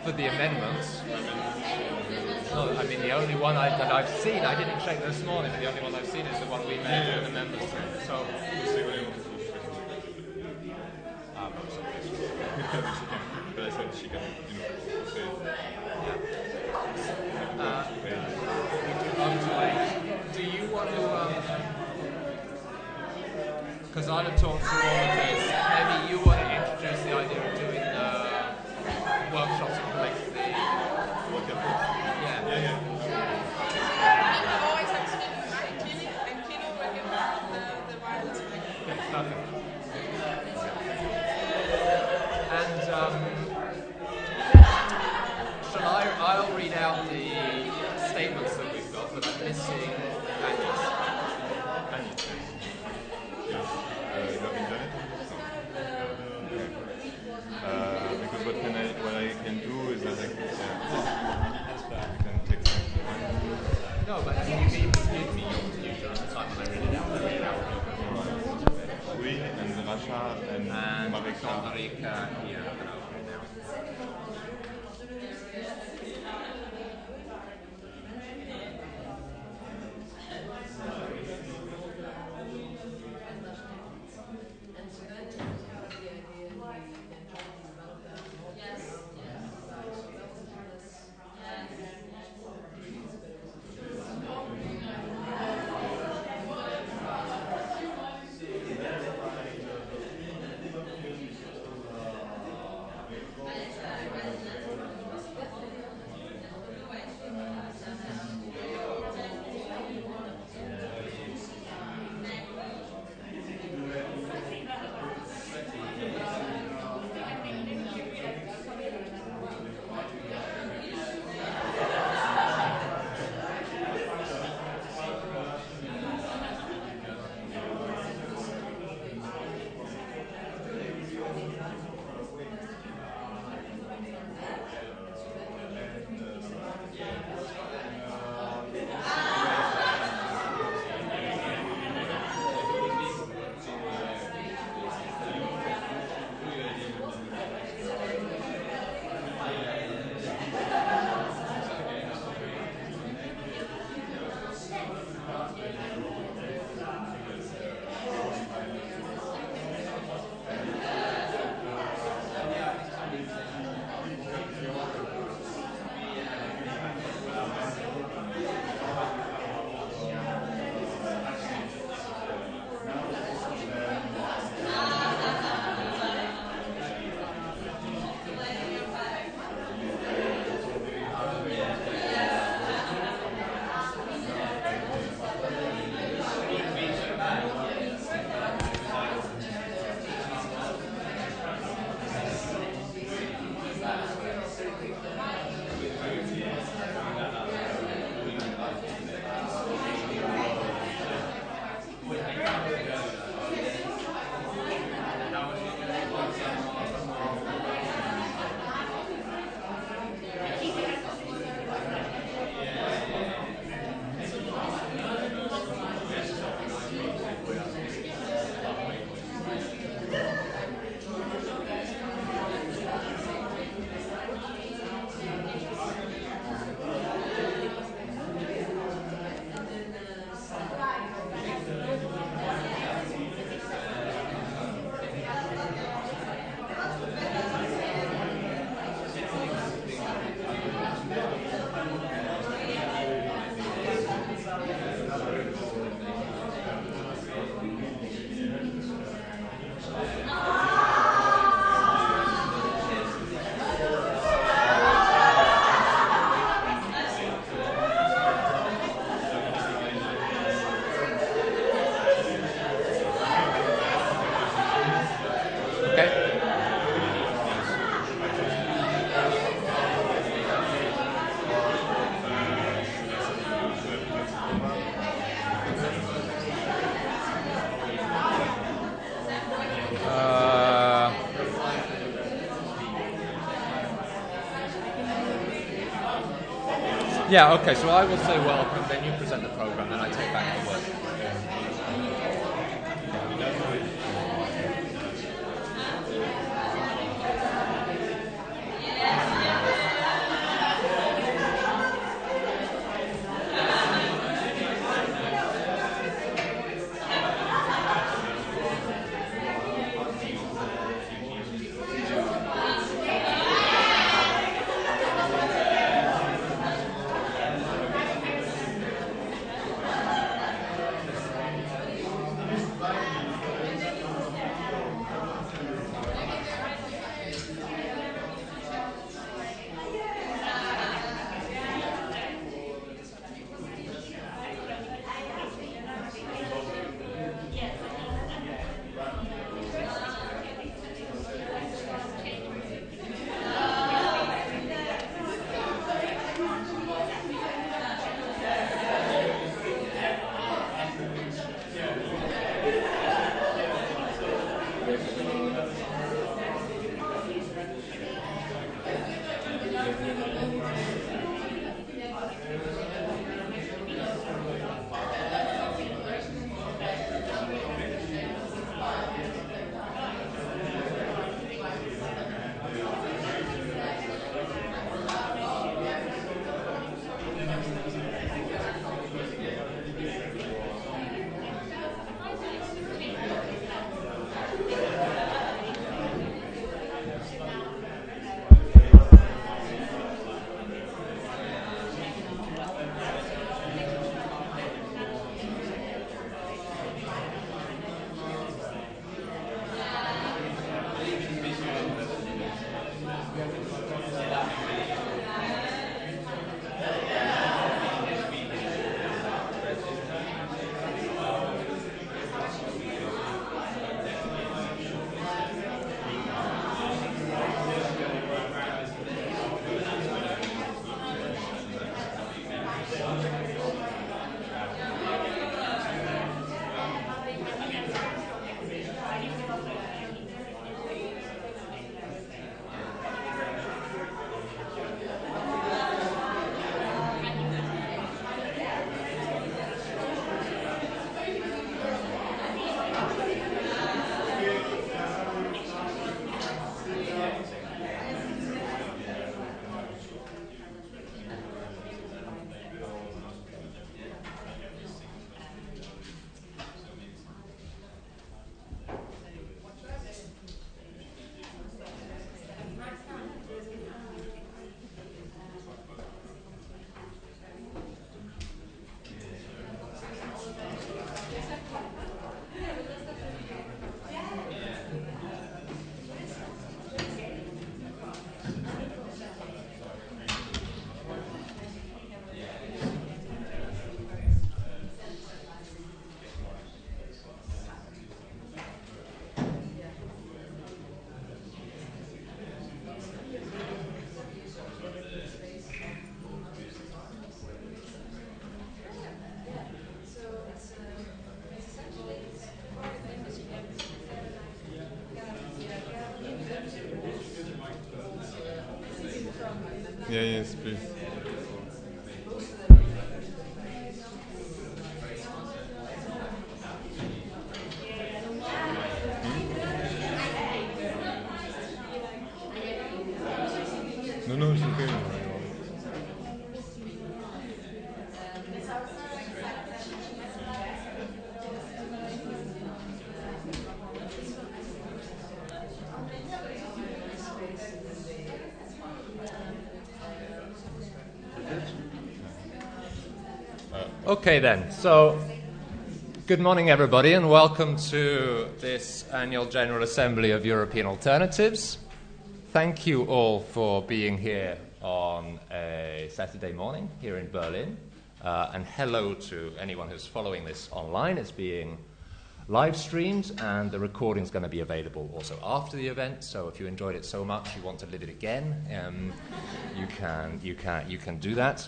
For the amendments. No, I mean the only one that I've seen, I didn't check this morning, but the only one I've seen is the one we made with the members. So. Do you want to? Because I'd have talked through all of this. Maybe you want to introduce the idea of doing workshops and collect the. And I'll read out the statements that we've got, but I'm missing Annie's. Because what I can do is that I can take some. No, but you need to give me yours during the time when I read it out. Oui, and Rasha and Marika here. Yeah, okay, so I will say welcome, then you present the program, then I take back the word. Yeah, yes, please. No, no, it's okay. Okay then, so good morning everybody and welcome to this annual General Assembly of European Alternatives. Thank you all for being here on a Saturday morning here in Berlin, and hello to anyone who's following this online. It's being live streamed and the recording is going to be available also after the event, so if you enjoyed it so much you want to live it again, you can do that.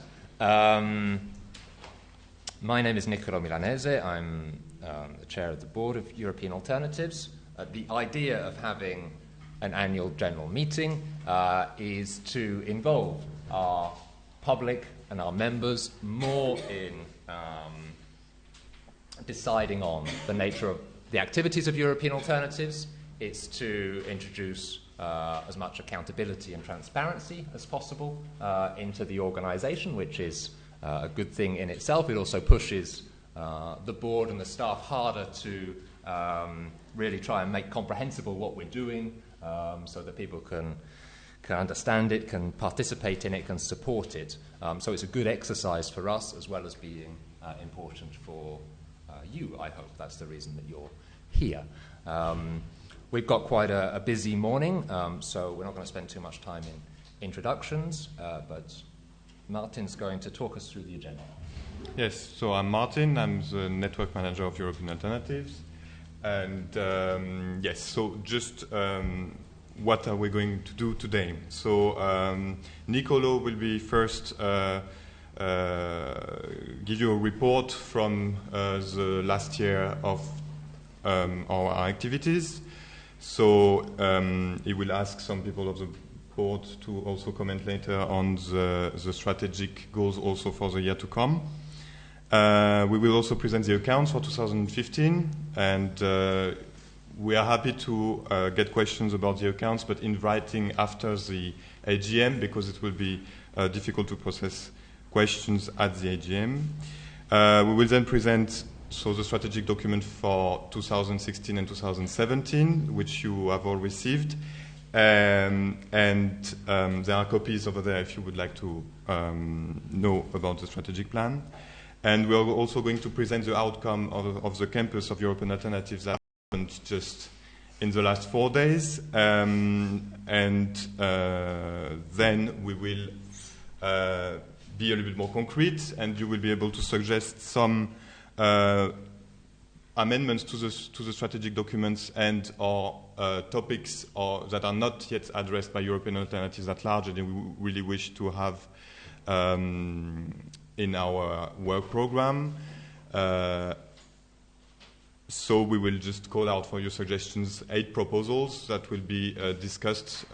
My name is Niccolo Milanese. I'm the chair of the board of European Alternatives. The idea of having an annual general meeting is to involve our public and our members more in deciding on the nature of the activities of European Alternatives. It's to introduce as much accountability and transparency as possible into the organisation, which is a good thing in itself. It also pushes the board and the staff harder to really try and make comprehensible what we're doing, so that people can understand it, can participate in it, can support it. So it's a good exercise for us as well as being important for you, I hope. That's the reason that you're here. We've got quite a busy morning, so we're not going to spend too much time in introductions, but Martin's going to talk us through the agenda. Yes, so I'm Martin. I'm the network manager of European Alternatives. And yes, so just what are we going to do today? So Niccolo will be first give you a report from the last year of our activities. So he will ask some people of the board to also comment later on the strategic goals also for the year to come. We will also present the accounts for 2015, and we are happy to get questions about the accounts, but in writing after the AGM, because it will be difficult to process questions at the AGM. We will then present the strategic document for 2016 and 2017, which you have all received. There are copies over there if you would like to know about the strategic plan. And we are also going to present the outcome of the campus of European Alternatives that happened just in the last 4 days. Then we will be a little bit more concrete, and you will be able to suggest some amendments to the strategic documents and or topics that are not yet addressed by European Alternatives at large, and we really wish to have in our work program. So we will just call out for your suggestions 8 proposals that will be discussed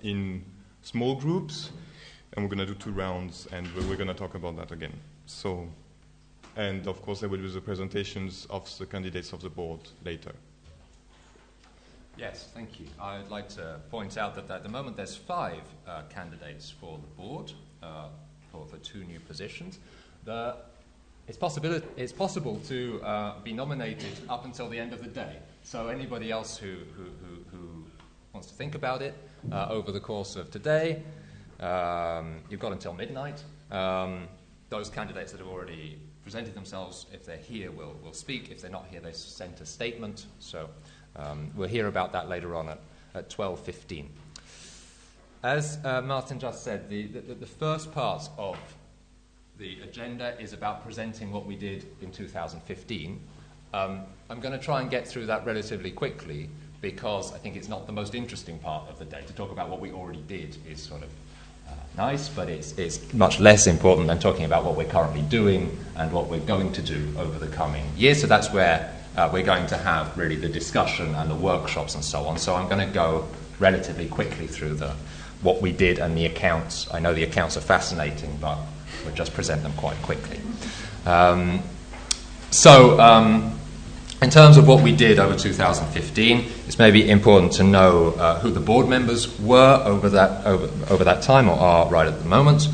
in small groups, and we're going to do 2 rounds, and we're going to talk about that again. So, and of course there will be the presentations of the candidates of the board later. Yes, thank you. I'd like to point out that at the moment there's 5 candidates for the board for 2 new positions. It's possible to be nominated up until the end of the day. So anybody else who wants to think about it over the course of today, you've got until midnight. Those candidates that have already presented themselves, if they're here, will speak. If they're not here, they sent a statement. So we'll hear about that later on at 12:15. As Martin just said, the first part of the agenda is about presenting what we did in 2015. I'm going to try and get through that relatively quickly because I think it's not the most interesting part of the day. To talk about what we already did is sort of nice, but it's much less important than talking about what we're currently doing and what we're going to do over the coming years. So that's where we're going to have really the discussion and the workshops and so on. So I'm going to go relatively quickly through what we did and the accounts. I know the accounts are fascinating, but we'll just present them quite quickly. In terms of what we did over 2015, it's maybe important to know who the board members were over that time, or are right at the moment.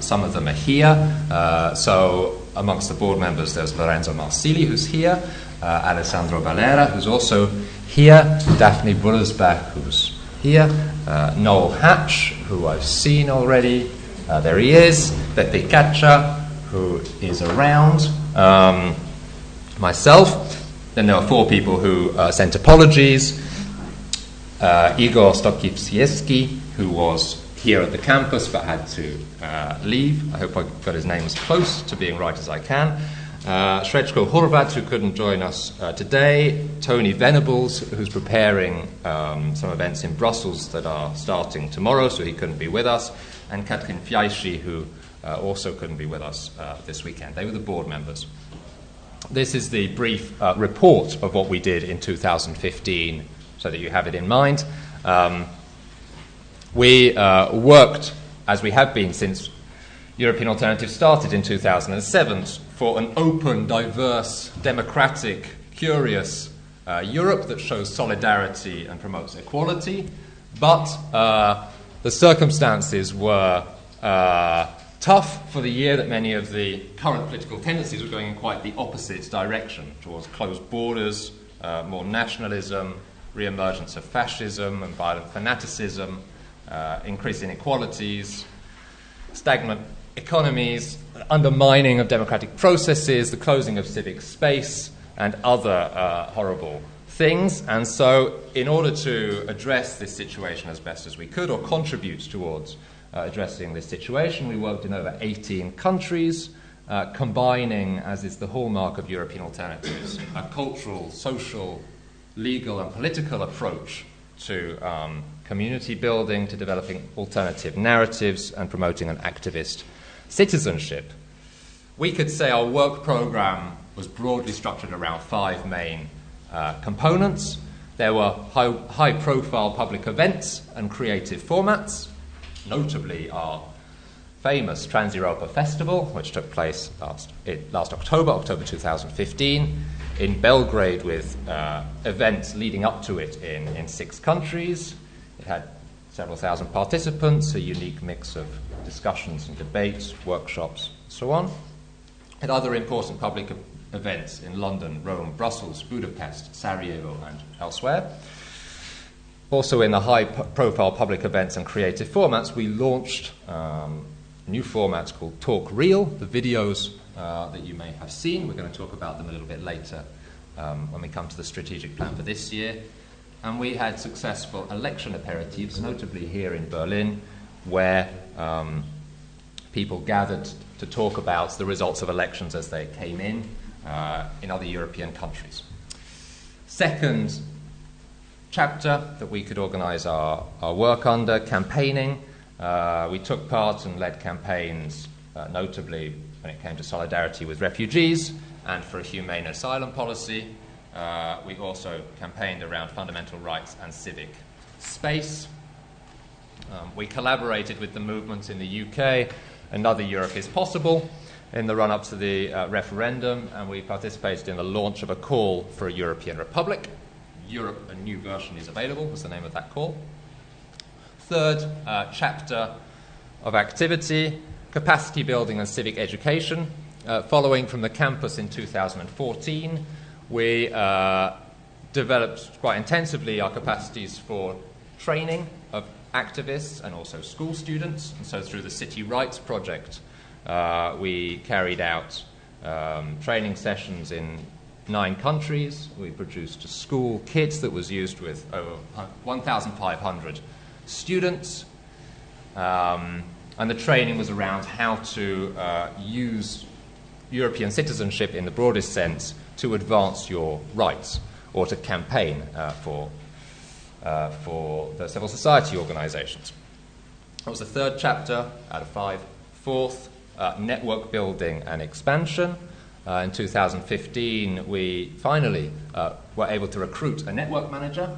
Some of them are here. So amongst the board members, there's Lorenzo Marsili, who's here, Alessandro Valera, who's also here, Daphne Bullersbach, who's here, Noel Hatch, who I've seen already. There he is. Pepe Caccia, who is around. Myself. Then there were 4 people who sent apologies. Igor Stokivsieski, who was here at the campus but had to leave. I hope I got his name as close to being right as I can. Srečko Horvat, who couldn't join us today. Tony Venables, who's preparing some events in Brussels that are starting tomorrow, so he couldn't be with us. And Katrin Fiaishi, who also couldn't be with us this weekend. They were the board members. This is the brief report of what we did in 2015, so that you have it in mind. We worked, as we have been since European Alternatives started in 2007, for an open, diverse, democratic, curious Europe that shows solidarity and promotes equality. But the circumstances were tough for the year that many of the current political tendencies were going in quite the opposite direction, towards closed borders, more nationalism, re-emergence of fascism and violent fanaticism, increasing inequalities, stagnant economies, undermining of democratic processes, the closing of civic space, and other horrible things. And so, in order to address this situation as best as we could, or contribute towards addressing this situation, we worked in over 18 countries, combining, as is the hallmark of European Alternatives, a cultural, social, legal and political approach to community building, to developing alternative narratives and promoting an activist citizenship. We could say our work program was broadly structured around 5 main components. There were high-profile public events and creative formats, notably our famous Trans-Europa Festival, which took place last October 2015, in Belgrade, with events leading up to it in 6 countries. It had several thousand participants, a unique mix of discussions and debates, workshops, and so on. It had other important public events in London, Rome, Brussels, Budapest, Sarajevo, and elsewhere. Also in the high-profile public events and creative formats, we launched a new format called Talk Reel, the videos that you may have seen. We're going to talk about them a little bit later when we come to the strategic plan for this year. And we had successful election aperitifs, notably here in Berlin, where people gathered to talk about the results of elections as they came in other European countries. Second chapter that we could organise our work under, campaigning. We took part and led campaigns, notably when it came to solidarity with refugees and for a humane asylum policy. We also campaigned around fundamental rights and civic space. We collaborated with the movement in the UK, Another Europe is Possible, in the run-up to the referendum, and we participated in the launch of a call for a European Republic. Europe, a new version is available, was the name of that call. Third chapter of activity, capacity building and civic education. Following from the campus in 2014, we developed quite intensively our capacities for training of activists and also school students. And so through the City Rights Project, we carried out training sessions in 9 countries. We produced a school kit that was used with over 1,500 students. And the training was around how to use European citizenship in the broadest sense to advance your rights or to campaign for the civil society organisations. That was the third chapter out of 5. Fourth, network building and expansion. In 2015, we finally were able to recruit a network manager,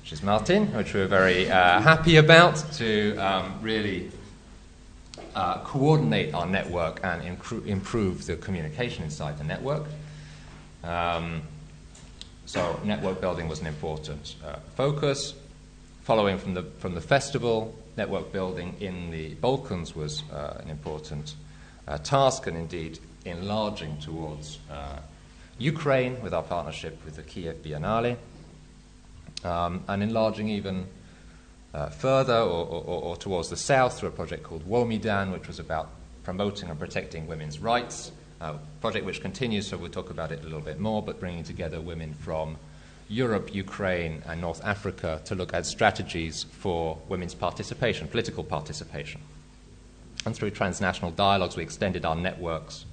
which is Martin, which we're very happy about, to really coordinate our network and improve the communication inside the network. So network building was an important focus. Following from the festival, network building in the Balkans was an important task, and indeed enlarging towards Ukraine with our partnership with the Kiev Biennale, and enlarging even further or towards the south through a project called Womidan, which was about promoting and protecting women's rights, a project which continues, so we'll talk about it a little bit more, but bringing together women from Europe, Ukraine, and North Africa to look at strategies for women's participation, political participation. And through transnational dialogues, we extended our networks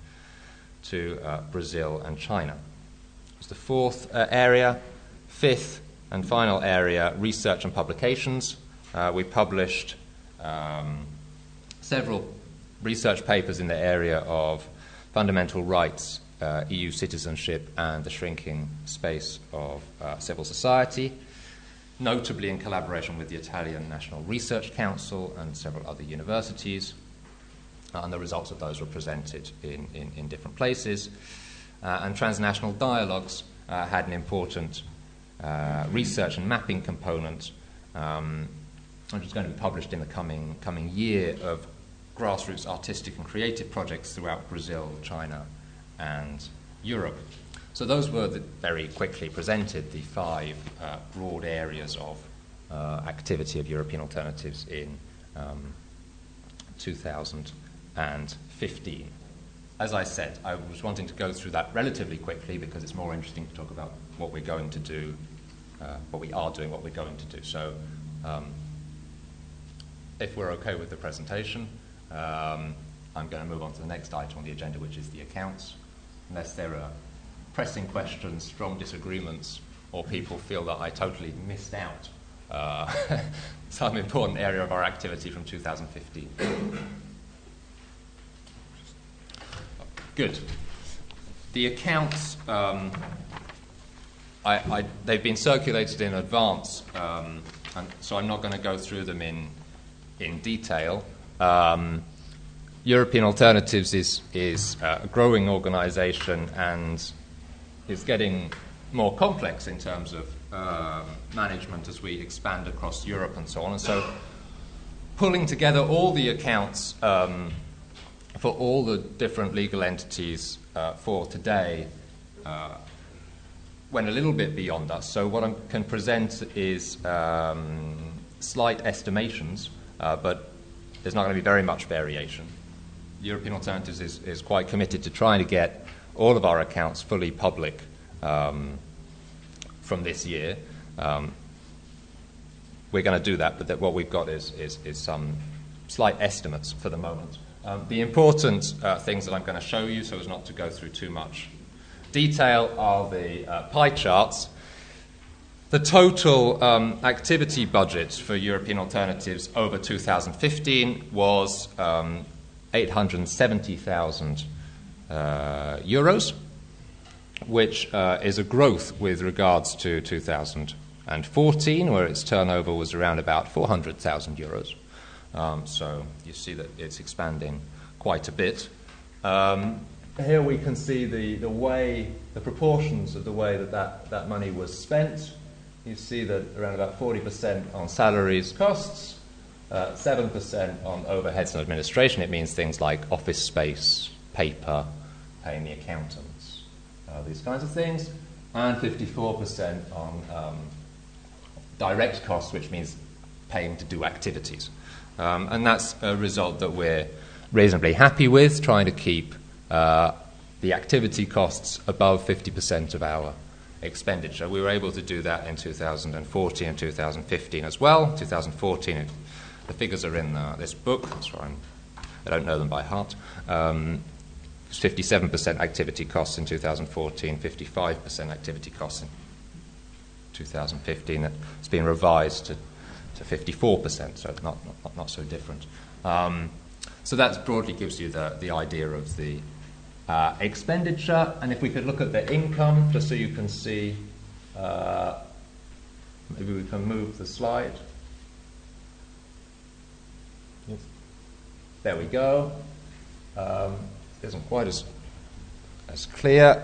to Brazil and China. It was the fourth area. Fifth and final area, research and publications. We published several research papers in the area of fundamental rights, EU citizenship, and the shrinking space of civil society, notably in collaboration with the Italian National Research Council and several other universities. And the results of those were presented in different places. And transnational dialogues had an important research and mapping component, which is going to be published in the coming year, of grassroots artistic and creative projects throughout Brazil, China, and Europe. So those were very quickly presented, the 5 broad areas of activity of European alternatives in 2015. As I said, I was wanting to go through that relatively quickly because it's more interesting to talk about what we're going to do, what we are doing, what we're going to do. So if we're okay with the presentation, I'm going to move on to the next item on the agenda, which is the accounts. Unless there are pressing questions, strong disagreements, or people feel that I totally missed out some important area of our activity from 2015. Good. The accounts, they've been circulated in advance, and so I'm not going to go through them in detail. European Alternatives is a growing organisation and is getting more complex in terms of management as we expand across Europe and so on. And so pulling together all the accounts for all the different legal entities for today went a little bit beyond us. So what I can present is slight estimations, but there's not going to be very much variation. European Alternatives is quite committed to trying to get all of our accounts fully public from this year. We're going to do that, but what we've got is some slight estimates for the moment. The important things that I'm going to show you, so as not to go through too much detail, are the pie charts. The total activity budget for European Alternatives over 2015 was 870,000 euros, which is a growth with regards to 2014, where its turnover was around about 400,000 euros. So you see that it's expanding quite a bit. Here we can see the proportions of the way that money was spent. You see that around about 40% on salaries, costs, 7% on overheads and administration. It means things like office space, paper, paying the accountants, these kinds of things, and 54% on direct costs, which means paying to do activities. And that's a result that we're reasonably happy with, trying to keep the activity costs above 50% of our expenditure. We were able to do that in 2014 and 2015 as well. 2014, the figures are in this book, so I don't know them by heart. 57% activity costs in 2014, 55% activity costs in 2015. It's been revised to 54%, so not so different. So that broadly gives you the idea of the expenditure. And if we could look at the income, just so you can see, maybe we can move the slide. Yes. There we go. Isn't quite as clear.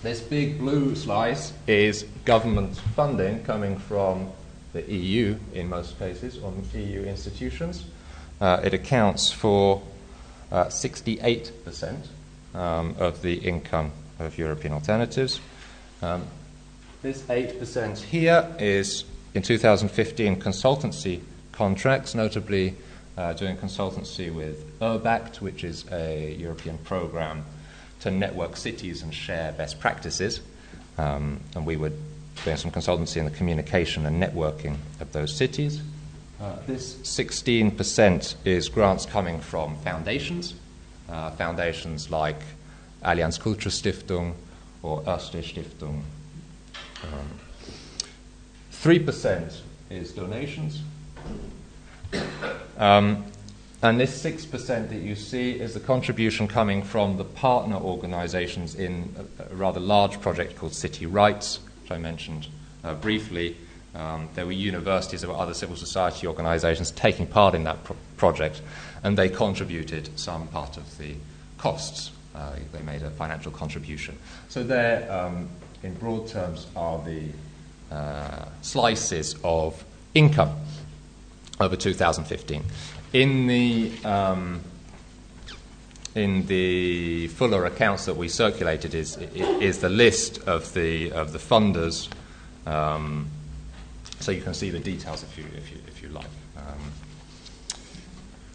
This big blue slice is government funding coming from the EU in most cases, or EU institutions. It accounts for 68% of the income of European Alternatives. This 8% here is, in 2015, consultancy contracts, notably doing consultancy with URBACT, which is a European program to network cities and share best practices. And we were doing some consultancy in the communication and networking of those cities. This 16% is grants coming from foundations, foundations like Allianz Kulturstiftung or Erste Stiftung. 3% is donations. And this 6% that you see is the contribution coming from the partner organizations in a rather large project called City Rights, which I mentioned briefly. There were universities or other civil society organizations taking part in that project, and they contributed some part of the costs. They made a financial contribution. So there, in broad terms, are the slices of income over 2015. In the fuller accounts that we circulated is the list of the funders, so you can see the details if you like.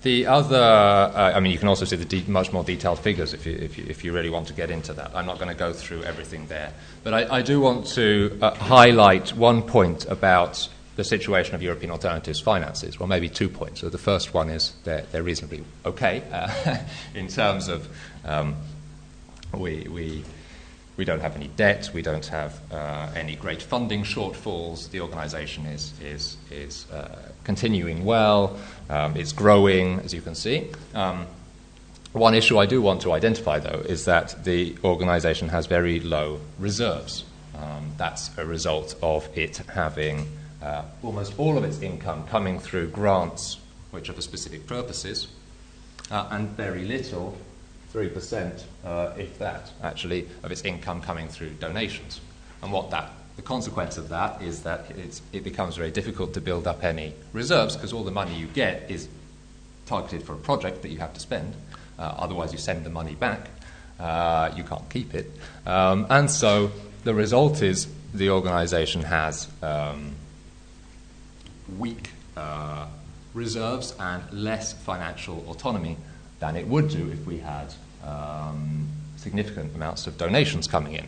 The other, I mean, you can also see the much more detailed figures if you really want to get into that. I'm not going to go through everything there, but I do want to highlight one point about the situation of European Alternatives finances. Well, maybe 2 points. So the first one is they're reasonably okay in terms of we don't have any debt, we don't have any great funding shortfalls. The organisation is continuing well, it's growing, as you can see. One issue I do want to identify, though, is that the organisation has very low reserves. That's a result of it having almost all of its income coming through grants, which are for specific purposes, and very little, 3%, if that, actually, of its income coming through donations. And the consequence of that is that it becomes very difficult to build up any reserves, because all the money you get is targeted for a project that you have to spend. Otherwise, you send the money back. You can't keep it. And so the result is the organisation has weak reserves and less financial autonomy than it would do if we had significant amounts of donations coming in,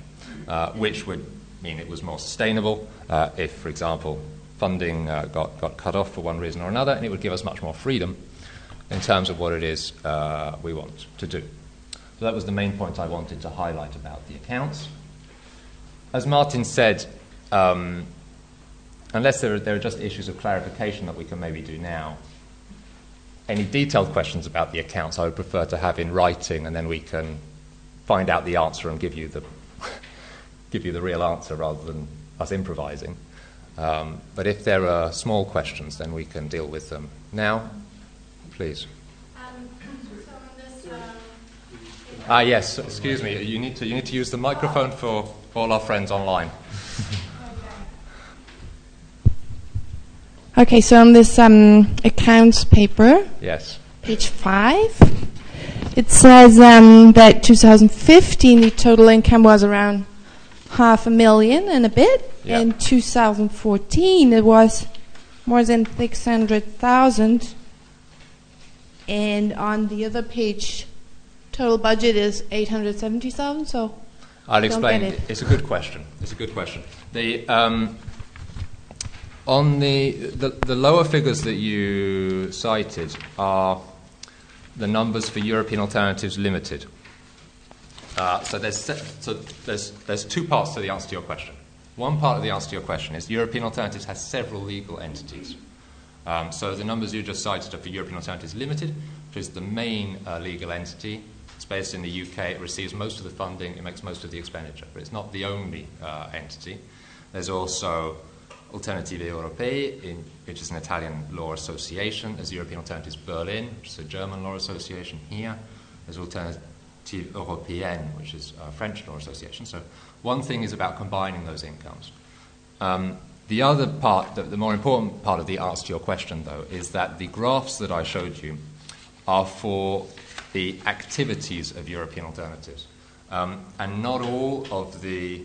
which would mean it was more sustainable if, for example, funding got cut off for one reason or another, and it would give us much more freedom in terms of what it is we want to do. So that was the main point I wanted to highlight about the accounts. As Martin said, unless there are just issues of clarification that we can maybe do now, any detailed questions about the accounts I would prefer to have in writing, and then we can find out the answer and give you the real answer rather than us improvising. But if there are small questions, then we can deal with them now. Please. Yes, excuse me. You need to use the microphone for all our friends online. Okay, so on this accounts paper, yes, page 5, it says that 2015 the total income was around 500,000 and a bit. Yeah. In 2014 it was more than 600,000. And on the other page, total budget is 870,000. So I'll explain. Don't get it. It's a good question. The on the lower figures that you cited are the numbers for European Alternatives Limited. So there's two parts to the answer to your question. One part of the answer to your question is European Alternatives has several legal entities. So the numbers you just cited are for European Alternatives Limited, which is the main legal entity. It's based in the UK. It receives most of the funding. It makes most of the expenditure. But it's not the only entity. There's also Alternative Europee, which is an Italian law association. There's European Alternatives Berlin, which is a German law association here. There's Alternative Européenne, which is a French law association. So one thing is about combining those incomes. The other part, the more important part of the answer to your question, though, is that the graphs that I showed you are for the activities of European Alternatives. And not all of the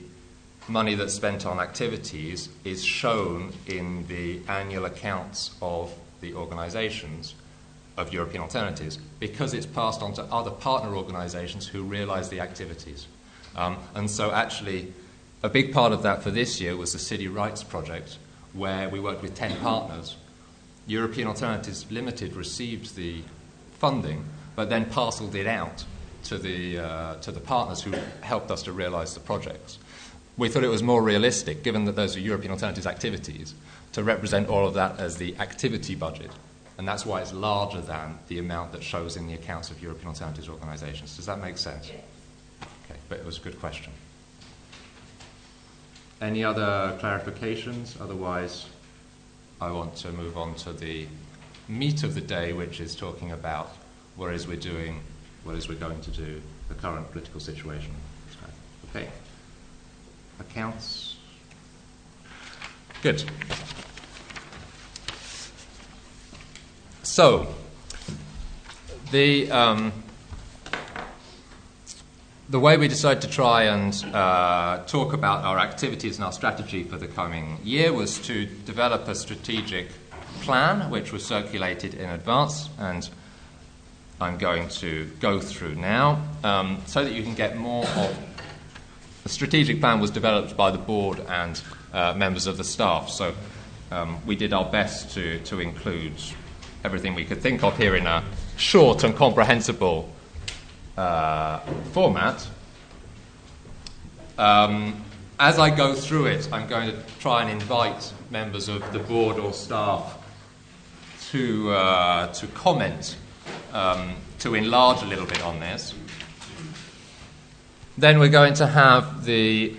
money that's spent on activities is shown in the annual accounts of the organisations of European Alternatives because it's passed on to other partner organisations who realise the activities. And so actually a big part of that for this year was the City Rights Project, where we worked with 10 partners. European Alternatives Limited received the funding, but then parcelled it out to the partners who helped us to realise the projects. We thought it was more realistic, given that those are European Alternatives activities, to represent all of that as the activity budget. And that's why it's larger than the amount that shows in the accounts of European Alternatives organisations. Does that make sense? Yes. Okay, but it was a good question. Any other clarifications? Otherwise, I want to move on to the meat of the day, which is talking about what it is we're doing, what it is we're going to do, the current political situation. Okay. Accounts. Good. So, the way we decided to try and talk about our activities and our strategy for the coming year was to develop a strategic plan, which was circulated in advance, and I'm going to go through now, so that you can get more of. The strategic plan was developed by the board and members of the staff, so we did our best to include everything we could think of here in a short and comprehensible format. As I go through it, I'm going to try and invite members of the board or staff to comment, to enlarge a little bit on this. Then we're going to have the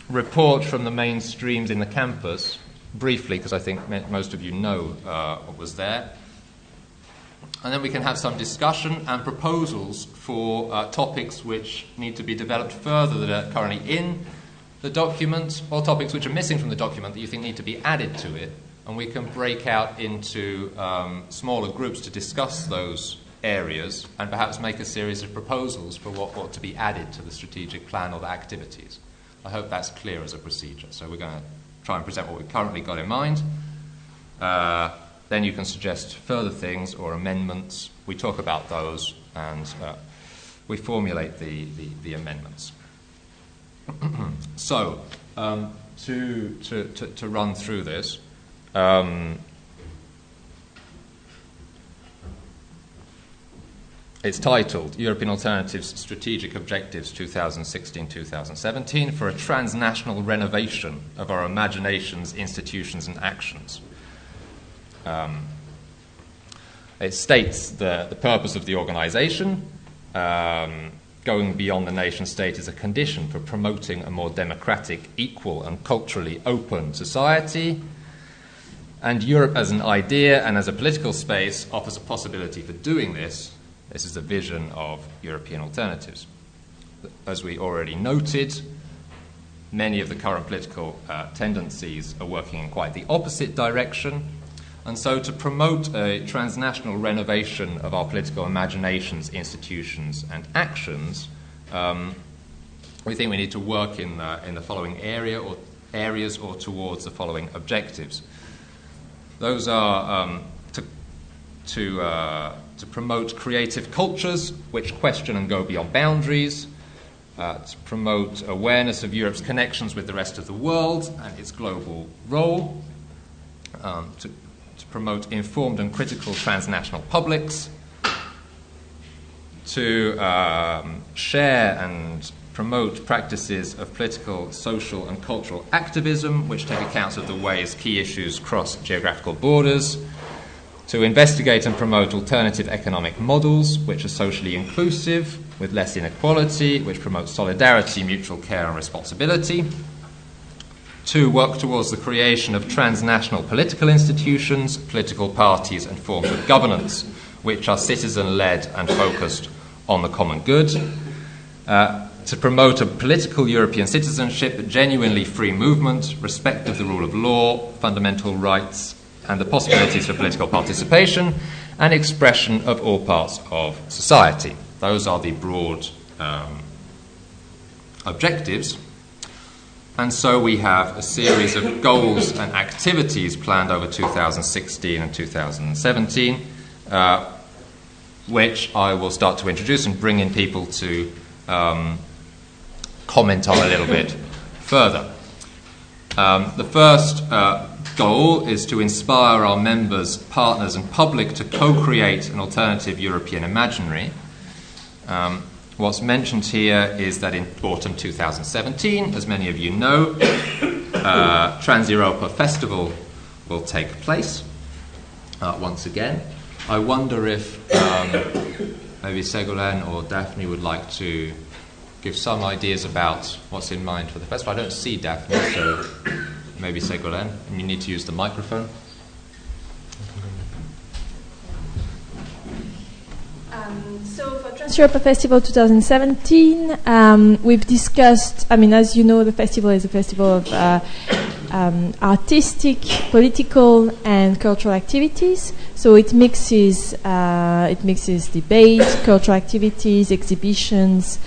report from the main streams in the campus, briefly, because I think most of you know what was there. And then we can have some discussion and proposals for topics which need to be developed further that are currently in the document, or topics which are missing from the document that you think need to be added to it. And we can break out into smaller groups to discuss those areas and perhaps make a series of proposals for what ought to be added to the strategic plan or the activities. I hope that's clear as a procedure. So we're going to try and present what we've currently got in mind. Then you can suggest further things or amendments. We talk about those and we formulate the amendments. So, to run through this, it's titled European Alternatives Strategic Objectives 2016-2017 for a transnational renovation of our imaginations, institutions and actions. It states the purpose of the organisation. Going beyond the nation-state is a condition for promoting a more democratic, equal and culturally open society. And Europe as an idea and as a political space offers a possibility for doing this. This is the vision of European alternatives. As we already noted, many of the current political tendencies are working in quite the opposite direction. And so to promote a transnational renovation of our political imaginations, institutions and actions, we think we need to work in the following areas or towards the following objectives. Those are to promote creative cultures which question and go beyond boundaries, to promote awareness of Europe's connections with the rest of the world and its global role, to promote informed and critical transnational publics, to share and promote practices of political, social and cultural activism which take account of the ways key issues cross geographical borders, to investigate and promote alternative economic models which are socially inclusive, with less inequality, which promote solidarity, mutual care and responsibility, to work towards the creation of transnational political institutions, political parties and forms of governance which are citizen-led and focused on the common good, to promote a political European citizenship, genuinely free movement, respect of the rule of law, fundamental rights, and the possibilities for political participation and expression of all parts of society. Those are the broad objectives. And so we have a series of goals and activities planned over 2016 and 2017, which I will start to introduce and bring in people to comment on a little bit further. The first goal is to inspire our members, partners and public to co-create an alternative European imaginary. What's mentioned here is that in autumn 2017, as many of you know, Trans-Europa Festival will take place once again. I wonder if maybe Ségolène or Daphne would like to give some ideas about what's in mind for the festival. I don't see Daphne, so maybe Ségolène, and you need to use the microphone. So for Trans-Europa Festival 2017, we've discussed, as you know, the festival is a festival of artistic, political and cultural activities. So it mixes debate, cultural activities, exhibitions,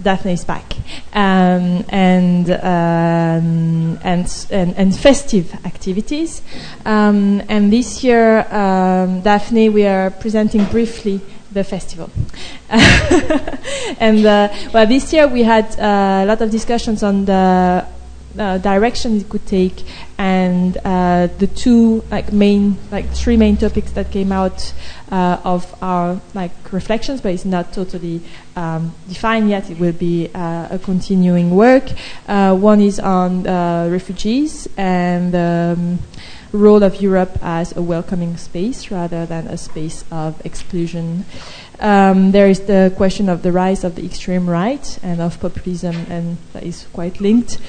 Daphne is back, and festive activities. And this year, Daphne, we are presenting briefly the festival. And this year we had a lot of discussions on the direction it could take, and the three main topics that came out of our reflections, but it's not totally defined yet. It will be a continuing work. One is on refugees and the role of Europe as a welcoming space rather than a space of exclusion. There is the question of the rise of the extreme right and of populism, and that is quite linked.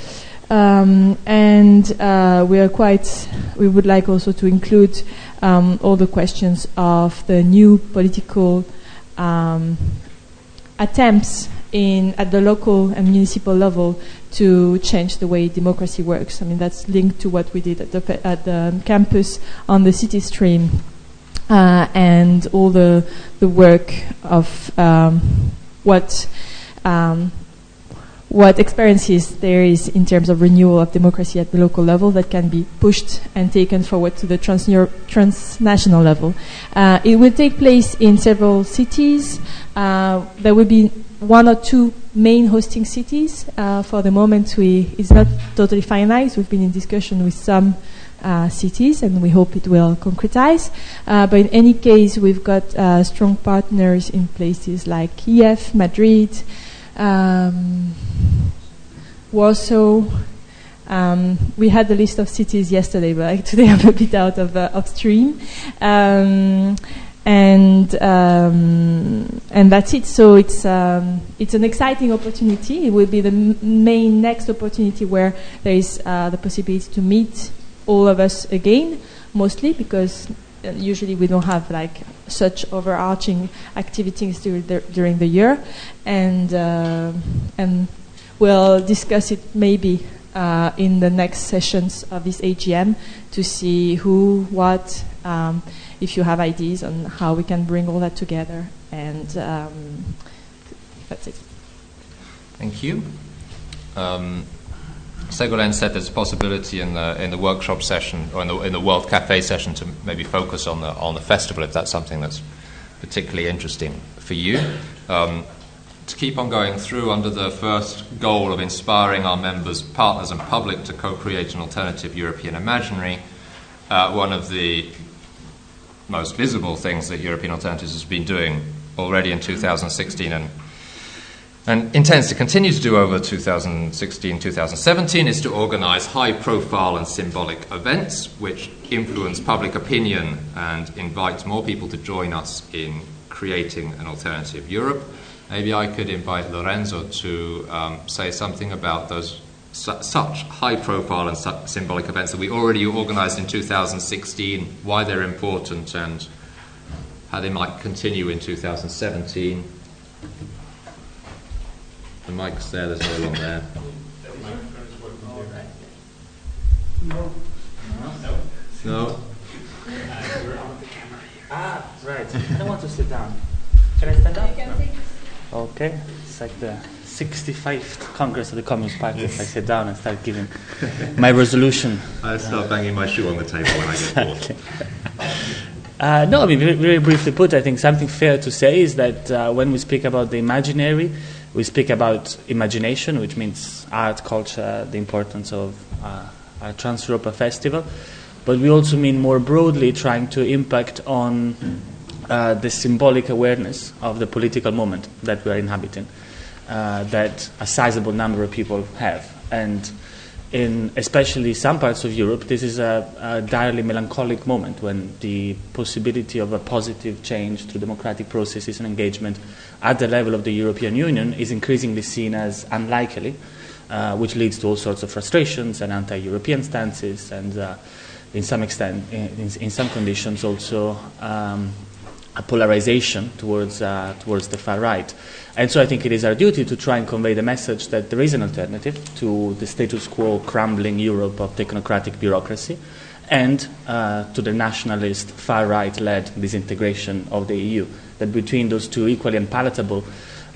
We would like also to include all the questions of the new political attempts at the local and municipal level to change the way democracy works. That's linked to what we did at the campus on the city stream, and all the work of what what experiences there is in terms of renewal of democracy at the local level that can be pushed and taken forward to the transnational level. It will take place in several cities. There will be 1 or 2 main hosting cities. For the moment, it's not totally finalized. We've been in discussion with some cities, and we hope it will concretize. But in any case, we've got strong partners in places like Kiev, Madrid, Warsaw. We had the list of cities yesterday, but today I'm a bit out of stream. And that's it. So it's an exciting opportunity. It will be the main next opportunity where there is the possibility to meet all of us again, mostly because usually we don't have like such overarching activities during the year, and we'll discuss it maybe in the next sessions of this AGM to see who, what, if you have ideas on how we can bring all that together, and that's it. Thank you. Ségolène said there's a possibility in the workshop session or in the World Cafe session to maybe focus on the festival, if that's something that's particularly interesting for you. To keep on going through under the first goal of inspiring our members, partners and public to co-create an alternative European imaginary, one of the most visible things that European Alternatives has been doing already in 2016 and intends to continue to do over 2016-2017 is to organise high-profile and symbolic events which influence public opinion and invite more people to join us in creating an alternative Europe. Maybe I could invite Lorenzo to say something about those such high-profile and symbolic events that we already organised in 2016, why they're important and how they might continue in 2017. The mic's there, there's no one there. No? Ah, right. I want to sit down. Can I stand up? Okay. It's like the 65th Congress of the Communist Party. Yes. I sit down and start giving my resolution. I start banging my shoe on the table when I get bored. No, I mean, very briefly put, I think something fair to say is that when we speak about the imaginary, we speak about imagination, which means art, culture, the importance of a Trans-Europa festival. But we also mean more broadly trying to impact on the symbolic awareness of the political moment that we are inhabiting, that a sizable number of people have. And in especially some parts of Europe, this is a direly melancholic moment when the possibility of a positive change through democratic processes and engagement at the level of the European Union is increasingly seen as unlikely, which leads to all sorts of frustrations and anti-European stances and in some extent, in some conditions also a polarization towards the far right. And so I think it is our duty to try and convey the message that there is an alternative to the status quo crumbling Europe of technocratic bureaucracy and to the nationalist far right-led disintegration of the EU, that between those two equally unpalatable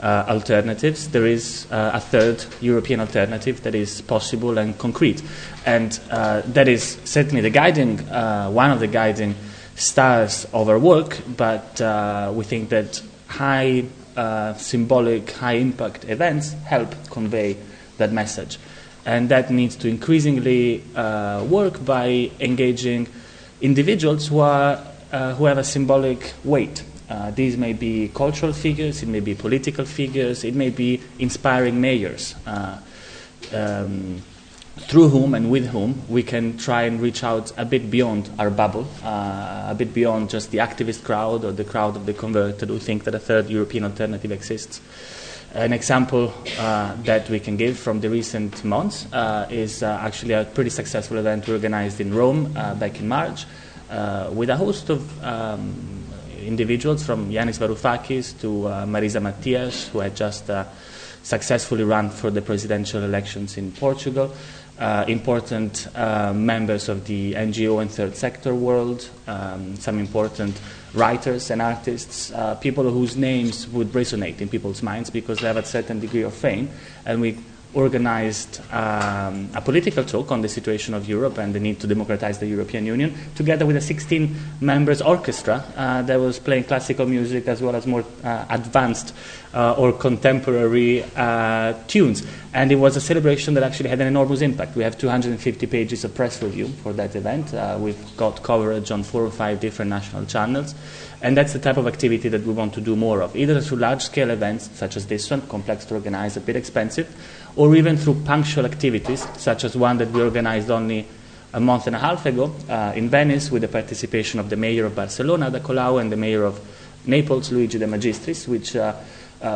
alternatives there is a third European alternative that is possible and concrete. And that is certainly the guiding, one of the guiding stars of our work, but we think that high symbolic, high-impact events help convey that message. And that needs to increasingly work by engaging individuals who have a symbolic weight. These may be cultural figures, it may be political figures, it may be inspiring mayors, through whom and with whom we can try and reach out a bit beyond our bubble, a bit beyond just the activist crowd or the crowd of the converted who think that a third European alternative exists. An example that we can give from the recent months is actually a pretty successful event we organized in Rome back in March with a host of individuals from Yanis Varoufakis to Marisa Matias, who had just successfully run for the presidential elections in Portugal, important members of the NGO and third sector world, some important writers and artists, people whose names would resonate in people's minds because they have a certain degree of fame, and we organized a political talk on the situation of Europe and the need to democratize the European Union, together with a 16 members orchestra that was playing classical music as well as more advanced or contemporary tunes. And it was a celebration that actually had an enormous impact. We have 250 pages of press review for that event. We've got coverage on 4 or 5 different national channels. And that's the type of activity that we want to do more of, either through large-scale events such as this one, complex to organize, a bit expensive, or even through punctual activities, such as one that we organized only a month and a half ago in Venice with the participation of the mayor of Barcelona, Ada Colau, and the mayor of Naples, Luigi De Magistris, which,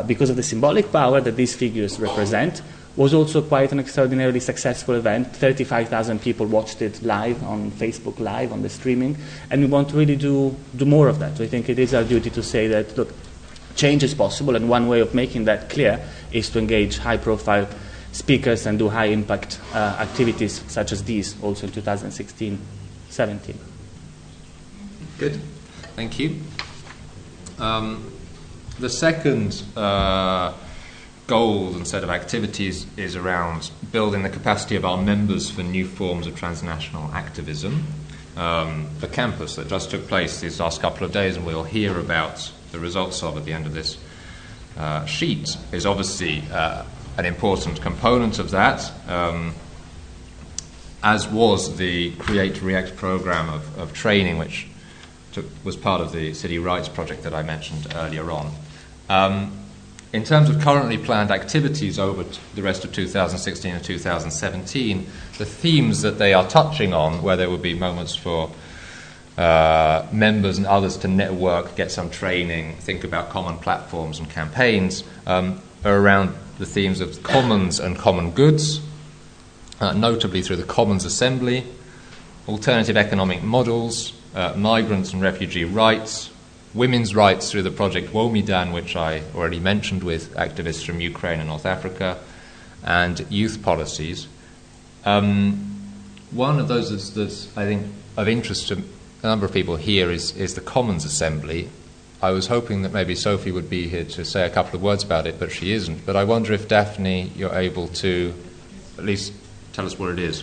because of the symbolic power that these figures represent, was also quite an extraordinarily successful event. 35,000 people watched it live on Facebook Live, on the streaming, and we want to really do more of that. We think it is our duty to say that, look, change is possible, and one way of making that clear is to engage high-profile speakers and do high-impact activities such as these, also in 2016-17. Good. Thank you. The second goal and set of activities is around building the capacity of our members for new forms of transnational activism. The campus that just took place these last couple of days, and we'll hear about the results of at the end of this sheet, is obviously an important component of that, as was the Create React program of training, which was part of the City Rights project that I mentioned earlier on. In terms of currently planned activities over the rest of 2016 and 2017, the themes that they are touching on, where there will be moments for members and others to network, get some training, think about common platforms and campaigns, are around the themes of commons and common goods, notably through the Commons Assembly, alternative economic models, migrants and refugee rights, women's rights through the project Womidan, which I already mentioned with activists from Ukraine and North Africa, and youth policies. One of those that's, I think, of interest to a number of people here is the Commons Assembly. I was hoping that maybe Sophie would be here to say a couple of words about it, but she isn't. But I wonder if, Daphne, you're able to at least tell us what it is.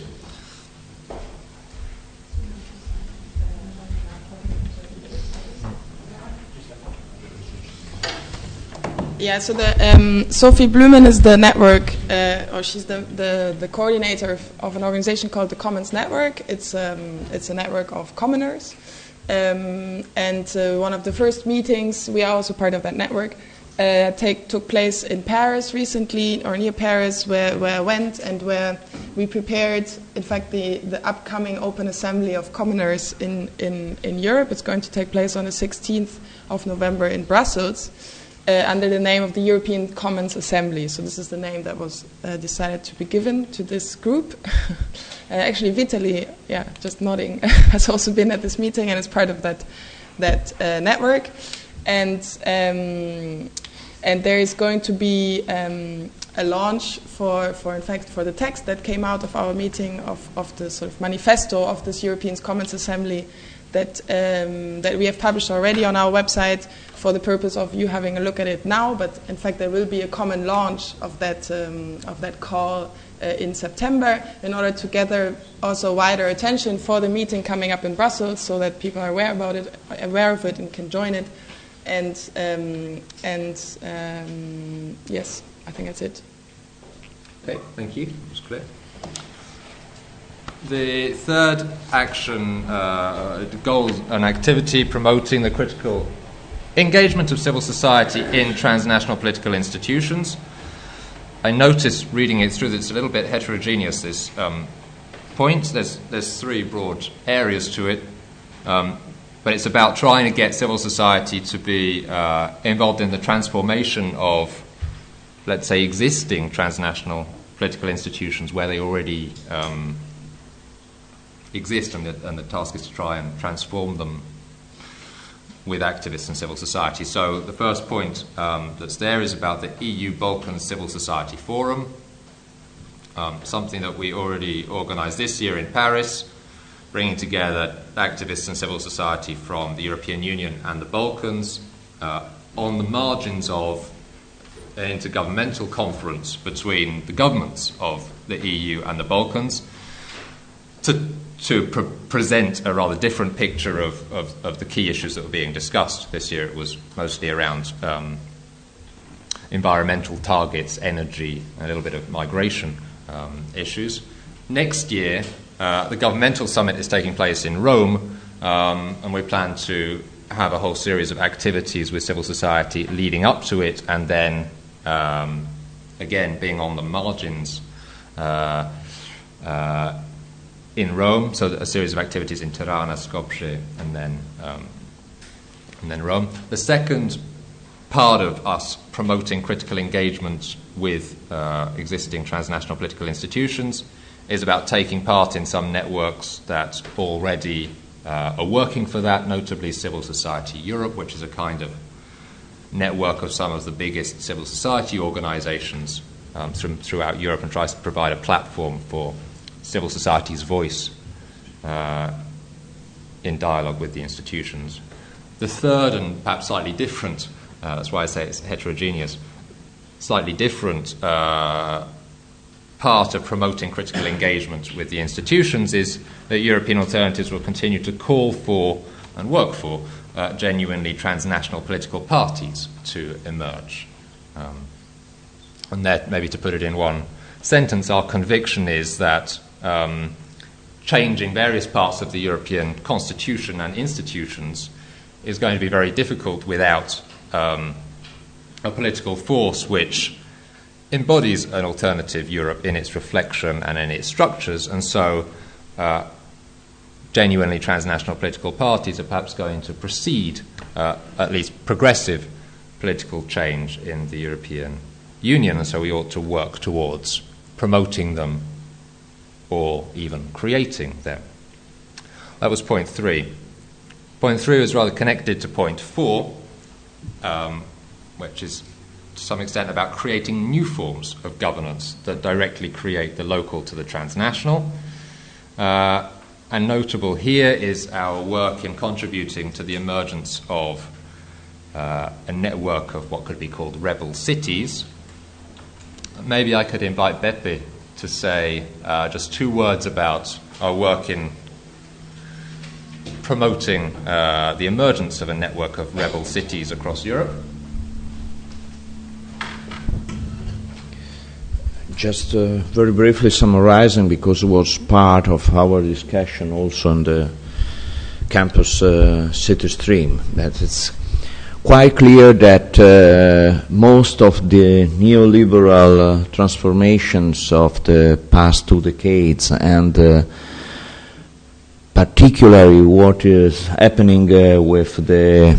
Yeah, so Sophie Blumen is the network, or she's the coordinator of an organization called the Commons Network. It's a network of commoners, and one of the first meetings, we are also part of that network, took place in Paris recently, or near Paris, where I went and where we prepared, in fact, the upcoming Open Assembly of Commoners in Europe. It's going to take place on the 16th of November in Brussels. Under the name of the European Commons Assembly. So this is the name that was decided to be given to this group. Actually, Vitaly, just nodding, has also been at this meeting and is part of that network. And there is going to be a launch for the text that came out of our meeting of the sort of manifesto of this European Commons Assembly that we have published already on our website for the purpose of you having a look at it now. But in fact, there will be a common launch of that call in September in order to gather also wider attention for the meeting coming up in Brussels, so that people are aware of it, and can join it. And yes, I think that's it. Okay, thank you. That's clear. The third action, goal and activity, promoting the critical engagement of civil society in transnational political institutions. I noticed reading it through that it's a little bit heterogeneous, this point. There's three broad areas to it, but it's about trying to get civil society to be involved in the transformation of, let's say, existing transnational political institutions where they already exist, and the task is to try and transform them with activists and civil society. So the first point that's there is about the EU Balkan Civil Society Forum, something that we already organised this year in Paris, bringing together activists and civil society from the European Union and the Balkans on the margins of an intergovernmental conference between the governments of the EU and the Balkans to present a rather different picture of the key issues that were being discussed. This year it was mostly around environmental targets, energy, and a little bit of migration issues. Next year, the governmental summit is taking place in Rome, and we plan to have a whole series of activities with civil society leading up to it, and then, again, being on the margins in Rome, so a series of activities in Tirana, Skopje, and then Rome. The second part of us promoting critical engagement with existing transnational political institutions is about taking part in some networks that already are working for that, notably Civil Society Europe, which is a kind of network of some of the biggest civil society organizations throughout Europe, and tries to provide a platform for civil society's voice in dialogue with the institutions. The third, and perhaps slightly different, that's why I say it's heterogeneous, slightly different part of promoting critical engagement with the institutions is that European alternatives will continue to call for and work for genuinely transnational political parties to emerge. And that, maybe to put it in one sentence, our conviction is that changing various parts of the European constitution and institutions is going to be very difficult without a political force which embodies an alternative Europe in its reflection and in its structures, and so genuinely transnational political parties are perhaps going to precede at least progressive political change in the European Union, and so we ought to work towards promoting them or even creating them. That was point 3. Point 3 was rather connected to point 4, which is to some extent about creating new forms of governance that directly create the local to the transnational. And notable here is our work in contributing to the emergence of a network of what could be called rebel cities. Maybe I could invite Beppe to say just 2 words about our work in promoting the emergence of a network of rebel cities across Europe. Just very briefly summarizing, because it was part of our discussion also on the campus city stream, that it's quite clear that most of the neoliberal transformations of the past 2 decades, and particularly what is happening with the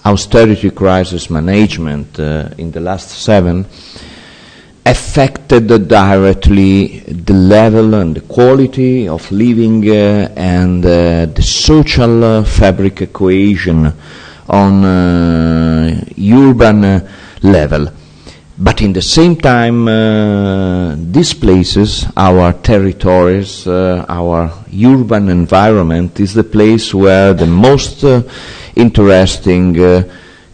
austerity crisis management in the last 7, affected directly the level and the quality of living and the social fabric cohesion on urban level. But in the same time, these places, our territories, our urban environment is the place where the most interesting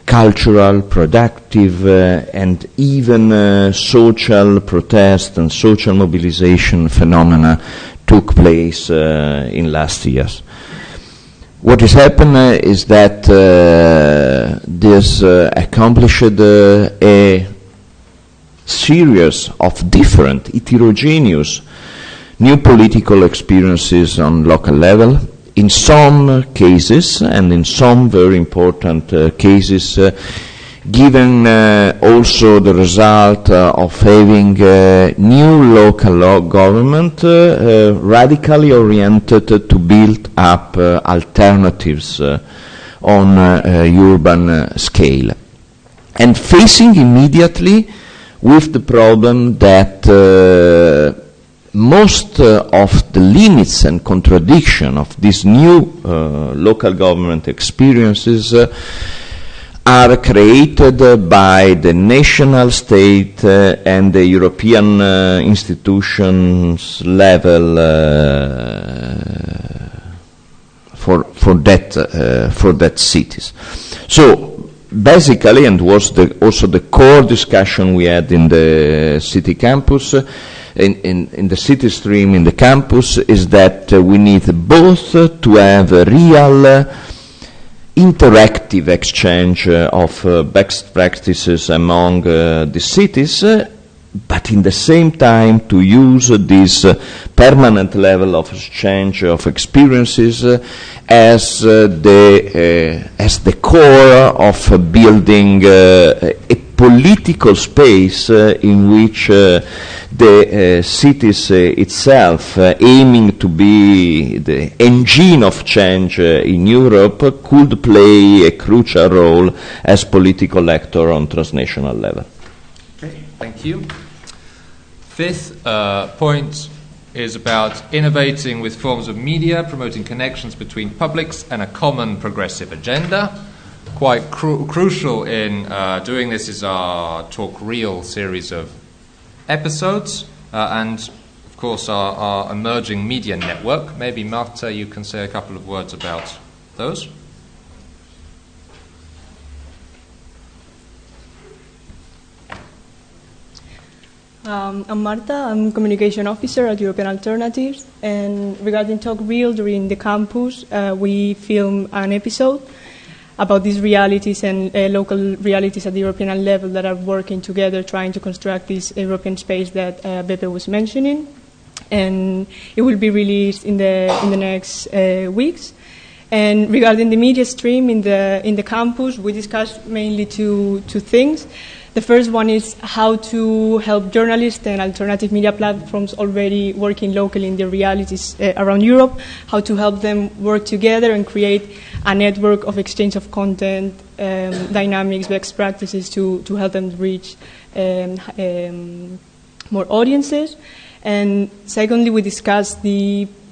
cultural, productive, and even social protest and social mobilization phenomena took place in last years. What has happened is that this accomplished a series of different, heterogeneous, new political experiences on local level. In some cases, and in some very important cases, given also the result of having new local government radically oriented to build up alternatives on urban scale, and facing immediately with the problem that most of the limits and contradiction of these new local government experiences are created by the national state and the European institutions level for that cities. So basically, and was also the core discussion we had in the city campus, in the city stream in the campus, is that we need both to have a real interactive exchange of best practices among the cities, but in the same time to use this permanent level of exchange of experiences as the core of building a political space in which the cities itself, aiming to be the engine of change in Europe, could play a crucial role as political actor on transnational level. Okay, thank you. Fifth point is about innovating with forms of media, promoting connections between publics and a common progressive agenda. Quite crucial in doing this is our Talk Real series of episodes and, of course, our emerging media network. Maybe, Marta, you can say a couple of words about those. I'm Marta, I'm Communication Officer at European Alternatives, and regarding Talk Real, during the campus, we filmed an episode about these realities and local realities at the European level that are working together, trying to construct this European space that Beppe was mentioning, and it will be released in the next weeks. And regarding the media stream in the campus, we discussed mainly two things. The first one is how to help journalists and alternative media platforms already working locally in their realities around Europe, how to help them work together and create a network of exchange of content, dynamics, best practices to help them reach more audiences. And secondly, we discussed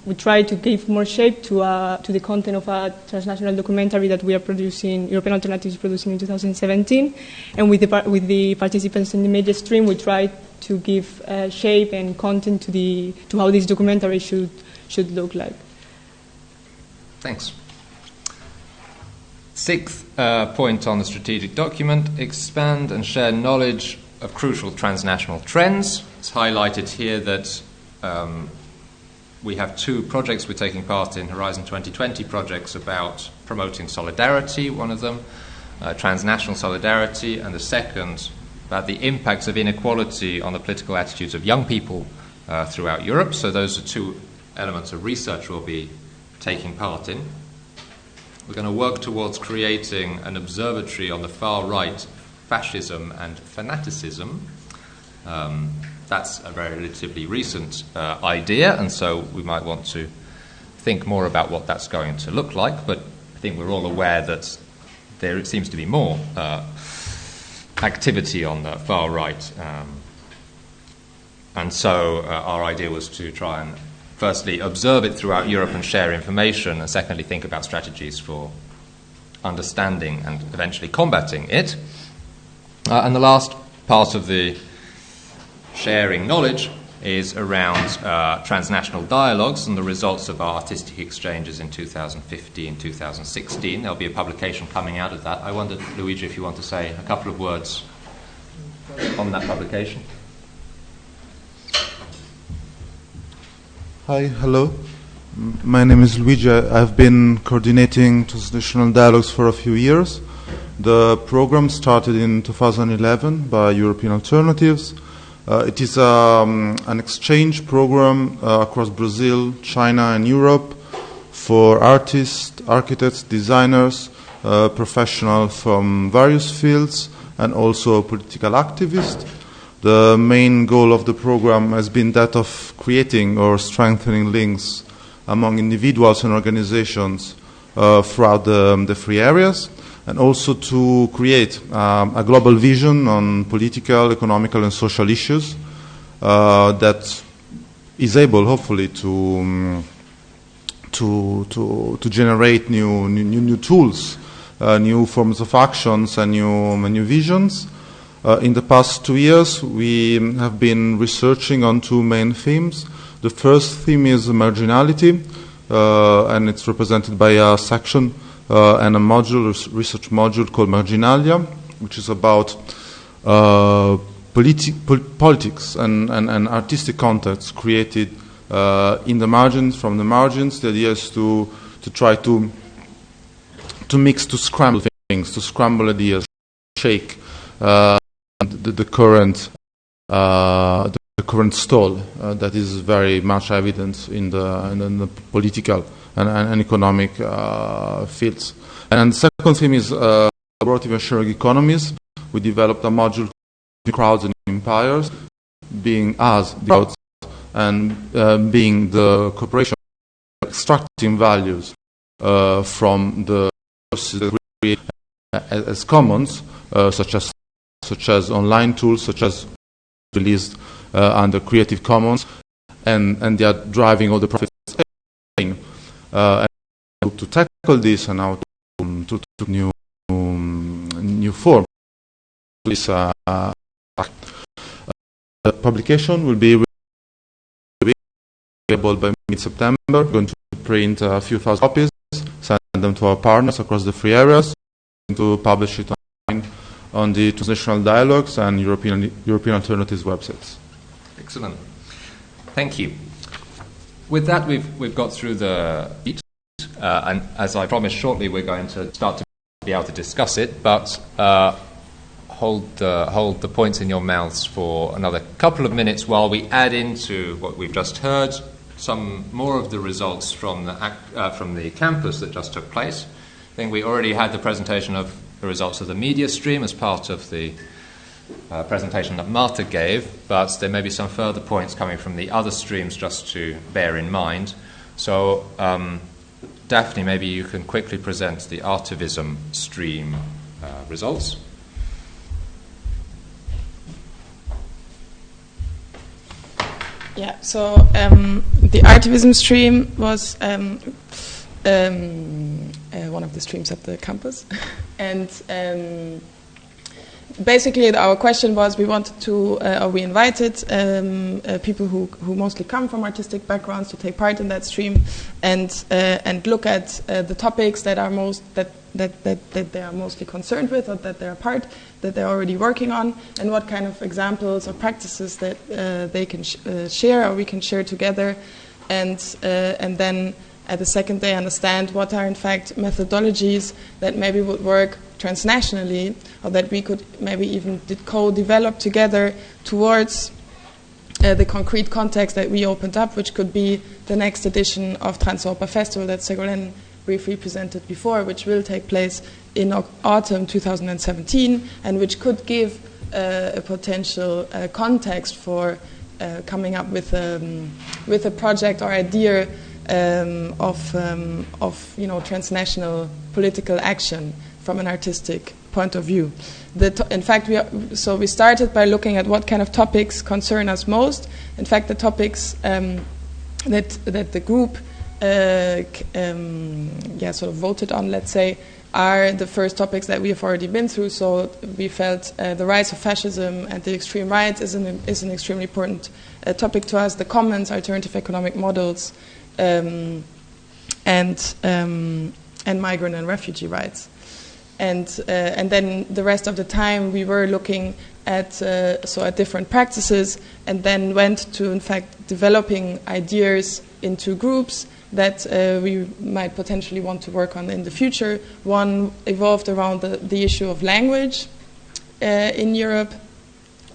we try to give more shape to the content of a transnational documentary that we are producing, European Alternatives producing in 2017. And with the participants in the media stream, we try to give shape and content to how this documentary should look like. Thanks. Sixth point on the strategic document, expand and share knowledge of crucial transnational trends. It's highlighted here that we have two projects we're taking part in, Horizon 2020 projects about promoting solidarity, one of them, transnational solidarity, and the second about the impacts of inequality on the political attitudes of young people throughout Europe. So those are two elements of research we'll be taking part in. We're going to work towards creating an observatory on the far right, fascism and fanaticism. That's a very relatively recent idea, and so we might want to think more about what that's going to look like, but I think we're all aware that there seems to be more activity on the far right. And so our idea was to try and firstly observe it throughout Europe and share information, and secondly think about strategies for understanding and eventually combating it. And the last part of the sharing knowledge is around transnational dialogues and the results of our artistic exchanges in 2015, 2016. There'll be a publication coming out of that. I wondered, Luigi, if you want to say a couple of words on that publication. Hi, hello. My name is Luigi. I've been coordinating transnational dialogues for a few years. The program started in 2011 by European Alternatives. It is an exchange program across Brazil, China, and Europe for artists, architects, designers, professionals from various fields, and also political activists. The main goal of the program has been that of creating or strengthening links among individuals and organizations throughout the free areas, and also to create a global vision on political, economical, and social issues that is able, hopefully, to generate new tools, new forms of actions, and new visions. In the past 2 years, we have been researching on two main themes. The first theme is marginality, and it's represented by a section and a research module called Marginalia, which is about politics and artistic context created in the margins, from the margins. The idea is to try to mix, to scramble things, to scramble ideas, shake the current stall that is very much evident in the political and economic fields. And the second theme is collaborative and sharing economies. We developed a module to crowds and empires, being us, the crowds, and being the corporation extracting values from the sources that we create as commons, such as online tools, such as released under Creative Commons, and they are driving all the profits. And to tackle this and how to new form. This publication will be available by mid-September. We're going to print a few thousand copies, send them to our partners across the three areas, to publish it on the Transnational Dialogues and European Alternatives websites. Excellent. Thank you. With that, we've got through the beat, and as I promised, shortly we're going to start to be able to discuss it, but hold the points in your mouths for another couple of minutes while we add into what we've just heard some more of the results from the campus that just took place. I think we already had the presentation of the results of the media stream as part of the presentation that Marta gave, but there may be some further points coming from the other streams just to bear in mind. So, Daphne, maybe you can quickly present the activism stream results. Yeah, so the activism stream was one of the streams at the campus. And basically our question was, we wanted to, or we invited people who mostly come from artistic backgrounds to take part in that stream and look at the topics that are that they are mostly concerned with, or that they're already working on, and what kind of examples or practices that they can share, or we can share together, and then at the second day understand what are in fact methodologies that maybe would work transnationally, or that we could maybe even co-develop together towards the concrete context that we opened up, which could be the next edition of Transeuropa Festival that Ségolène briefly presented before, which will take place in autumn 2017, and which could give a potential context for coming up with a project or idea of transnational political action from an artistic point of view. In fact, we started by looking at what kind of topics concern us most. In fact, the topics that the group sort of voted on, let's say, are the first topics that we have already been through. So we felt the rise of fascism and the extreme right is an extremely important topic to us. The commons, alternative economic models, and migrant and refugee rights. And then the rest of the time we were looking at different practices, and then went to, in fact, developing ideas into groups that we might potentially want to work on in the future. One evolved around the issue of language in Europe,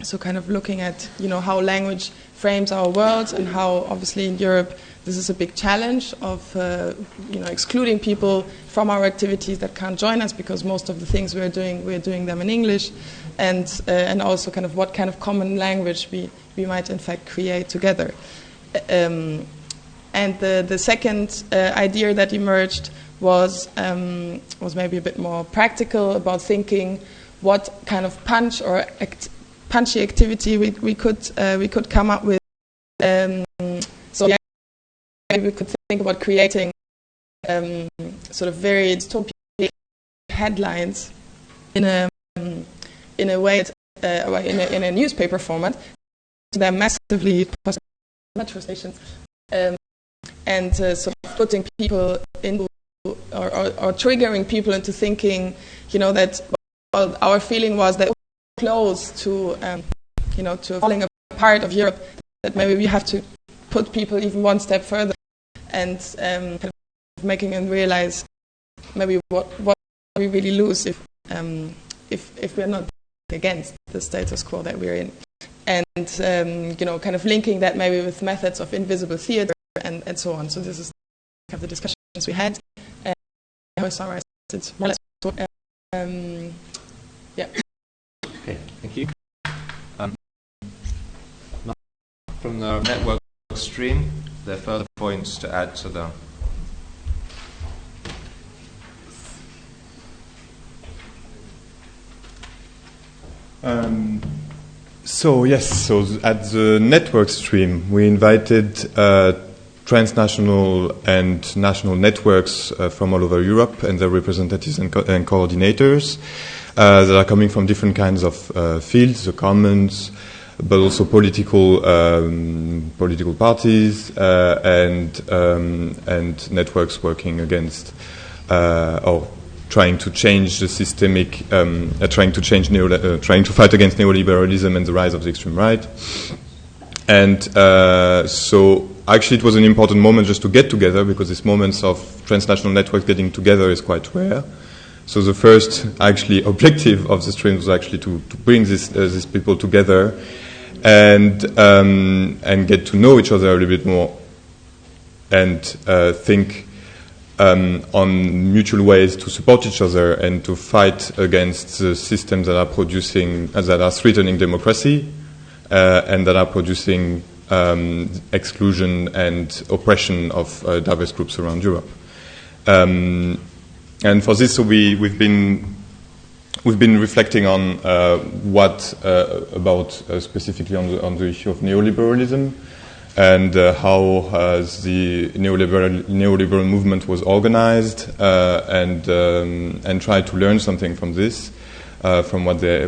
so kind of looking at how language frames our world, and how obviously in Europe this is a big challenge of excluding people from our activities that can't join us, because most of the things we're doing them in English, and also kind of what kind of common language we might in fact create together. And the second idea that emerged was maybe a bit more practical, about thinking what kind of punchy activity we could come up with. We could think about creating sort of very dystopian headlines in a way in a newspaper format. They're massively metro stations. And sort of putting people into or triggering people into thinking, that our feeling was that close to, to falling apart of Europe, that maybe we have to put people even one step further and kind of making them realize maybe what we really lose if we're not against the status quo that we're in. And, kind of linking that maybe with methods of invisible theater and so on. So this is kind of the discussions we had. And I will summarize it more or less. Yeah. Okay, thank you. From the network stream, there are further points to add to the... So at the network stream, we invited transnational and national networks from all over Europe and their representatives and coordinators that are coming from different kinds of fields, the commons, but also political parties and networks working against or trying to change the systemic, trying to fight against neoliberalism and the rise of the extreme right. And so actually it was an important moment just to get together, because these moments of transnational networks getting together is quite rare. So the first actually objective of the stream was actually to bring these people together and get to know each other a little bit more and think on mutual ways to support each other and to fight against the systems that are threatening democracy and that are producing exclusion and oppression of diverse groups around Europe. And for this, so we've been reflecting on what about specifically on the issue of neoliberalism and how the neoliberal movement was organized and try to learn something from this, from what they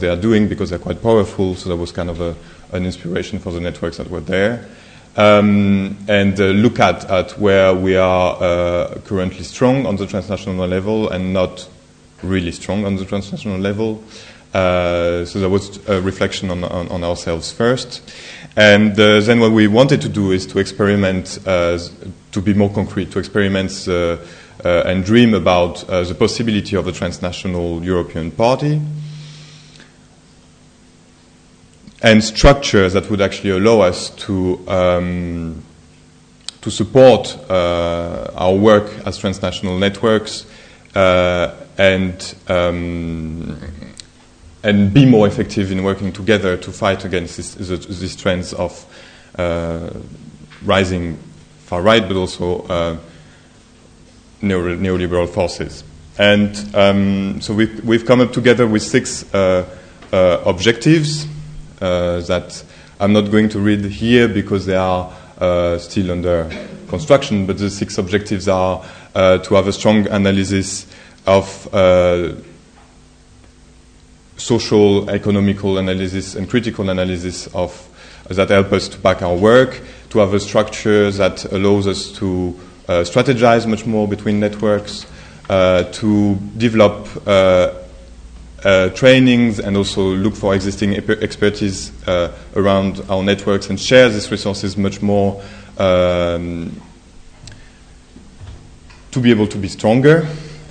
are doing, because they're quite powerful. So that was kind of an inspiration for the networks that were there. And look at where we are currently strong on the transnational level and not really strong on the transnational level. So there was a reflection on ourselves first. And then what we wanted to do is to experiment, to be more concrete, to experiment and dream about the possibility of a transnational European party and structures that would actually allow us to support our work as transnational networks and be more effective in working together to fight against these trends of rising far right, but also neoliberal forces. And so we've come up together with 6 objectives that I'm not going to read here because they are still under construction, but the 6 objectives are to have a strong analysis of social, economical analysis and critical analysis of that help us to back our work, to have a structure that allows us to strategize much more between networks, to develop trainings and also look for existing expertise around our networks and share these resources much more to be able to be stronger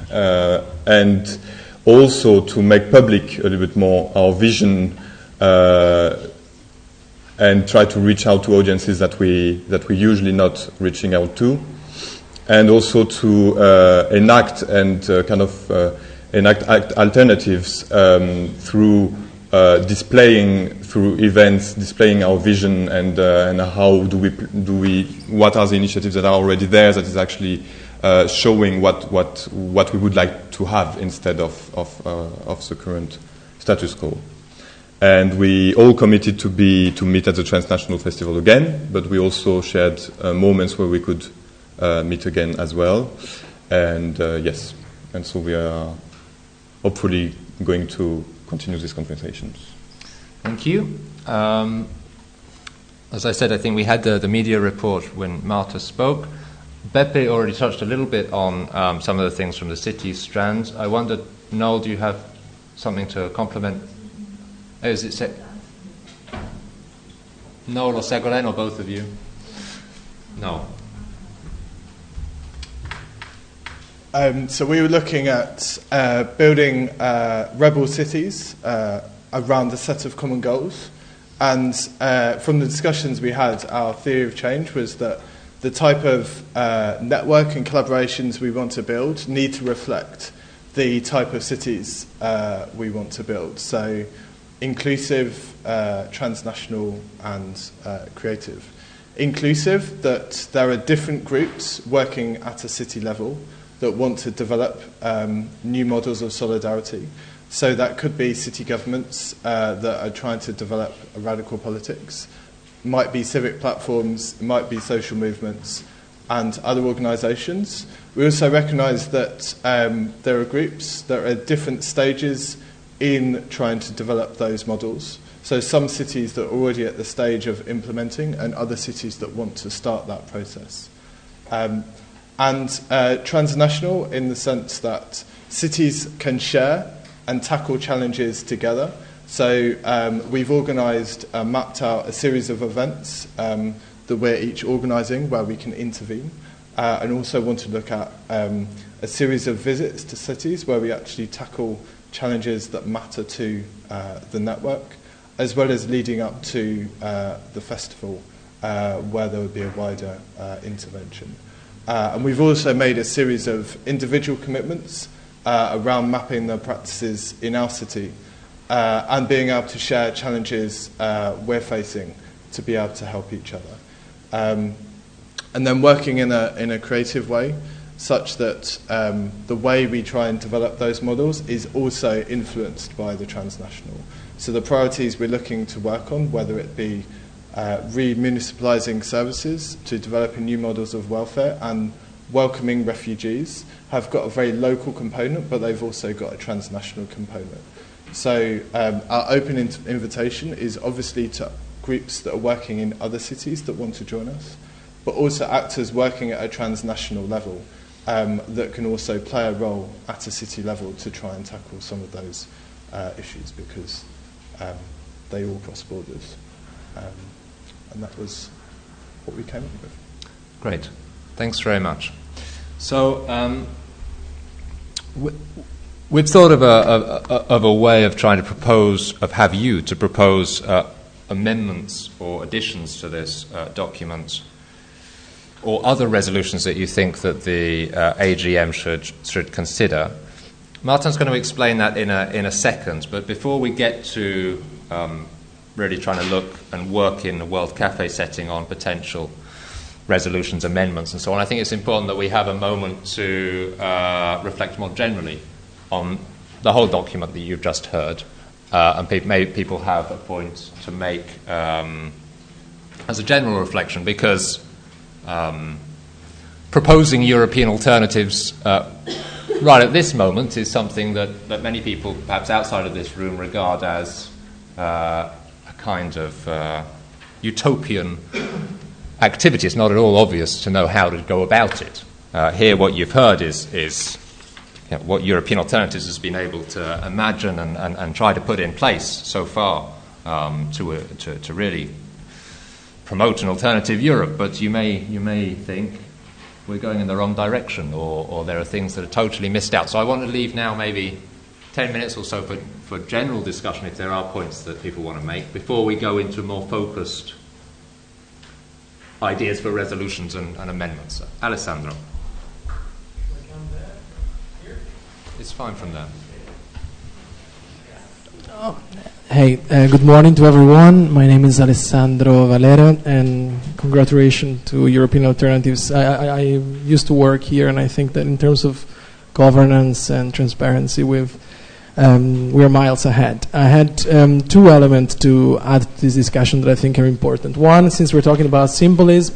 and also to make public a little bit more our vision and try to reach out to audiences that we usually not reaching out to, and also to enact and enact alternatives through displaying through events, displaying our vision and how do we what are the initiatives that are already there that is actually showing what we would like to have instead of the current status quo. And we all committed to meet at the Transnational Festival again, but we also shared moments where we could meet again as well. And yes, and so we are hopefully going to continue these conversations. Thank you. As I said, I think we had the media report when Marta spoke. Beppe already touched a little bit on some of the things from the city strand. I wondered, Noel, do you have something to complement? Oh, is it Noel or Ségolène, or both of you? No. So we were looking at building rebel cities around a set of common goals. And from the discussions we had, our theory of change was that the type of network and collaborations we want to build need to reflect the type of cities we want to build. So inclusive, transnational, and creative. Inclusive, that there are different groups working at a city level that want to develop new models of solidarity. So that could be city governments that are trying to develop radical politics, might be civic platforms, might be social movements, and other organisations. We also recognise that there are groups that are at different stages in trying to develop those models. So some cities that are already at the stage of implementing, and other cities that want to start that process. And transnational in the sense that cities can share and tackle challenges together. So we've organised, mapped out a series of events that we're each organising where we can intervene, and also want to look at a series of visits to cities where we actually tackle challenges that matter to the network, as well as leading up to the festival where there would be a wider intervention. And we've also made a series of individual commitments around mapping the practices in our city and being able to share challenges we're facing to be able to help each other. And then working in a creative way, such that the way we try and develop those models is also influenced by the transnational. So the priorities we're looking to work on, whether it be re-municipalising services to developing new models of welfare and welcoming refugees, have got a very local component, but they've also got a transnational component. So our open invitation is obviously to groups that are working in other cities that want to join us, but also actors working at a transnational level that can also play a role at a city level to try and tackle some of those issues, because they all cross borders. And that was what we came up with. Great. Thanks very much. So we've thought of a way of trying to propose, have you propose amendments or additions to this document, or other resolutions that you think that the AGM should consider. Martin's going to explain that in a second, but before we get to really trying to look and work in the World Cafe setting on potential resolutions, amendments, and so on, I think it's important that we have a moment to reflect more generally on the whole document that you've just heard, and maybe people have a point to make as a general reflection, because proposing European alternatives right at this moment is something that many people, perhaps outside of this room, regard as a kind of utopian activity. It's not at all obvious to know how to go about it. Here what you've heard is what European Alternatives has been able to imagine and try to put in place so far to really promote an alternative Europe. But you may think we're going in the wrong direction, or there are things that are totally missed out. So I want to leave now maybe 10 minutes or so for general discussion, if there are points that people want to make, before we go into more focused ideas for resolutions and amendments. Alessandro. It's fine from there. Hey, good morning to everyone. My name is Alessandro Valera, and congratulations to European Alternatives. I used to work here, and I think that in terms of governance and transparency, we're miles ahead. I had two elements to add to this discussion that I think are important. One, since we're talking about symbolism,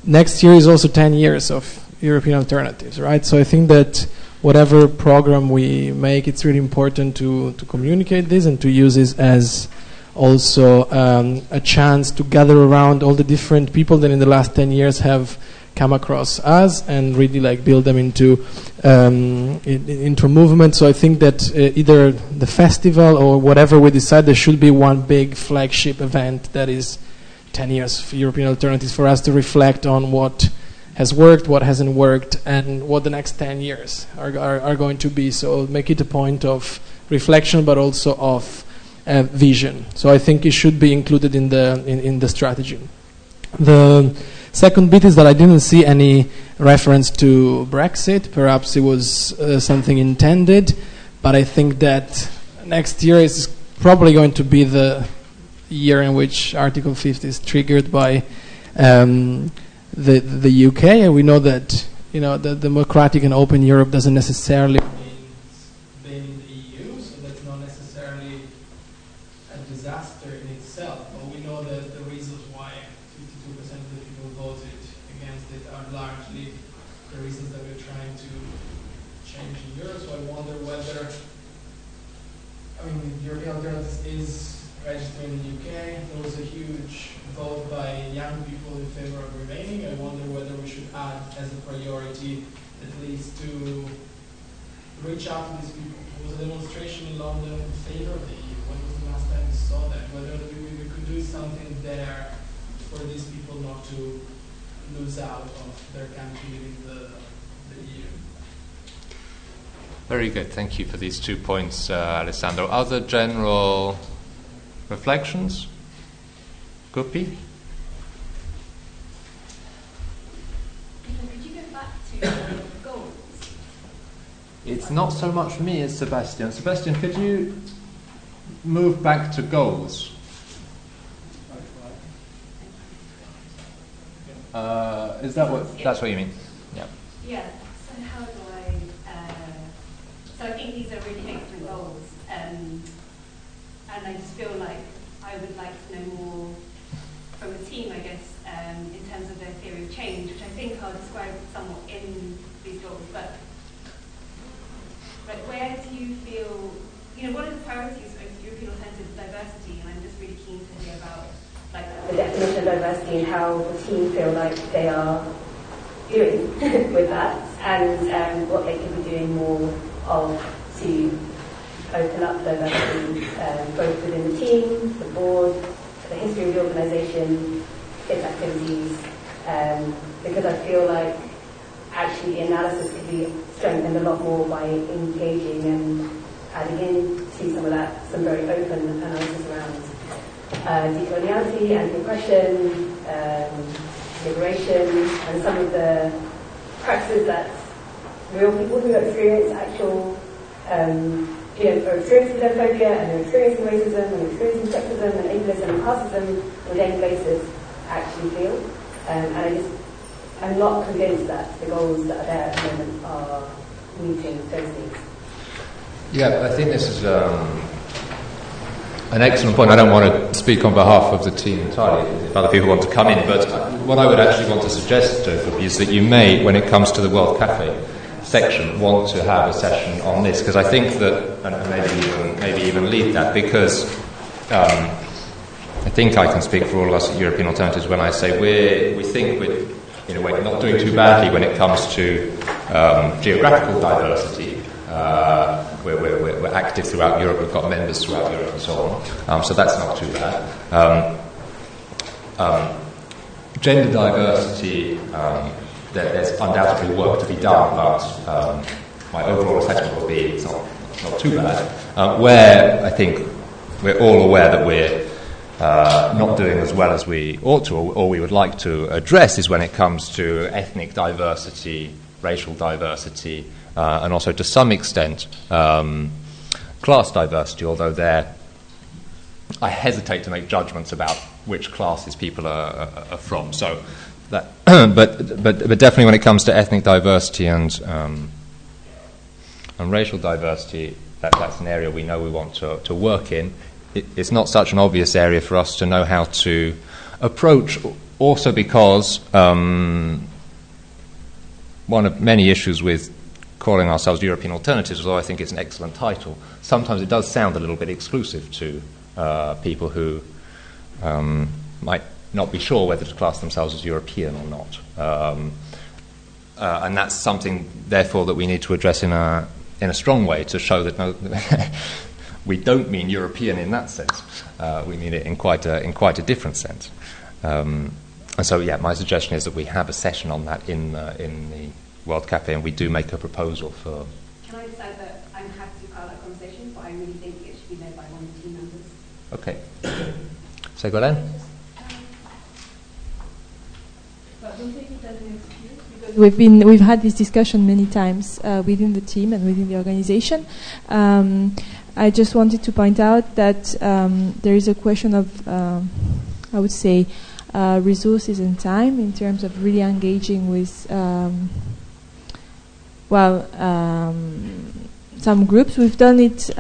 next year is also 10 years of European Alternatives, right? So I think that whatever program we make, it's really important to communicate this and to use this as also a chance to gather around all the different people that in the last 10 years have come across us and really like build them into a movement. So I think that either the festival or whatever we decide, there should be one big flagship event that is 10 years for European alternatives, for us to reflect on what has worked, what hasn't worked, and what the next 10 years are going to be. So make it a point of reflection, but also of vision. So I think it should be included in the strategy. The second bit is that I didn't see any reference to Brexit. Perhaps it was something intended, but I think that next year is probably going to be the year in which Article 50 is triggered by the UK, and we know that the democratic and open Europe doesn't necessarily mean being in the EU, so that's not necessarily a disaster in itself. But we know that the reasons why 52% of the people voted against it are largely the reasons that we're trying to change in Europe. So I wonder whether, European Alternatives is registered in the UK. There was a huge vote by young people in favor of remaining. I wonder whether we should add as a priority at least to reach out to these people. There was a demonstration in London in favor of the EU. When was the last time we saw that? Whether we could do something there for these people not to lose out of their country leaving the EU. Very good. Thank you for these 2 points, Alessandro. Other general reflections? Guppy? Could you go back to goals? It's not so much me as Sebastian. Sebastian, could you move back to goals? Is that that's what you mean? Yeah. Yeah. So how do I? So I think these are really excellent goals, and I just feel like I would like to know more from the team, I guess, in terms of their theory of change, which I think I'll describe somewhat in these goals. But where do you feel? What are the priorities of European alternative diversity? And I'm just really keen to hear about the definition of diversity and how the team feel like they are doing with that, and what they could be doing more of to open up diversity, both within the team, the board, the history of the organisation, its activities, because I feel like actually the analysis could be strengthened a lot more by engaging and adding into some of that, some very open analysis around decoloniality, anti-oppression, liberation, and some of the practices that real people who experience actual, are experiencing xenophobia and they're experiencing racism and experiencing sexism and ableism and classism on a daily basis actually feel. And I'm not convinced that the goals that are there at the moment are meeting those needs. Yeah, I think this is an excellent point. I don't want to speak on behalf of the team entirely, if other people want to come in, but what I would actually want to suggest is that you may, when it comes to the World Cafe section, want to have a session on this, because I think that, and maybe even lead that, because I think I can speak for all of us at European Alternatives when I say we think we're, in a way, not doing too badly when it comes to geographical diversity. We're active throughout Europe, we've got members throughout Europe and so on, so that's not too bad. Gender diversity, there's undoubtedly work to be done, but my overall assessment would be it's not too bad. Where I think we're all aware that we're not doing as well as we ought to, or we would like to address, is when it comes to ethnic diversity, racial diversity, and also to some extent class diversity, although I hesitate to make judgments about which classes people are from. So that, but definitely when it comes to ethnic diversity and racial diversity, that's an area we know we want to work in. It's not such an obvious area for us to know how to approach, also because one of many issues with calling ourselves European Alternatives, although I think it's an excellent title, sometimes it does sound a little bit exclusive to people who might not be sure whether to class themselves as European or not. and that's something, therefore, that we need to address in a strong way to show that no, we don't mean European in that sense. We mean it in quite a different sense. And so, yeah, my suggestion is that we have a session on that in the World Cafe, and we do make a proposal for. Can I decide that I'm happy to be part of that conversation, but I really think it should be led by one of the team members? Okay. Ségolène? Don't take it as an excuse, because we've had this discussion many times within the team and within the organization. I just wanted to point out that there is a question of, I would say, resources and time in terms of really engaging with, some groups. We've done it,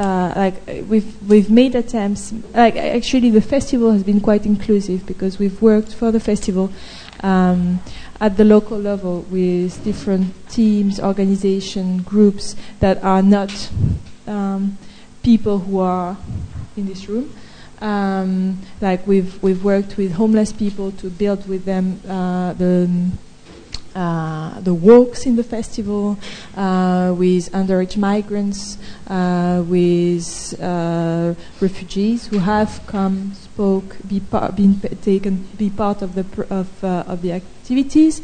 we've made attempts. Actually, the festival has been quite inclusive because we've worked for the festival at the local level with different teams, organization, groups that are not people who are in this room. We've worked with homeless people to build with them the walks in the festival, with underage migrants, with refugees who have come, spoke, be part of the activities.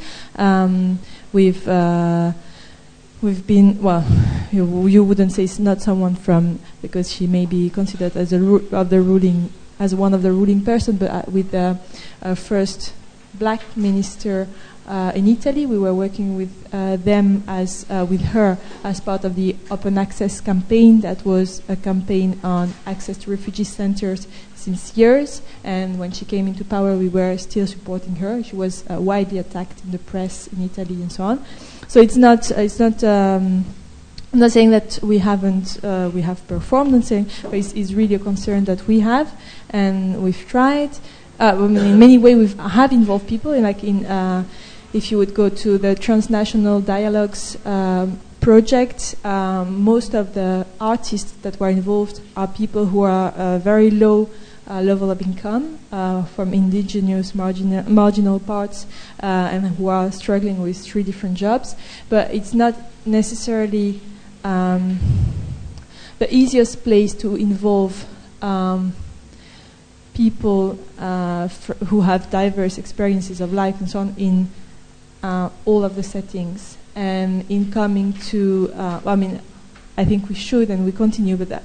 We've been, well, you wouldn't say it's not someone from, because she may be considered as one of the ruling person, but with the first black minister in Italy. We were working with them with her as part of the Open Access campaign. That was a campaign on access to refugee centers since years, and when she came into power, we were still supporting her. She was widely attacked in the press in Italy and so on. So it's not. I'm not saying that we haven't. We have performed and saying, but it's really a concern that we have, and we've tried. In many ways, we have involved people. If you would go to the Transnational Dialogues project, most of the artists that were involved are people who are very low level of income, from indigenous marginal parts, and who are struggling with 3 different jobs. But it's not necessarily the easiest place to involve people who have diverse experiences of life and so on in all of the settings. And in coming to, I think we should and we continue, but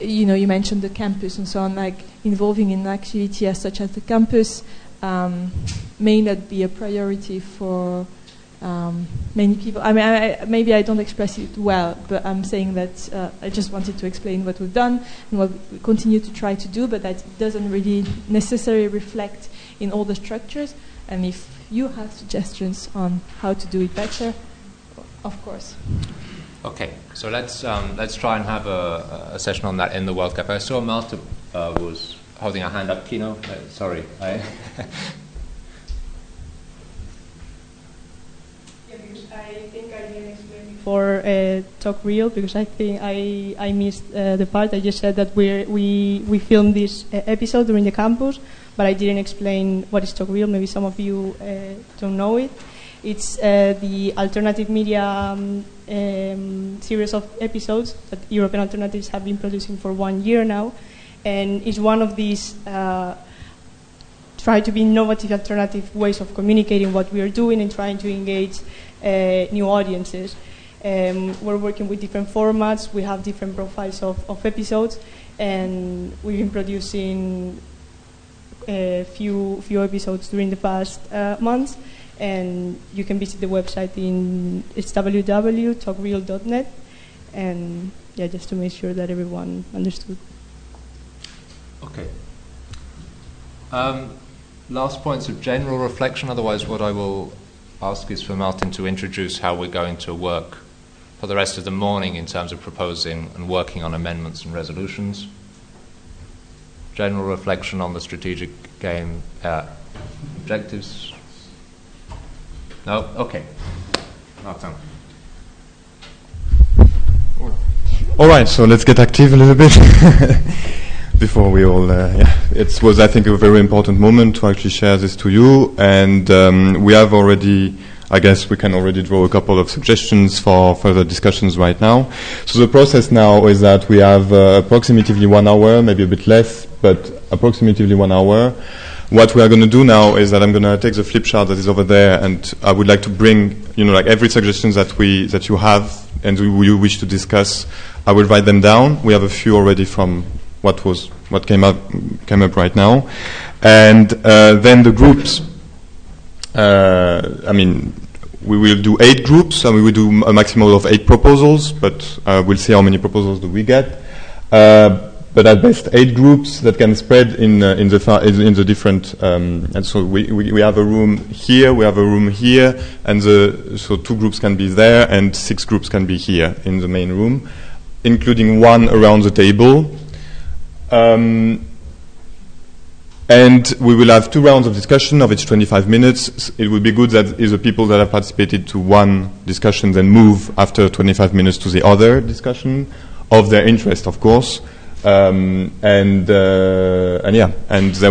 you mentioned the campus and so on, involving in activity as such as the campus may not be a priority for many people. Maybe I don't express it well, but I'm saying that I just wanted to explain what we've done and what we continue to try to do, but that it doesn't really necessarily reflect in all the structures. And if you have suggestions on how to do it better, of course. Okay, so let's try and have a session on that in the World Cup. I saw Marta was holding her hand up. Kino, sorry. I think I didn't explain before Talk Real, because I think I missed the part. I just said that we filmed this episode during the campus, but I didn't explain what is Talk Real. Maybe some of you don't know it. It's the alternative media series of episodes that European Alternatives have been producing for 1 year now, and it's one of these try to be innovative alternative ways of communicating what we are doing and trying to engage new audiences. We're working with different formats. We have different profiles of episodes, and we've been producing a few episodes during the past months. And you can visit the website it's www.talkreal.net, and just to make sure that everyone understood. Okay. Last points of general reflection. Otherwise, what I will ask is for Martin to introduce how we're going to work for the rest of the morning in terms of proposing and working on amendments and resolutions. General reflection on the strategic game objectives. No? Okay. Martin. All right, so let's get active a little bit. before we all, it was, I think, a very important moment to actually share this to you. And we have already, I guess we can already draw a couple of suggestions for further discussions right now. So the process now is that we have approximately 1 hour, maybe a bit less, but approximately 1 hour. What we are going to do now is that I'm going to take the flip chart that is over there, and I would like to bring, like every suggestion that you have and you wish to discuss, I will write them down. We have a few already from what came up right now, and then the groups. We will do 8 groups, and we will do a maximum of 8 proposals, but we'll see how many proposals do we get. But at best 8 groups that can spread in the different. And so we have a room here, we have a room here, and so 2 groups can be there, and 6 groups can be here in the main room, including 1 around the table. And we will have 2 rounds of discussion of each 25 minutes. It would be good that if the people that have participated to one discussion then move after 25 minutes to the other discussion of their interest, of course. And there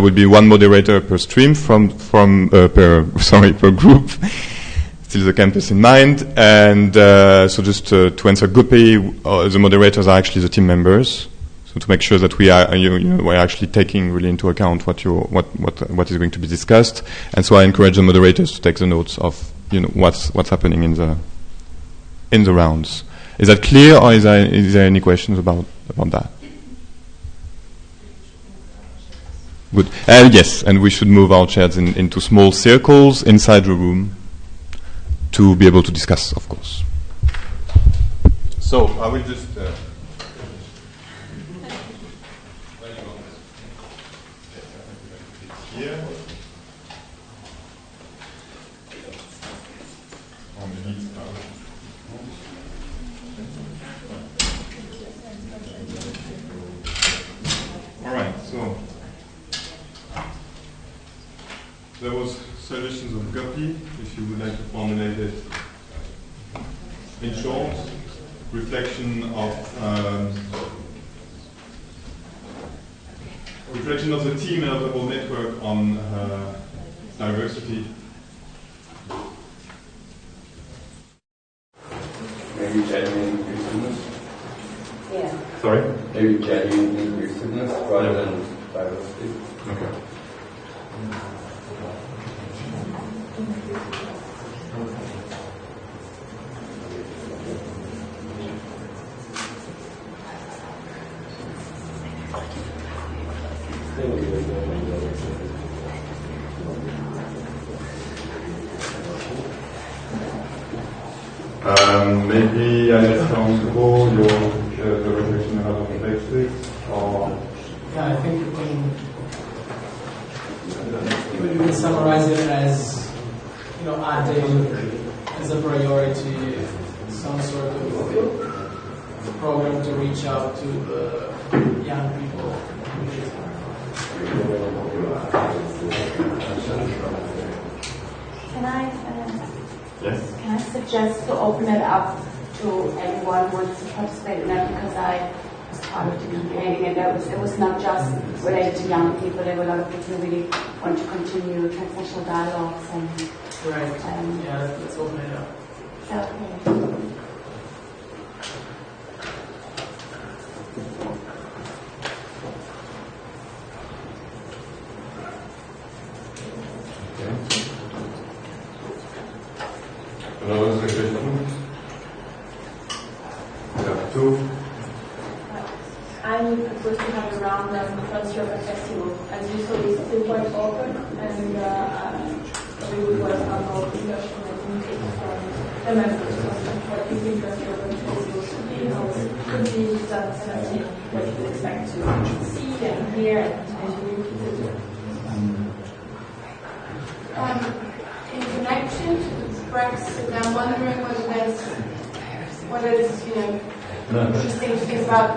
will be 1 moderator per stream per group. Still the campus in mind. And so just to answer Guppy, the moderators are actually the team members. So to make sure that we are we're actually taking really into account what is going to be discussed. And so I encourage the moderators to take the notes of what's happening in the rounds. Is that clear, or is there any questions about that? Good. Yes, and we should move our chairs into small circles inside the room to be able to discuss, of course. So I will just. Here. All right, so there was suggestions of Guppy, if you would like to formulate it in short, reflection of the team and of the whole network on diversity. Maybe genuine inclusiveness? Yeah. Sorry? Maybe genuine inclusiveness rather than diversity. Okay. Maybe I sound to go the reflection about the complexity, or yeah, I think you can summarize it as adding as a priority some sort of program to reach out to the young people. Yes. Can I suggest to open it up to anyone who wants to participate in that, because I was part of the campaigning, and it was not just related to young people. There were a lot of people who really want to continue transnational dialogues. Right. Yeah, let's open it up. Okay. Another suggestion? We have 2. I propose to have a round of culture of a festival. As usual, it's still quite open, and we would welcome all discussion and input from the members of what you think of your festival should be, how it could be done, what you expect to see and hear and potentially consider. In connection to the Brexit, I'm wondering whether it's interesting to think about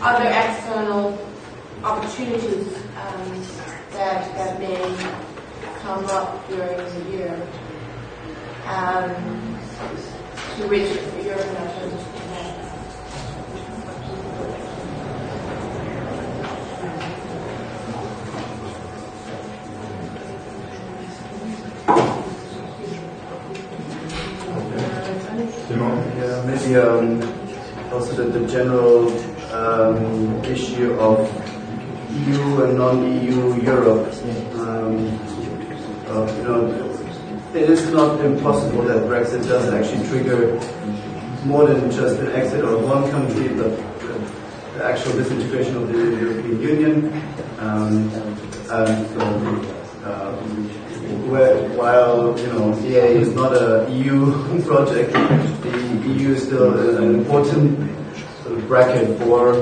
other external opportunities that may come up during the year to reach European alternatives. also the general issue of EU and non-EU Europe. It is not impossible that Brexit does actually trigger more than just an exit of one country, but the actual disintegration of the European Union. While EA is not a EU project, the EU is still an important sort of bracket for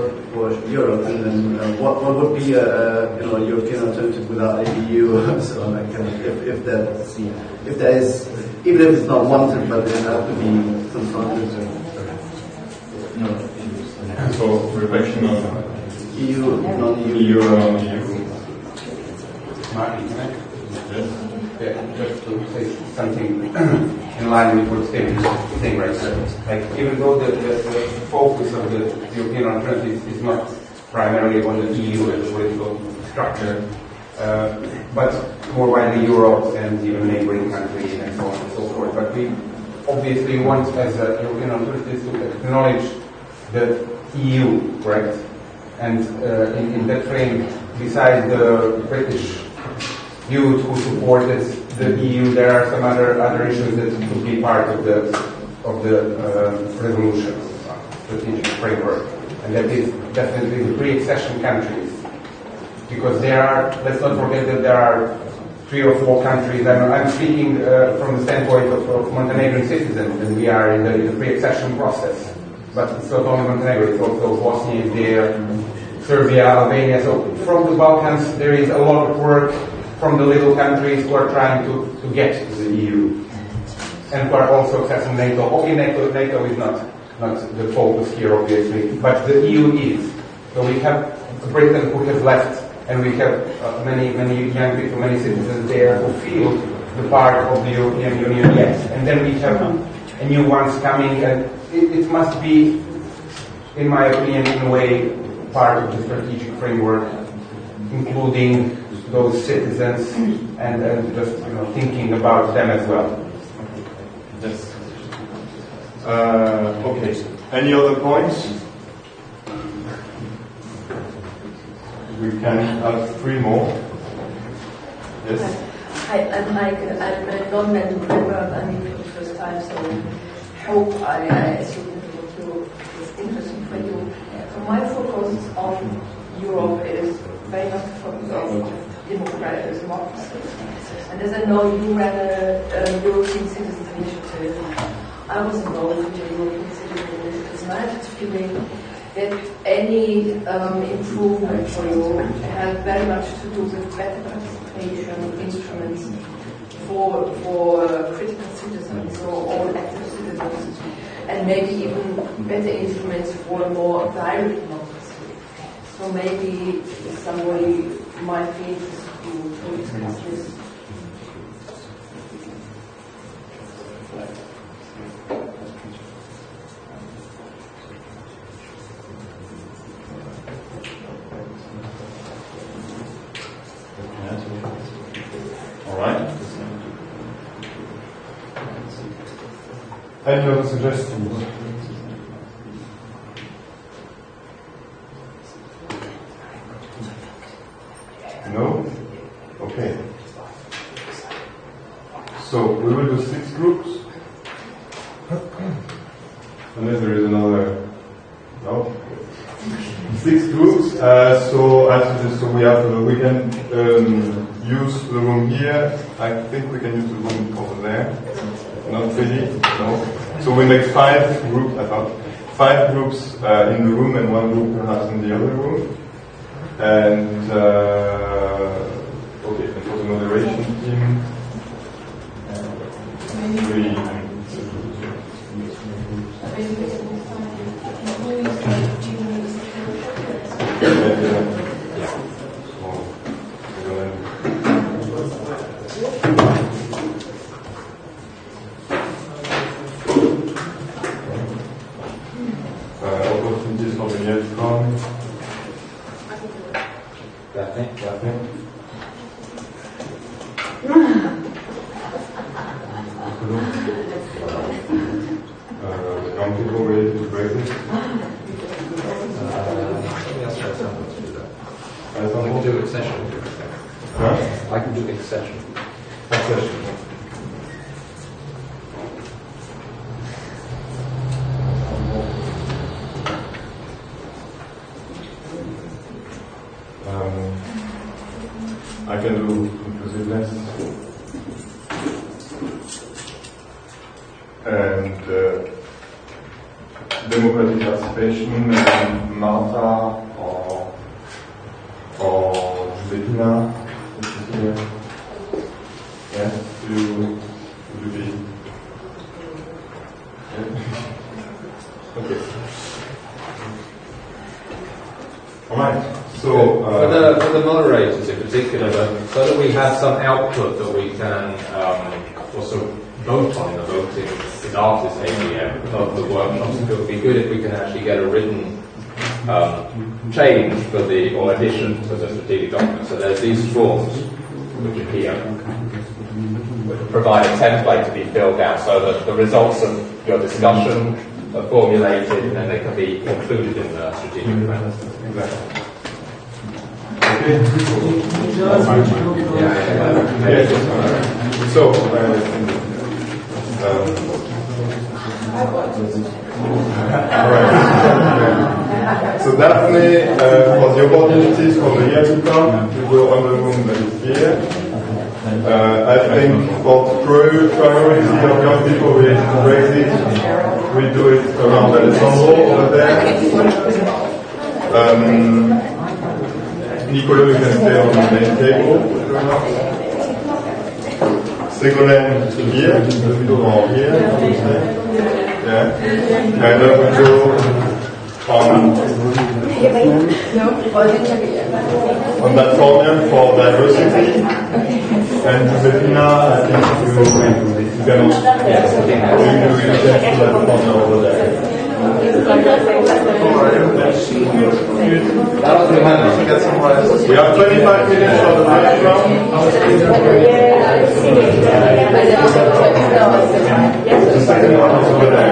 Europe. And then what would be a European alternative without the EU? So if that is, even if it's not wanted, but it has to be confronted. So reflection on EU, non-EU. EU, non-EU. Martin, can I? Yes. Yeah, just to say something in line with what Steve is saying right now. Like, even though the focus of the European alternative is not primarily on the EU and political structure, but more widely Europe and even neighboring countries and so on and so forth. But we obviously want, as a European alternative, to acknowledge the EU, correct? And in that frame, besides the British youth who supported the EU, there are some other issues that could be part of the resolution, strategic framework, and that is definitely the pre-accession countries, because let's not forget that there are 3 or 4 countries. I'm speaking from the standpoint of Montenegrin citizens, and we are in the pre-accession process. But it's not only Montenegro; it's also Bosnia is there, Serbia, Albania. So from the Balkans, there is a lot of work from the little countries who are trying to get to the EU and who are also accessing NATO. Okay, NATO is not the focus here, obviously, but the EU is. So we have Britain who has left, and we have many young people, many citizens there who feel the part of the European Union yet. And then we have new ones coming, and it must be, in my opinion, in a way, part of the strategic framework, including those citizens and just thinking about them as well. Yes. Okay. Any other points? We can have 3 more. Yes. Hi, I'm Heike. I'm a non-medical member. I'm here for the first time, so hope I assume what you is interesting for you. My focus on Europe is very much focused on democracy. And as I know, you ran a European Citizens Initiative. I was involved in the European Citizens Initiative, and I have the feeling that any improvement for you has very much to do with better participation instruments for critical citizens or all active citizens, and maybe even better instruments for more direct democracy. So maybe somebody might be interested to discuss this. All right. Any other suggestions? No? Okay. So we will do 6 groups. Unless there is another. No? 6 groups. So we can use the room here. I think we can use the room over there. Not really. No. So we make 5 groups. I thought 5 groups in the room and 1 group perhaps in the other room. And okay, and for the moderation team, 3. Opportunities for the year to come. Daphne. Young people ready to break this? I can do accession. Huh? I can do accession. Accession. I can do inclusiveness and democratic participation, and Marta or Josefina, which is here. Yeah, would you be? Yeah. Okay. All right. So for the moderators in particular, so that we have some output that we can also vote on. The voting is after this AGM of the workshops. It would be good if we can actually get a written change for or addition to the strategic document. So there's these forms which are here, which provide a template to be filled out so that the results of your discussion are formulated and then they can be included in the strategic plan. Exactly. So, so Daphne, for the opportunities for the year to come, we go on the room that is here. I think for the priority of young people with Brexit, we do it around Alessandro over there. Nicolas, you can stay on the main table. Ségolène here, or here. Yeah. And then we go on that corner for diversity. And Josefina, I think you can do that corner over there. We have 25 minutes for the background. The second one is over there.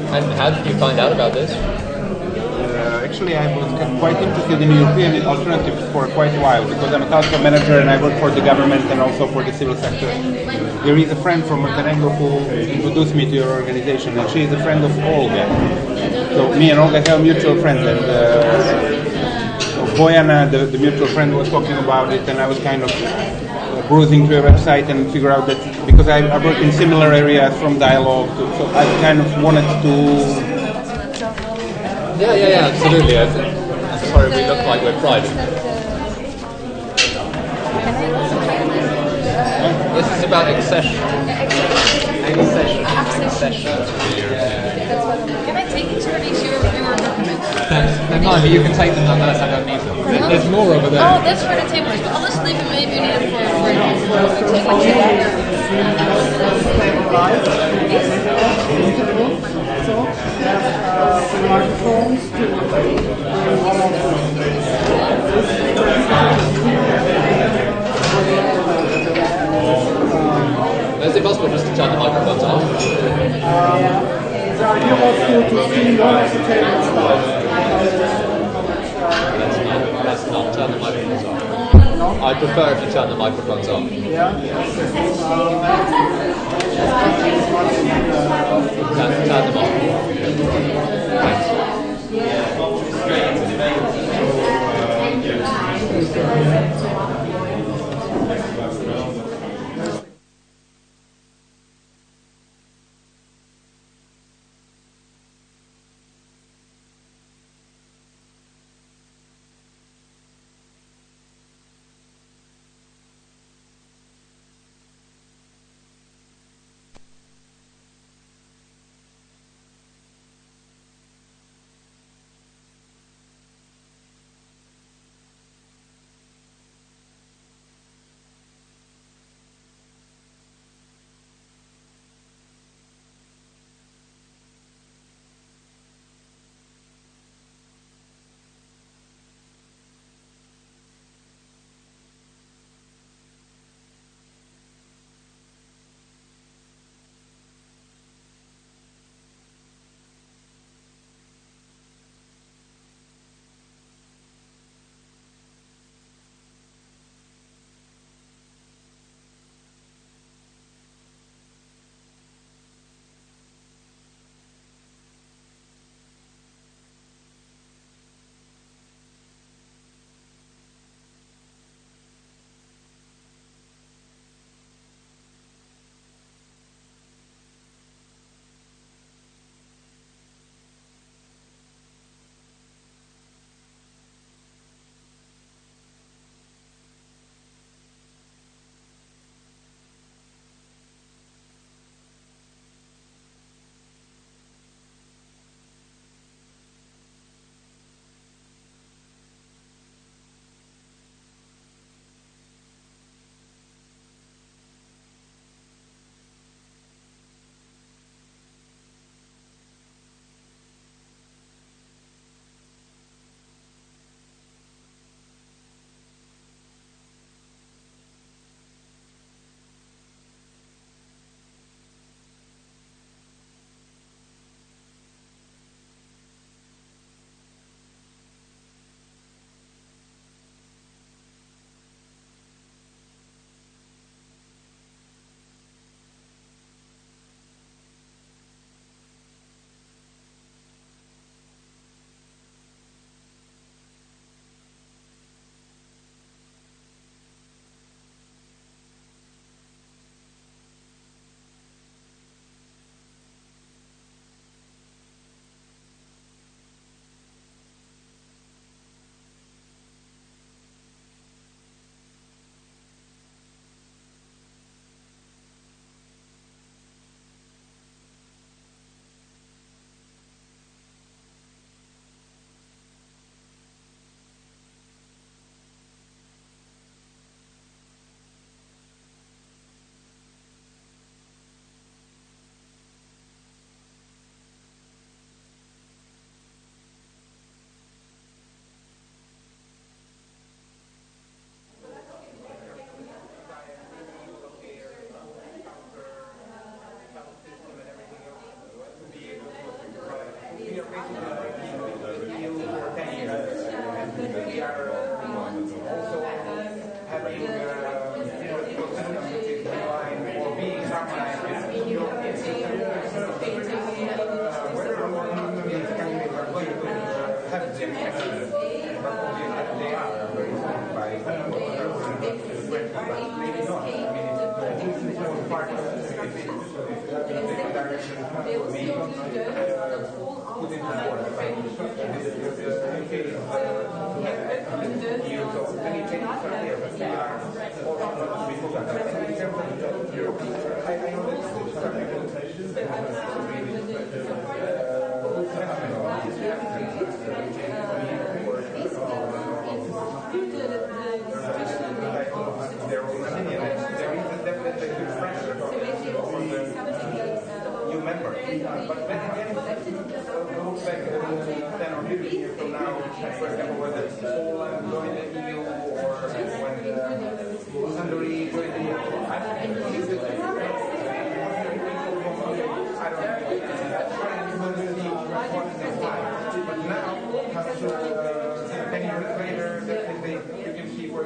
And how did you find out about this? Actually, I was quite interested in European alternatives for quite a while because I'm a cultural manager and I work for the government and also for the civil sector. There is a friend from Montenegro who introduced me to your organization, and she is a friend of Olga. So me and Olga have mutual friends, and Bojana, the mutual friend, was talking about it, and I was kind of browsing through your website and figure out that because I work in similar areas from dialogue, so I kind of wanted to. Yeah, absolutely. I'm sorry, we look like we're private. This is about accession. Accession to the European. Can I take these for these your documents? They're mine, but you can take them nonetheless. I don't need them. There's more over there. Oh, that's where the table is. But I'll just leave them. Maybe you need them for Is it possible just to turn the microphones off? io posso to see one secretarial staff. Let's not turn the microphones on. No? I prefer if you turn the microphones on. Yeah. Turn them on. Thanks.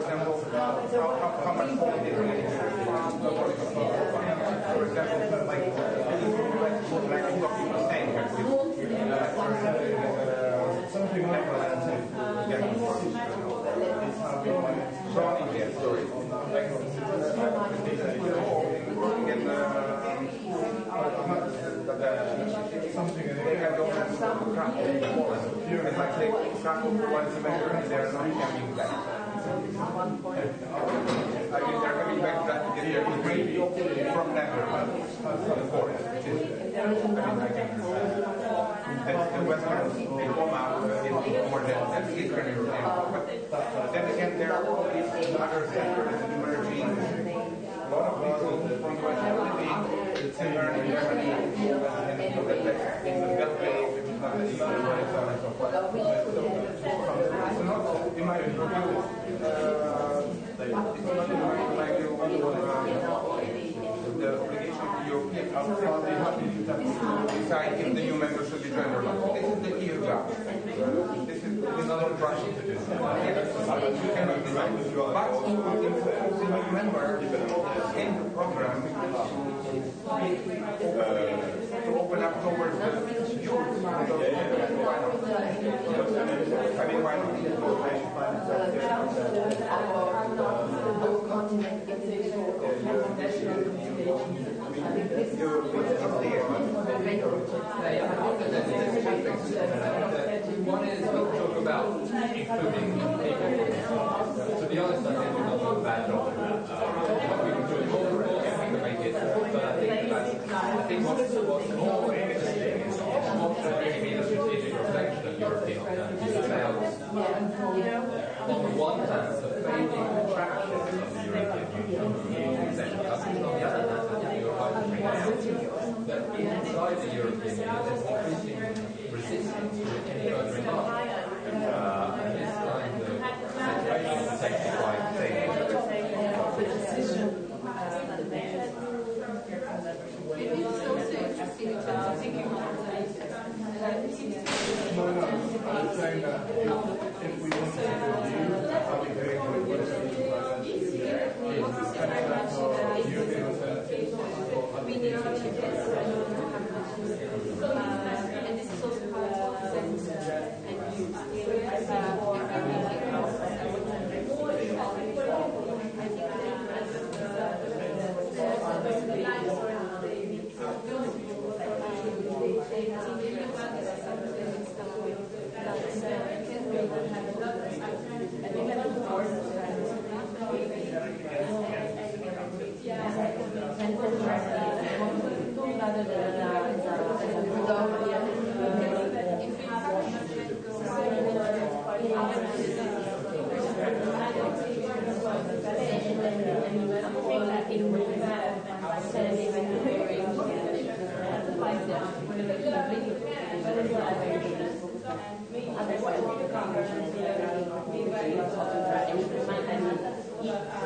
example, how much more it is related to for example, like I think what people are saying here something like something they have done it's like they travel for one semester and they're not coming back. I mean, they're coming back to that they're maybe from Netherlands, of course, which is, I mean, I can that the Westerns, they come out in more than Eastern European. But then again, there are all these other sectors emerging. A lot of people from the West are living similar in Germany, in the Beltway, which is not the EU, and so on and so forth. So not, in my view, the obligation of the European authorities to decide if the new member should be joined or not. This is the EU job. This is not Brussels to do. You cannot decide. But impose a new member in the program to open up towards the youth. I mean, why not? One is we talk about including people. To be honest, I think we've done a bad job of that. We can do it more, we can make it, but I think what's more interesting is what should really be the strategic reflection of European alternatives about, on the one hand, the fading attraction of the European Union to accession countries, and on the other hand, I think you're right to bring out that inside the European Union there's increasing resistance to any further enlargement. And this kind of situation potentially quite dangerous. It's also interesting in terms of thinking about I'm saying that if we want to review how we do it with European alternatives, and this is also part of presence and use.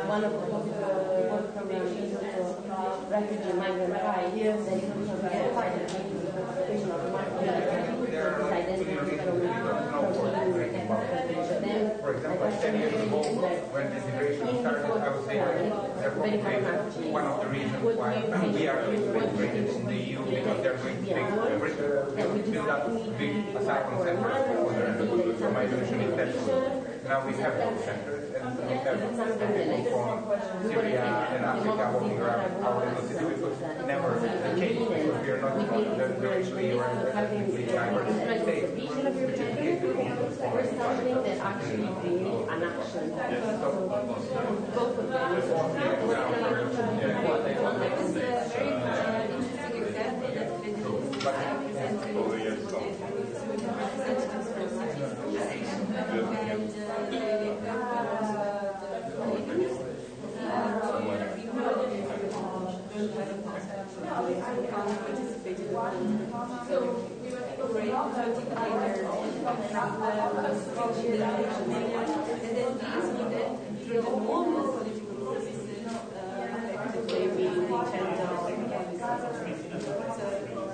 One of the work programs is also refugee migrant rights. That is also very part of the participation of the For example, 10 years ago, when the integration started, I would say they're probably one of the reasons why we are integrated in the EU, because they're going to take Britain, build up big asylum centers for migration in Texas. Now we have those centers, and we have people from Syria and Africa walking around our little city, which was never the case, because we are not the racially or ethnically diverse state, which is the case with most of something that actually brings an action. Both of them. It's a very interesting example that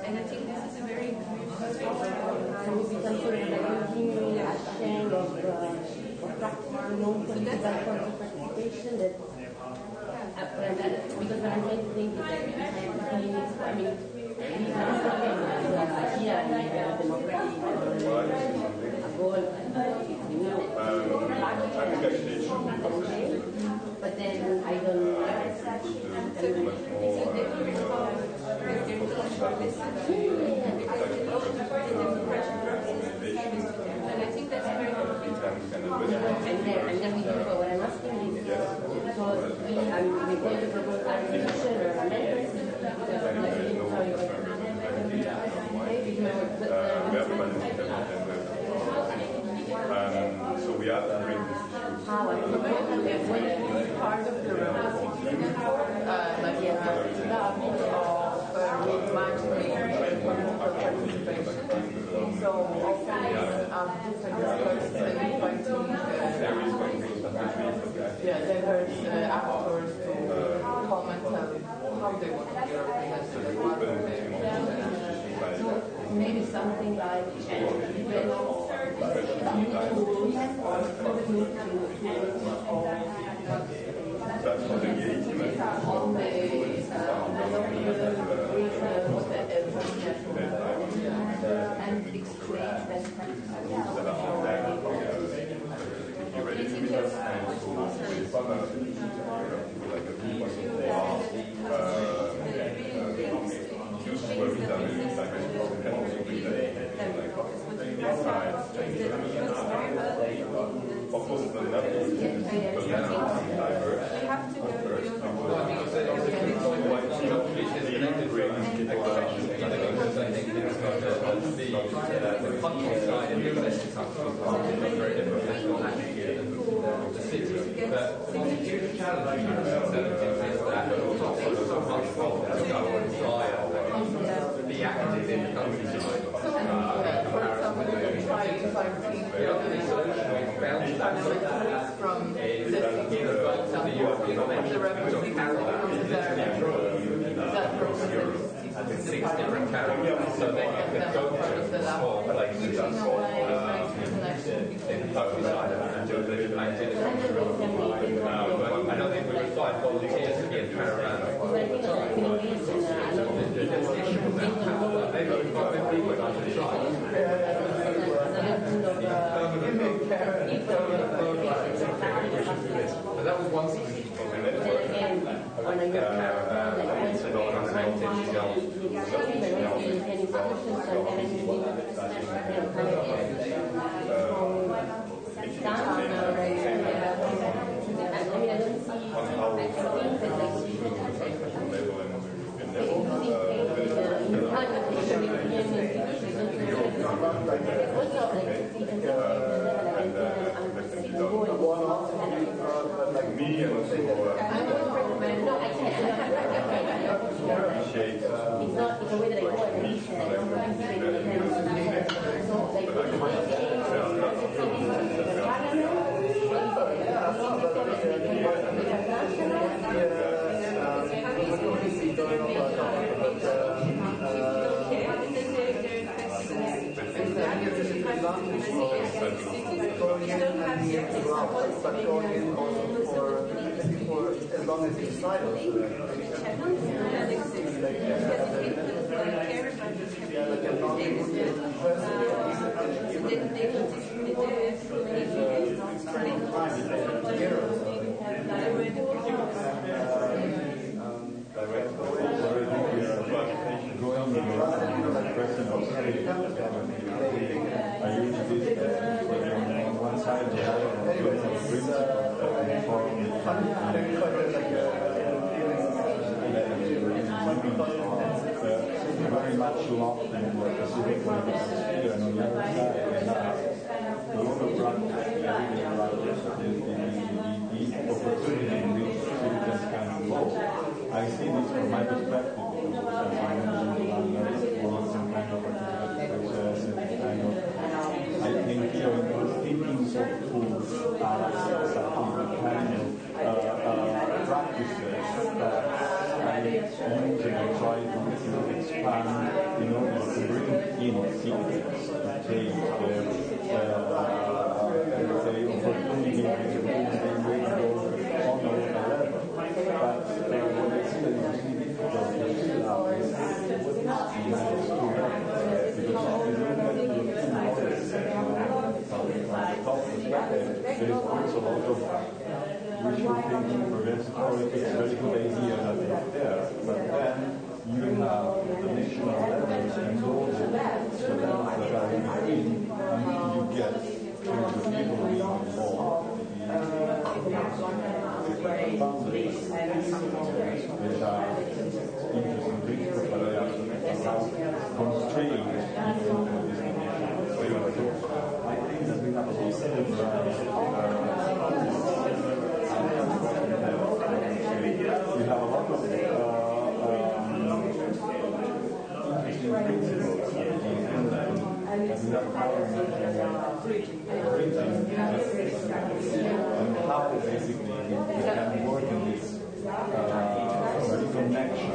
and I think this is a very crucial situation that, because what I'm trying to think is that I mean, here in democracy, a goal, but then I don't know. And I think that's very important. And then we do what I'm asking is because we're going to propose arbitration or amendments so we have to bring this part of the so often diverse actors to comment on how they want to be represented. So maybe something like and exchange best that was one solution. As long as it's silent. Very much locked in what the civic politics here and on the other side, the local practice, the opportunity in which citizens can involve. I see this from my perspective, because I was some kind of participatory process and kind of, I think here in those thinkings of tools are exactly the kind of practices that I use and I try to expand in order to bring in citizens to take their opportunity to on theoretically a very good idea that it's there, but then you have the national levels and all the levels that are in between until you get to the people being involved, boundaries, which are interesting principles, but they are constrained people to this dimension. I think that we have a lot of we have a lot of interesting principles and we have how and how basically we can work in this connection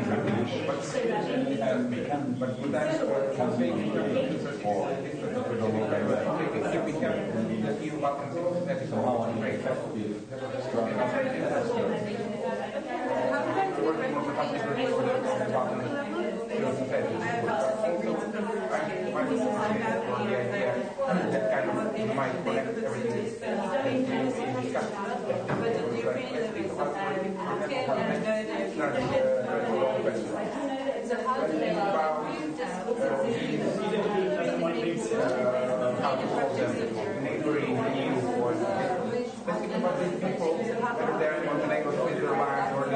between But would that translate into if we have the EU Balkans that is all great that kind of might connect everything neighboring EU or specific about these people, whether they're in Montenegro, Switzerland, or the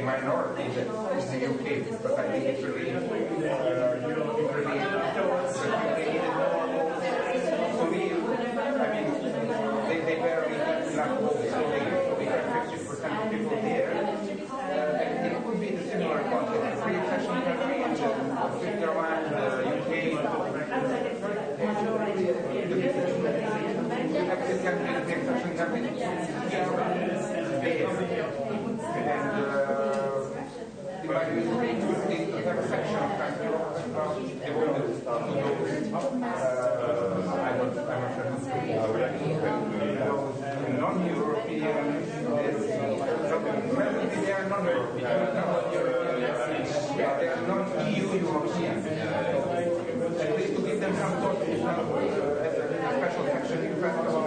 minority in the UK, but I think it's really they barely have enough votes, so we have 50% of people here. And it could be the similar concept. Pre-accession country in Switzerland, the UK, the exit country, the accession country, and to have a section of countries devoted to those. Non-European, they are non-European, they are non-EU European. At least to give them some sort of special section in festival,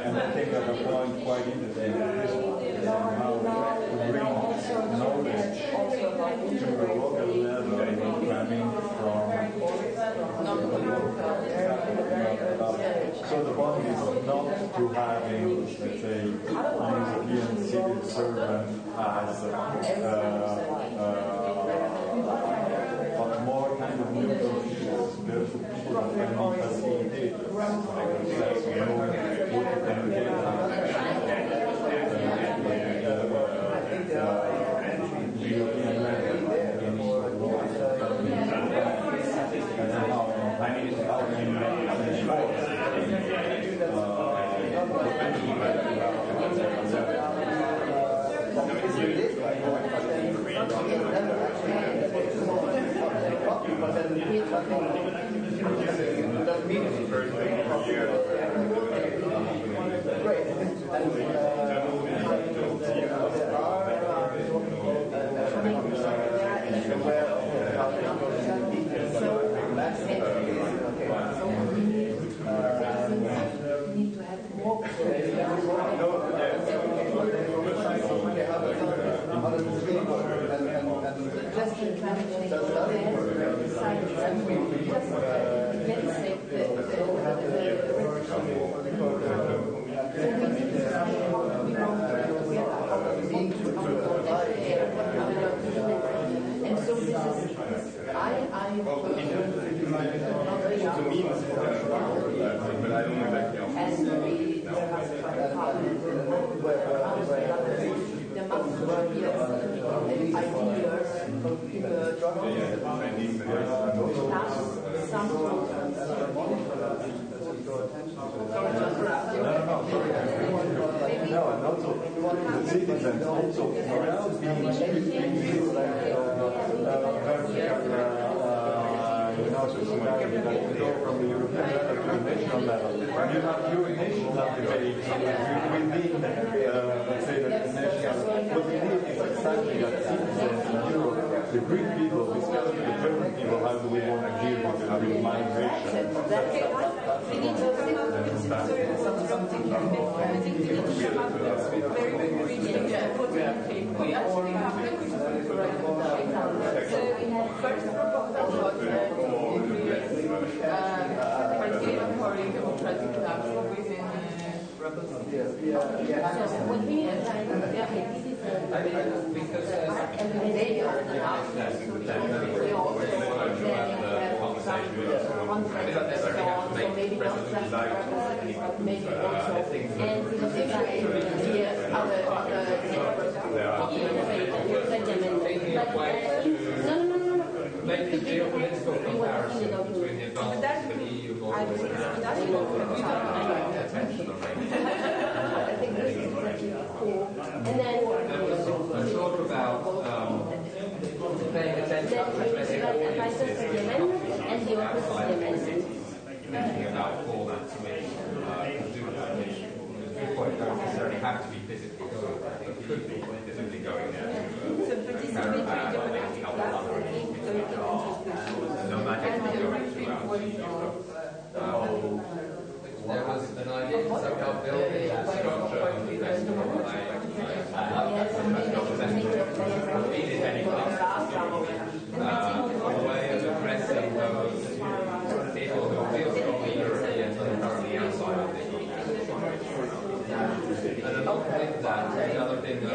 And I think that the point quite interesting is how to bring knowledge to a local level coming from. So the point is not to having, let's say, European civil servant as but more kind of neutral figures, people that can be facilitators, like themselves know what you can get European level. And how citizens also without being strictly society that we go from the European level to the national level. You have your national debate within, let's say, the national. What we need is exactly that citizens in Europe, the Greek people, discuss with the German people how do we want to deal with migration. Make the geopolitical comparison between the advances of the EU and talk about paying attention to thinking about formats which do that, which don't necessarily have to be physically going there, but could be physically going there to caravan or making up other no matter going throughout Europe. There was an idea to somehow build a structure of the festival like a way of addressing those people who feel strongly European but are currently outside of the EU. And along with that, developing a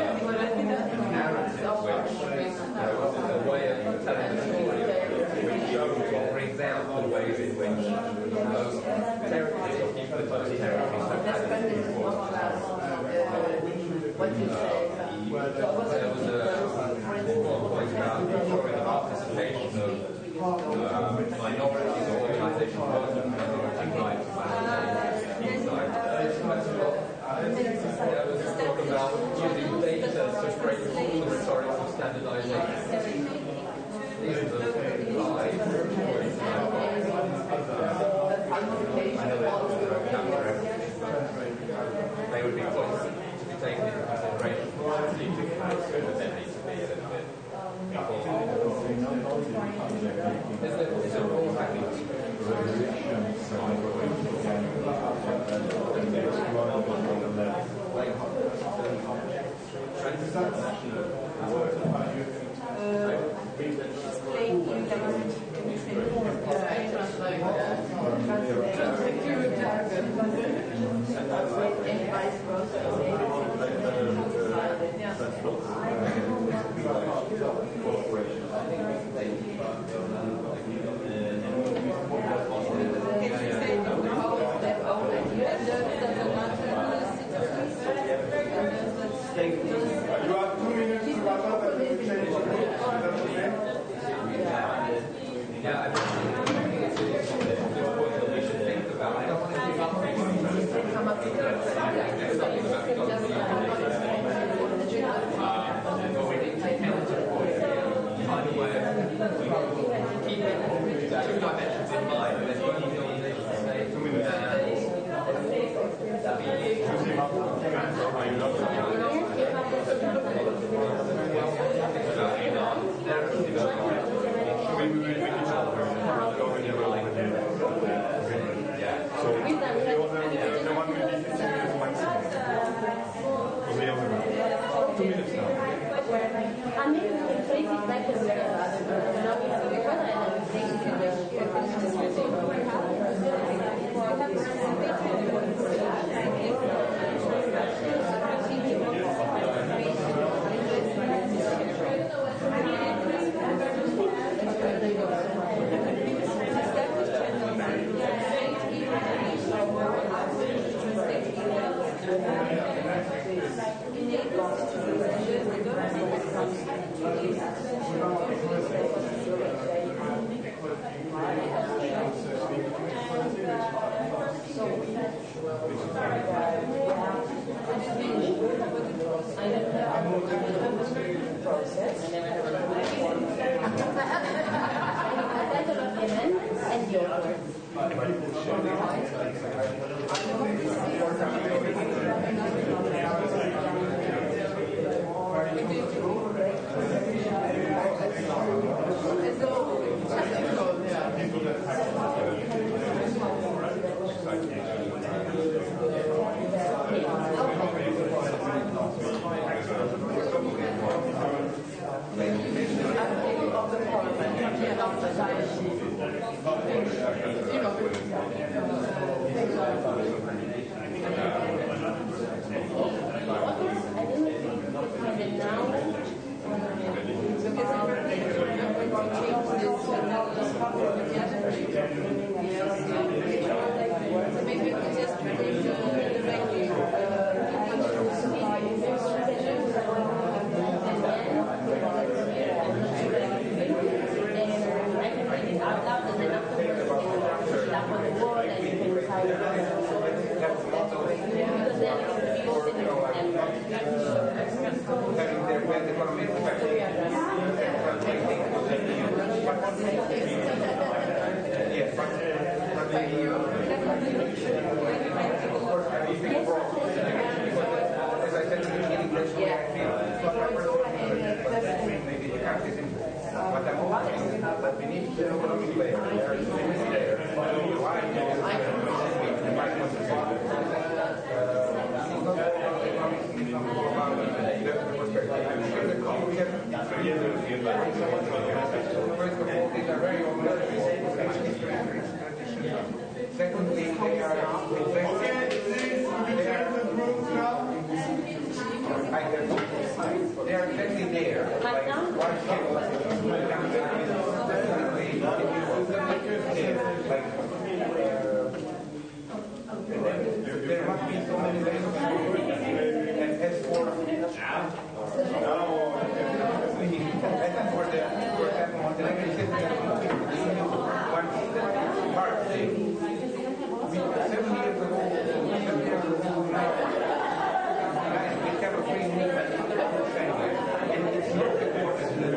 narrative which is a way of telling the story of Europe, which shows or brings out the ways in which those territories or people in those territories have had an influence.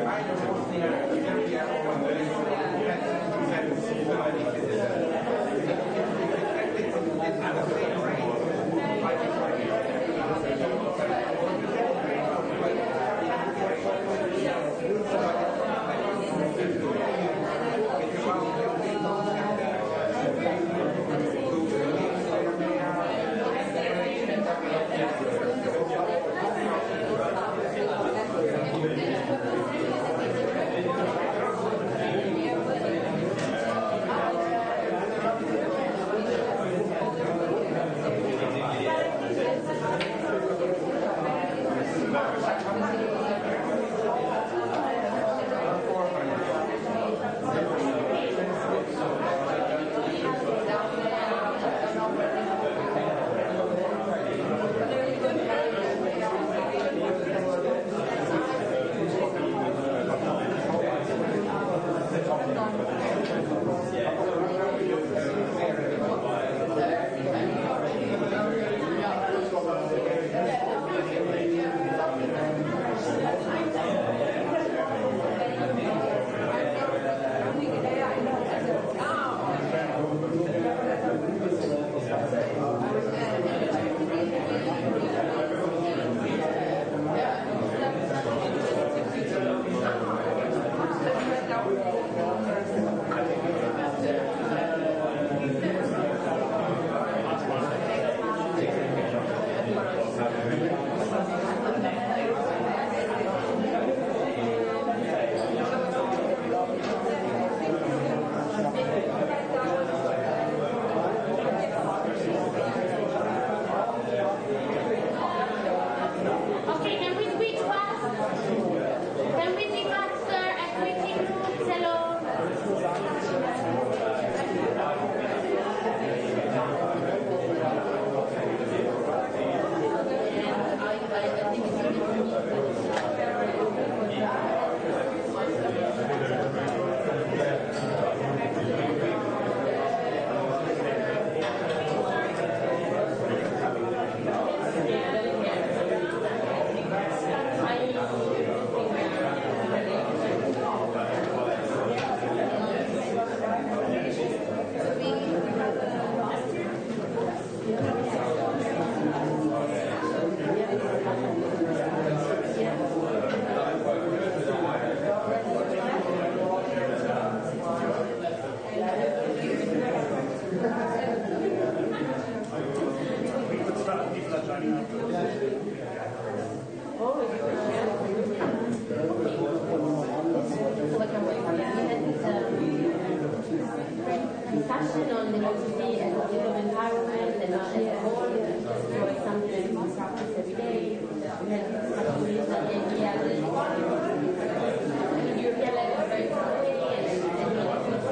I discussion on democracy as a field of empowerment and not as a whole. So it's something that we practice every day. We have discussions at the European level very strongly, and more than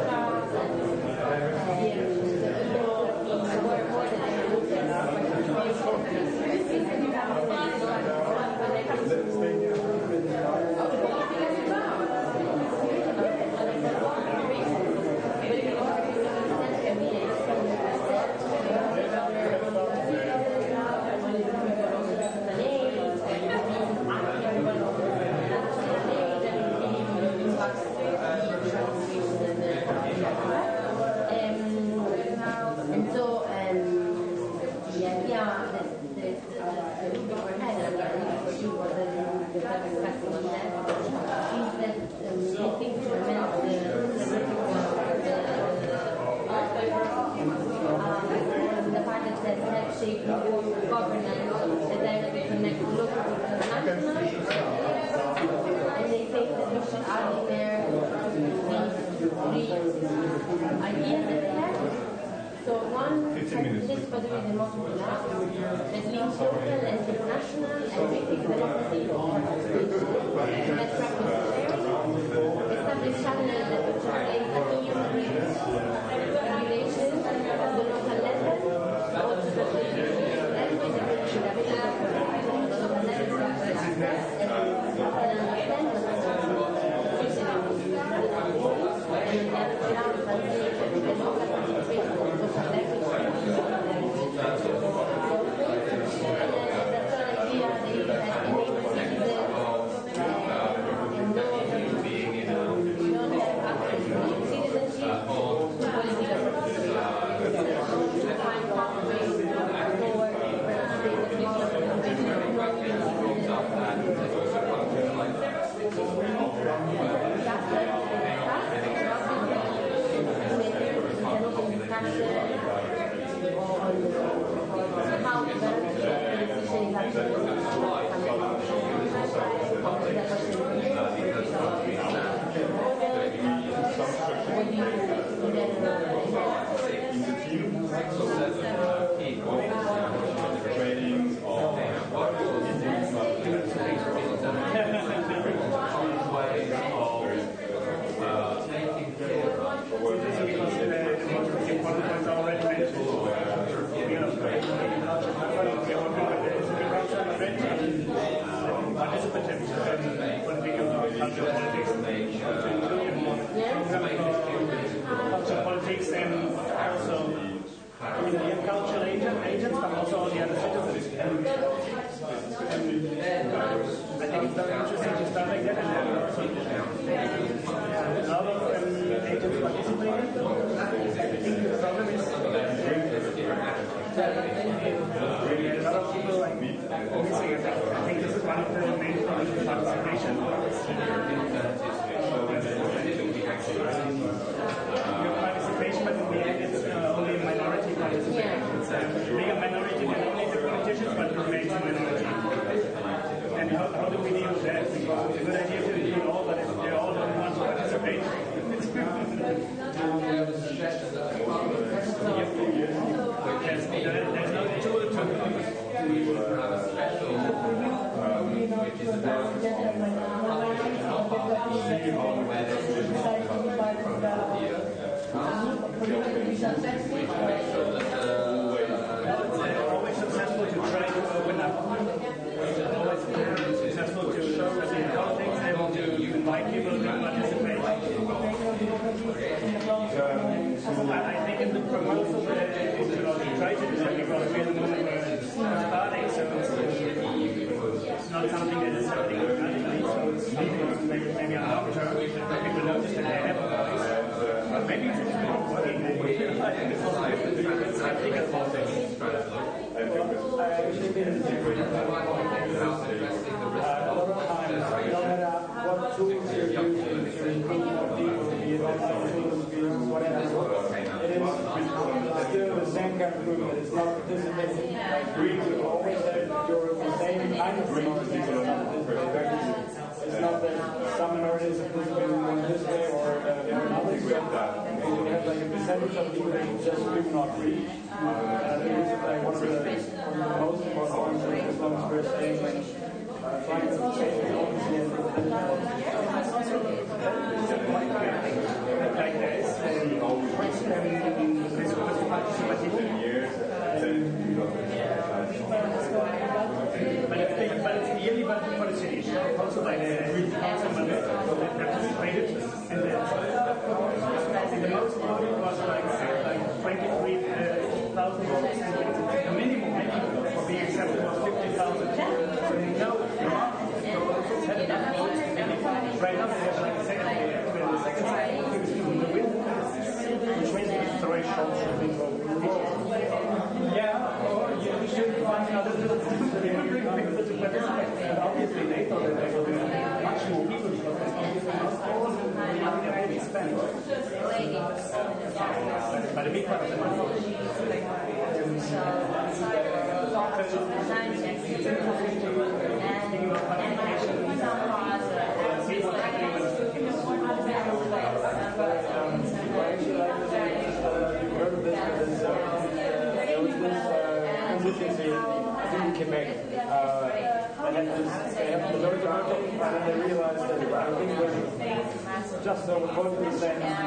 of the they just do not reach. It's like one of the most important things as long as we're staying trying to change the obviously like there is but it's really bad for the city. Also like somebody participated in the most part it was like 23,000 the minimum for being accepted was 50,000. So now right now they have like a second which means the threshold should be yeah, or you should find another people to participate. And obviously they thought that there will be much more people because there's obviously not all the money that will be spent. But a big part of the money in Quebec. They have the loads of voting, and then they realized that I think when just over 40%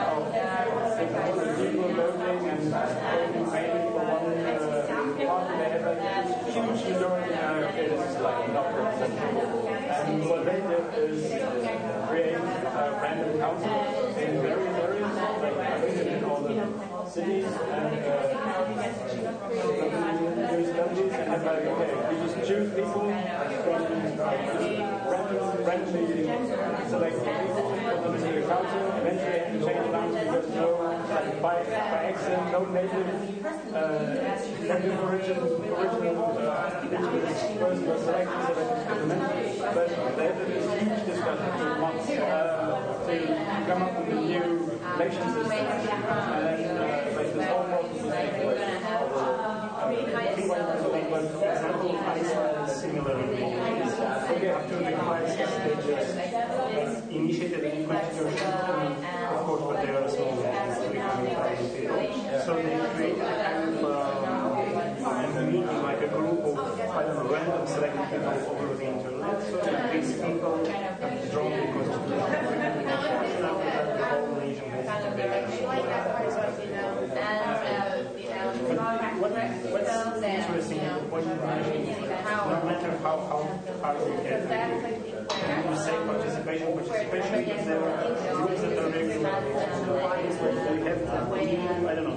of the people voting and voting mainly for one party, they have a huge majority now. Okay, this is like not representative. And what they did is create random councils in various areas, like I think in all the cities and studies, and then like, okay, we just choose people from randomly select people, put them into the council, eventually have to change the council because no, like by accident, no native original person was selected, so they can implement. But they had this huge discussion for months to come up with a new election system, and then like this whole process was taking place. For example, Iceland similarly have to require stages initiated a new constitution, of course, but they are small, 300,000 people. So they created a kind of meeting, like a group of, I don't know, random selected people over the internet. So these people have drawn the constitution. After that, the whole nation has to be what's interesting is the point you mentioned, no matter how you get you say participation because there are groups that are regulated. They have to, I don't know,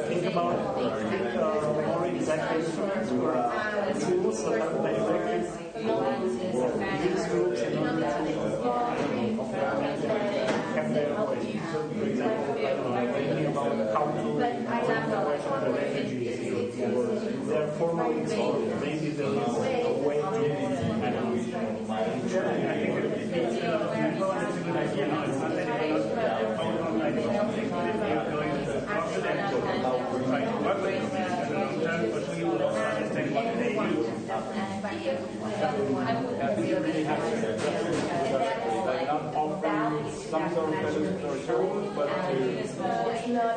think more exact instruments or tools that are directed these groups in order to have their voice. So, for example, I don't know, thinking about how to the refugees, they're formally installed. Maybe there is a way to, I don't know, I think it's a good idea. No, it's not that something you're going to talk to them, try to work with them, and long term, but we will also understand what they need. We really have to like not offering some sort of participatory tools, but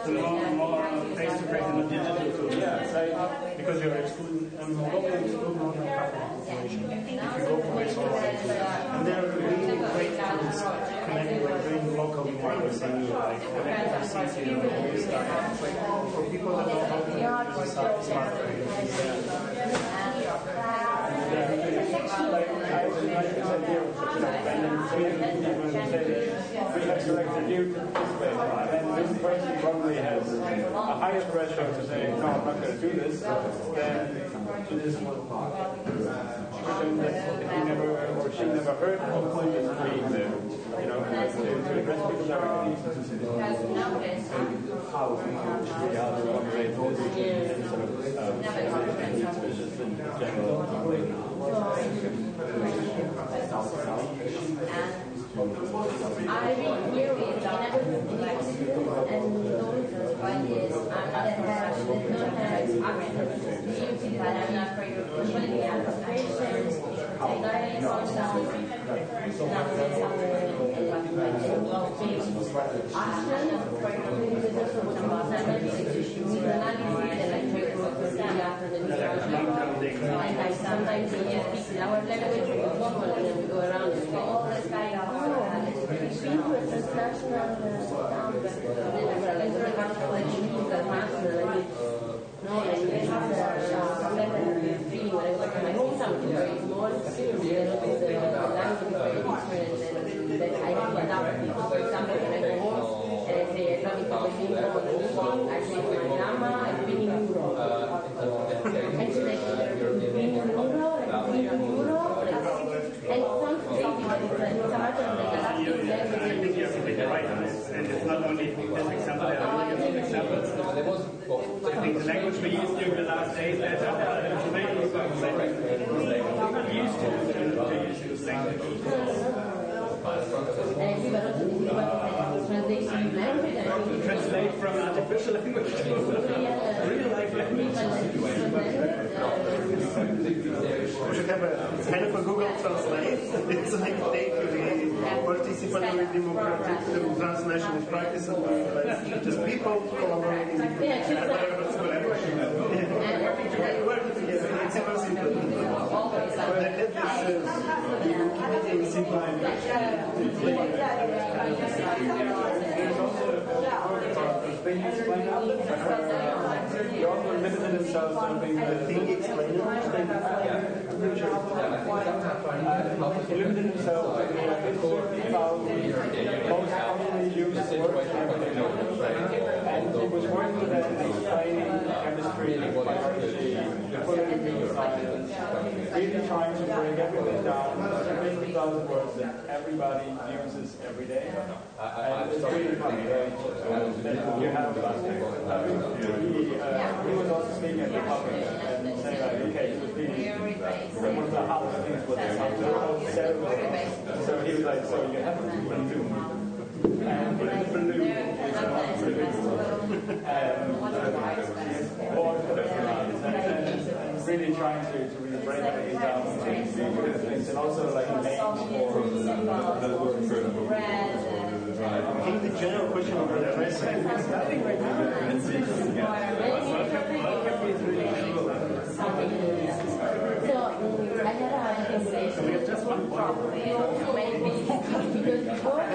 to more face-to-face and digital tools. Yeah, like, because you're excluding, Moldova excluding more than half of the population. If you go for this and there are really great tools connected, like doing local democracy, like connected to CC and all this stuff. Like for people that don't know how to use smartphone. Like I like this idea of random Sweden, when they say we have selected you to participate, and then this person probably has a higher threshold to say, no, I'm not going to do this, than to this person that he never or she never heard of just being there, you know, to address people directly. How we moderate all the sort of general. I read theory in another and those ideas that have but I'm not for your community applications. sometimes we speak our language with people and then we go around and say, oh, we've been to a transnational town, like the capital international, no, like this is a feeling when I go to my hometown, it's very small, you know, the language is very different, and that I can adapt people. For example, when I go home and I say, I love it for the meeting, I say to my grandma, I've been in Europe. And she's like, you've been in Europe, like, been in Europe, like, and it sounds crazy, but it's a matter of like adapting language. I think you're completely right, and it's not only this example, there are millions of examples. I think the language we used during the last days, used to use this language. Translate from artificial language to real life language. We should have a kind of a Google Translate. It's like day-to-day participatory democratic transnational practice of just people collaborating. Working together. It's super simple. It's simple. They also limited themselves to something that I think explained it. They limited themselves to most commonly used words and it was working with that explaining chemistry, biology, political science, really trying to bring everything down to 50,000 words that everybody uses every day. And it's really funny, right? That you have he was also speaking at the public and saying like, okay, it was really one of the hardest things was the so he was like, so you have a balloon and the balloon is not and really trying to really break things down into things and also like names for the words. I think the general question of the rest is nothing right now. I never had a conversation. We have just one problem. Because before it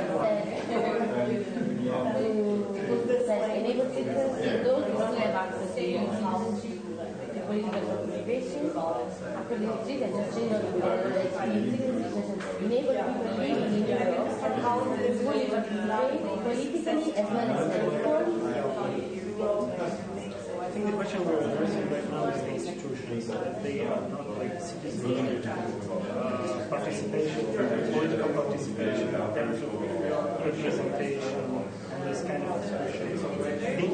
said enable citizens, those who don't have access to political participation, after the retreat, I just changed on the enable people living in Europe to fully participate politically as well as politically. I think the question we're addressing right now is the institutions, that they are not like citizen participation, political participation, in terms of representation, and this kind of institutions. So I think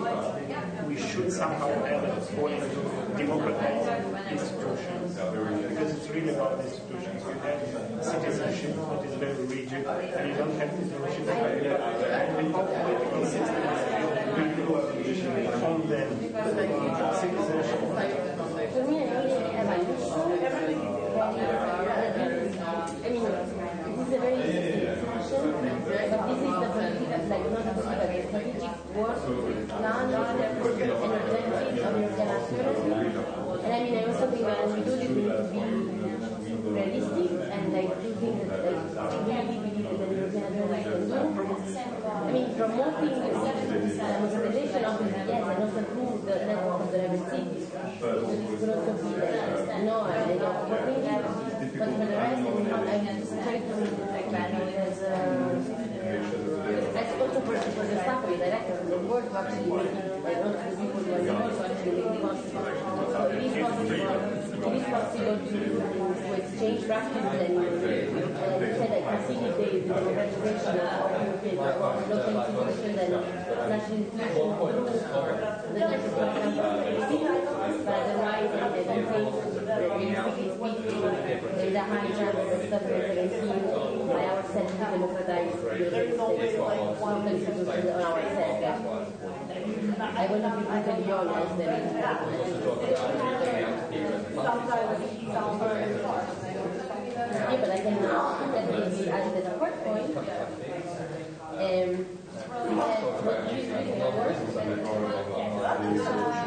we should somehow have a point to democratize institutions, because it's really about institutions. You have citizenship that is very rigid, and you don't have citizenship and the political system on them. Citizenship. For me, I really have an issue. I mean, this is a very interesting discussion, but this is the political, like not the political, the strategic work plan and objectives of European actors. And I mean, I also think that when we do this, we need to be realistic and like do things that really believe that the European actors can do. I mean, promoting the democratization of the yes, and also improve the network of the river cities. It could also be an opportunity, but for the rest, I just try to as also for the staff of the director of the board to actually make the people who are supposed to actually make the constitution. So it is possible to exchange practices and said I can see the democratization of local institutions and national institutions the but otherwise I think realistically speaking there is a high chance that stuff is by ourselves to democratize local institutions on ourselves. I want to be brutally honest yeah, but I can definitely be added as a fourth point.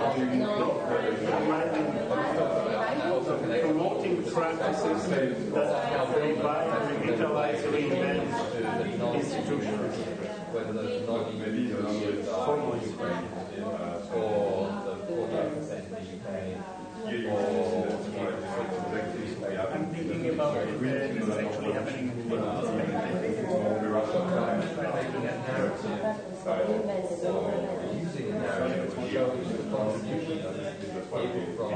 What you do in your work promoting practices that revive, revitalize, reinvent institutions. Whether those non-EU formal Ukraine or the 48% in the UK I'm thinking about it, this is actually happening in the making a narrative using the narrative to show the contribution of people from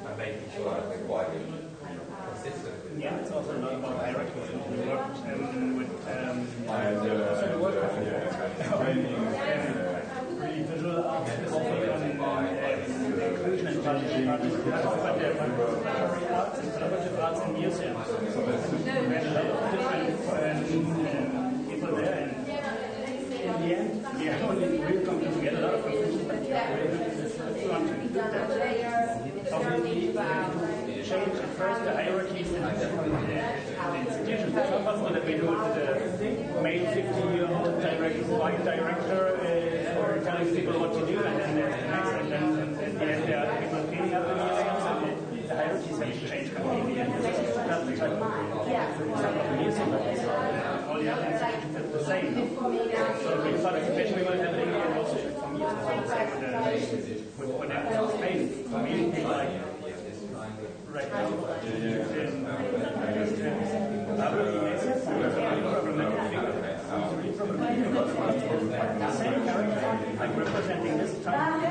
and making sure that they're quite consistent. Yeah, it's also not about hierarchies. We worked with really visual arts, specifically on inclusion and participation, but contemporary arts and collaborative arts in museums. So there's a lot of different people there, and in the end, the only real coming together, a lot of confusion, but we're trying to do that. Obviously, change at first the hierarchies in the institutions. It's not possible that we do it with a male 50-year-old director, white director, telling people what to do, and then there's the next, and then at the end there are people cleaning up the museums, and the hierarchies have to change completely. And this is just the type of example of the museum, but all the other institutions are the same. So with participation, we might have an Indian also for museums, I would say, with whatever else space. For me, it's like right now, I'm representing this time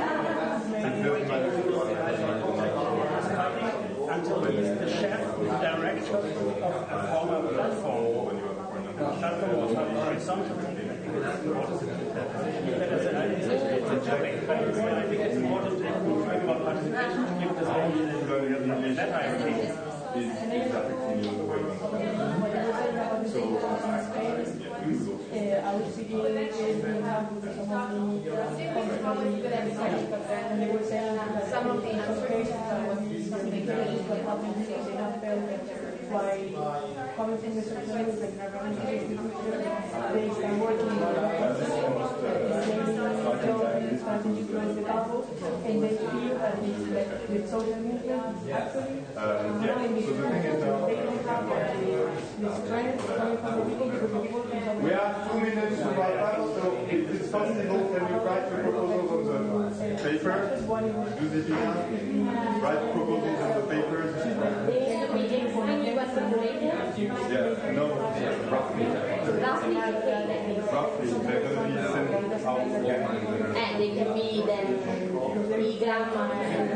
until he's the chef, the director of a former platform. The platform was not horizontal. I think it's important to keep that position. It's a jobbing, but I think it's important to think about participation to keep this whole that hierarchy. Is affecting you the way you So, I was speaking with and they were saying that some of the applications that was specifications were helping to use enough by coming from the social movement and around the institution, they start working with starting to influence the couple, and they feel that the social movement is actually so the thing is the strength coming from the people because the people can we have 2 minutes to wrap up, so if it's possible, can you write the proposals on the paper? Do this write proposals on the papers? Yeah, no, roughly. Roughly, they're going to be sent out. And they can be then pre-grammar and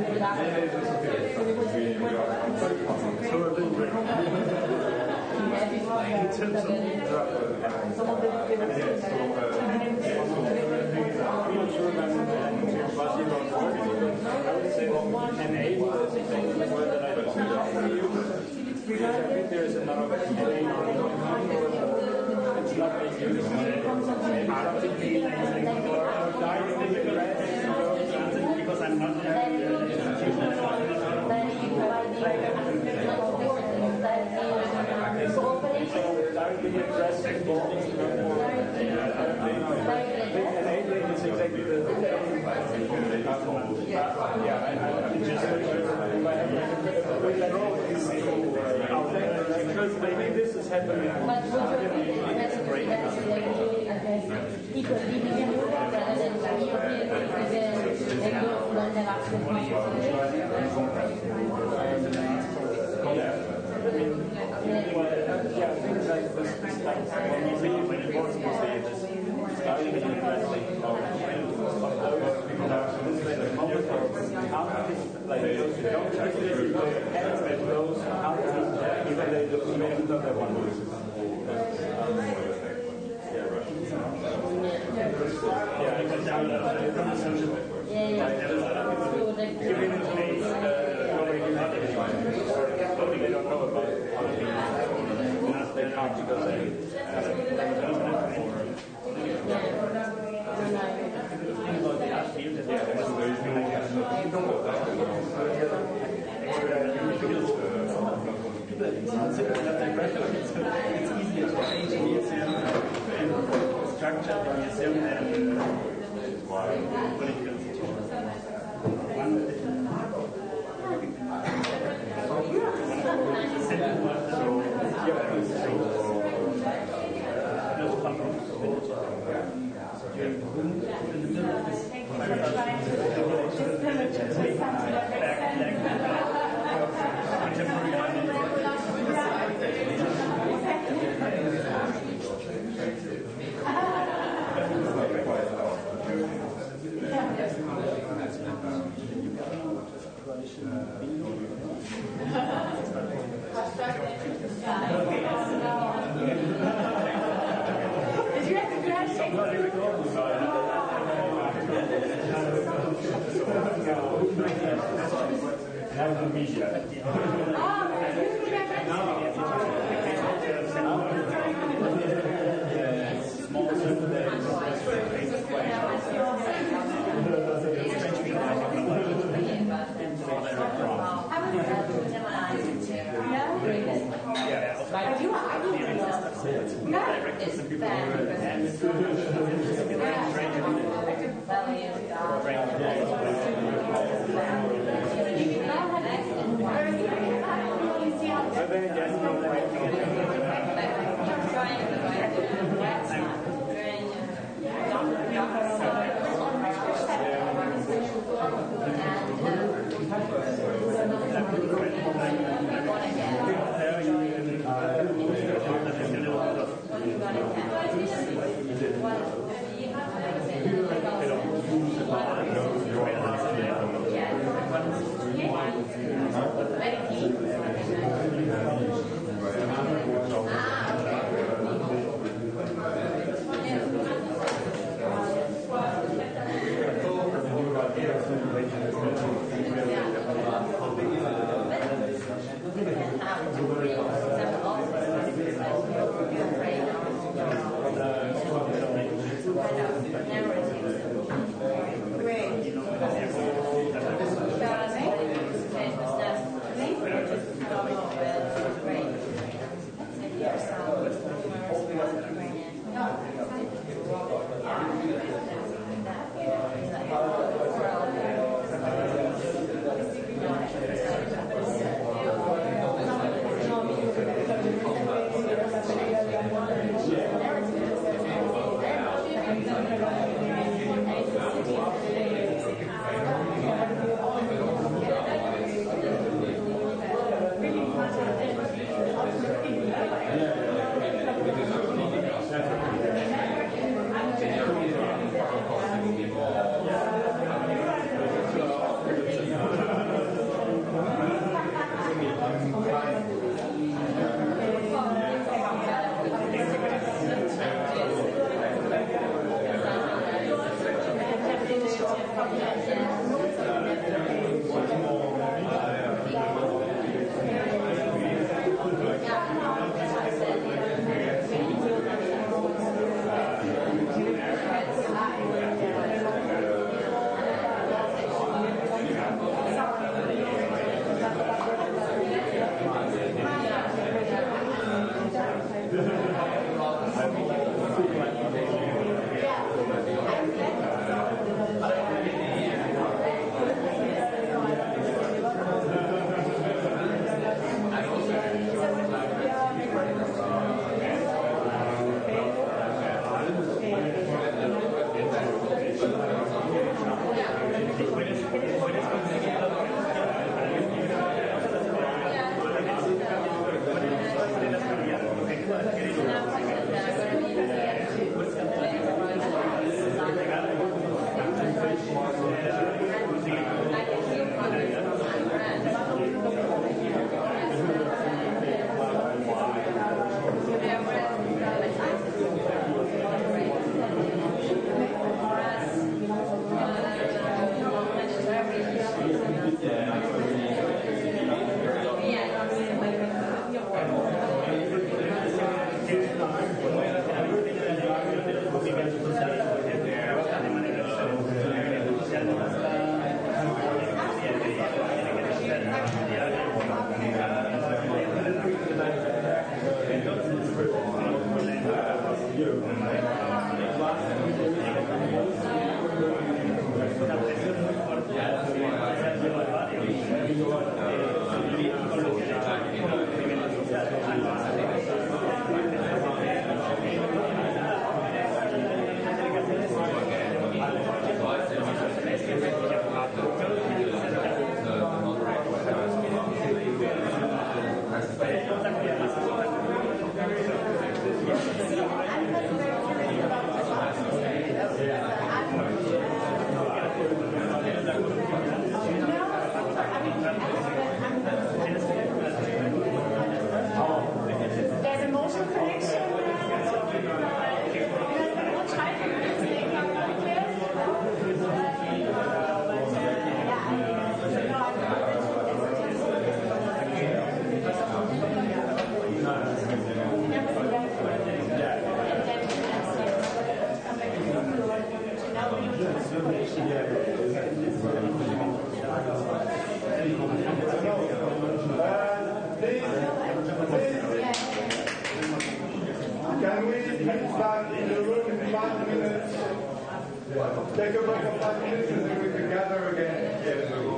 there's another it's not because I'm not directly addressing enabling is exactly the because maybe this is happening. Things like this when you see when it works, you see this starting with the plastic of those people are this way the moment like those who don't touch this, hands that those even they look even though they want to. Yeah, because there are giving it space, nobody not exploding, they don't know about they can't because they about the art field that they have it's easier to 18 years Thank you. can stand in the room 5 minutes, take a break of 5 minutes, and then we can gather again here in the room.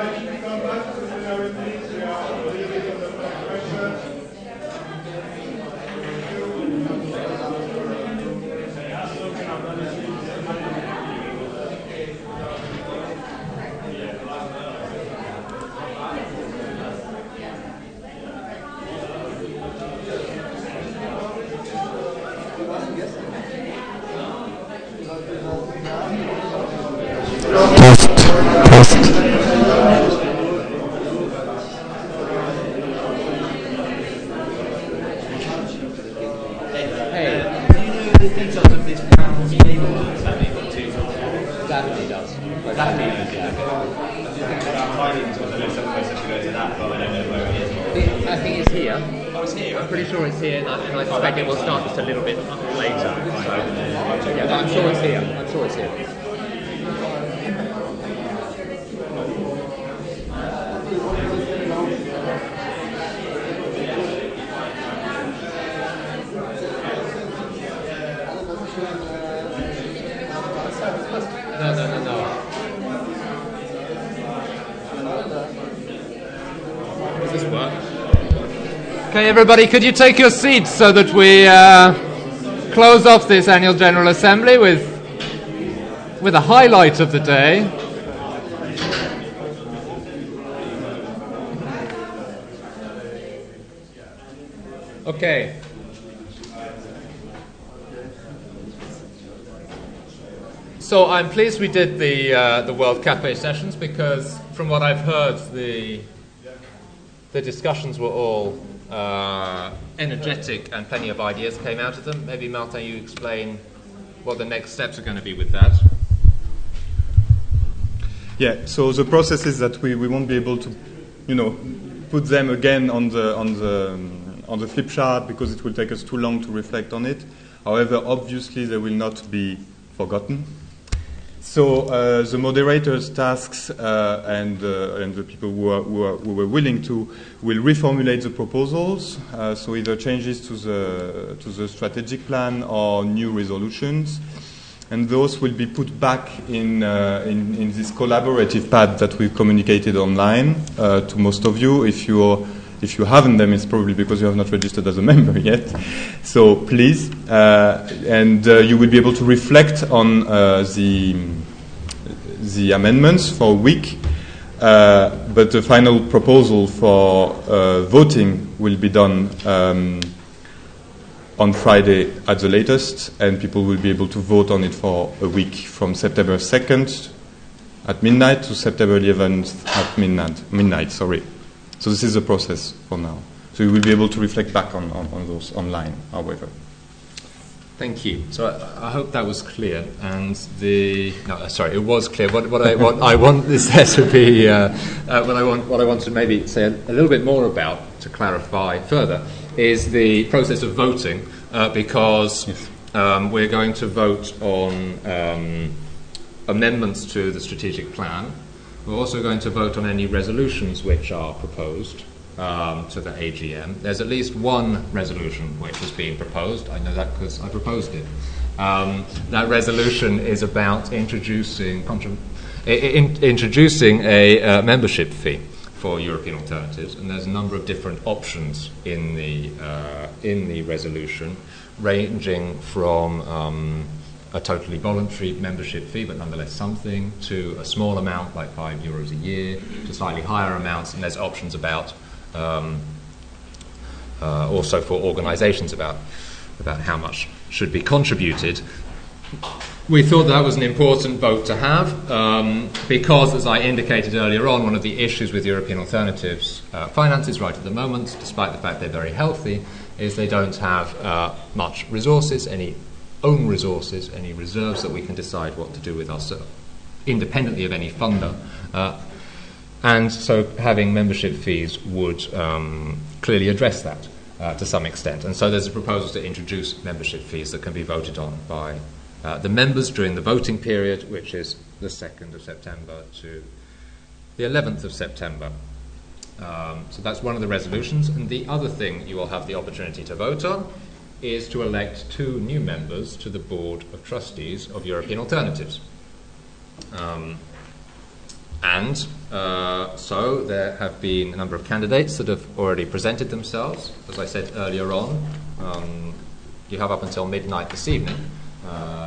invite you to come back to the minorities. We are a little bit under pressure. I think it's here. Oh, it's here. I'm pretty sure it's here, and I suspect it will start just a little bit later. So, yeah, but I'm sure it's here. I'm sure it's here. No. Does this work? Okay, everybody, could you take your seats so that we close off this annual General Assembly with a highlight of the day. Okay. So I'm pleased we did the World Cafe sessions because, from what I've heard, the discussions were all energetic and plenty of ideas came out of them. Maybe, Martin, you explain what the next steps are going to be with that. Yeah. So the process is that we won't be able to, put them again on the flip chart because it will take us too long to reflect on it. However, obviously they will not be forgotten. So the moderators' tasks and the people who were willing to will reformulate the proposals. So either changes to the strategic plan or new resolutions, and those will be put back in this collaborative pad that we communicated online to most of you. If you haven't them, it's probably because you have not registered as a member yet. So please, and you will be able to reflect on the amendments for a week. But the final proposal for voting will be done on Friday at the latest, and people will be able to vote on it for a week from September 2nd at midnight to September 11th at midnight. Sorry. So this is the process for now. So you will be able to reflect back on those online, however. Thank you. So I hope that was clear. And it was clear. What I want this to be, what I want to maybe say a little bit more about to clarify further is the process of voting, because we're going to vote on amendments to the strategic plan. We're also going to vote on any resolutions which are proposed to the AGM. There's at least one resolution which is being proposed. I know that because I proposed it. That resolution is about introducing a membership fee for European alternatives, and there's a number of different options in the resolution, ranging from a totally voluntary membership fee, but nonetheless something, to a small amount, like €5 a year, to slightly higher amounts, and there's options about also for organisations about how much should be contributed. We thought that was an important vote to have because, as I indicated earlier on, one of the issues with European alternatives finances right at the moment, despite the fact they're very healthy, is they don't have much resources, any own resources, any reserves that we can decide what to do with ourselves, independently of any funder. And so having membership fees would clearly address that to some extent. And so there's a proposal to introduce membership fees that can be voted on by the members during the voting period, which is the 2nd of September to the 11th of September. So that's one of the resolutions. And the other thing you will have the opportunity to vote on is to elect 2 new members to the Board of Trustees of European Alternatives. So there have been a number of candidates that have already presented themselves. As I said earlier on, you have up until midnight this evening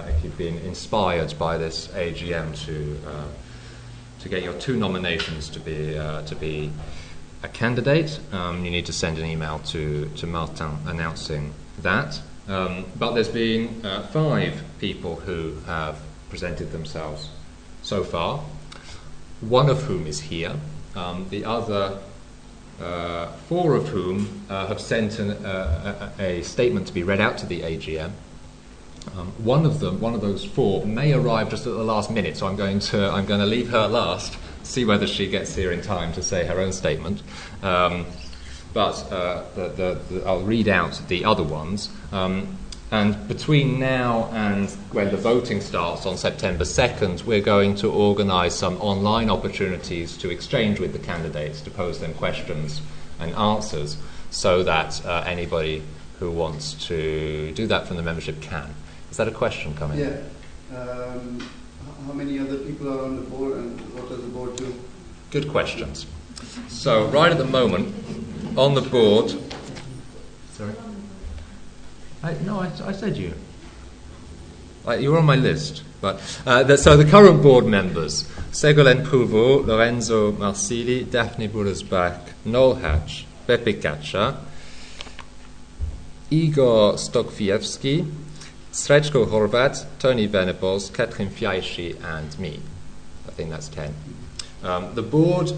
if you've been inspired by this AGM to get your 2 nominations to be a candidate. You need to send an email to Martin announcing that. But there's been 5 people who have presented themselves so far, one of whom is here. The other 4 of whom have sent a statement to be read out to the AGM. One of those 4, may arrive just at the last minute, so I'm going to leave her last, see whether she gets here in time to say her own statement. But I'll read out the other ones. And between now and when the voting starts on September 2nd, we're going to organise some online opportunities to exchange with the candidates, to pose them questions and answers, so that anybody who wants to do that from the membership can. Is that a question coming? Yeah. How many other people are on the board, and what does the board do? Good questions. So right at the moment, on the board... Sorry? I said you. You were on my list. But so the current board members: Ségolène Prouveau, Lorenzo Marsili, Daphne Burasbach, Noel Hatch, Beppe Caccia, Igor Stokwiewski, Srečko Horvat, Tony Benebos, Katrin Fiaischi, and me. I think that's 10. The board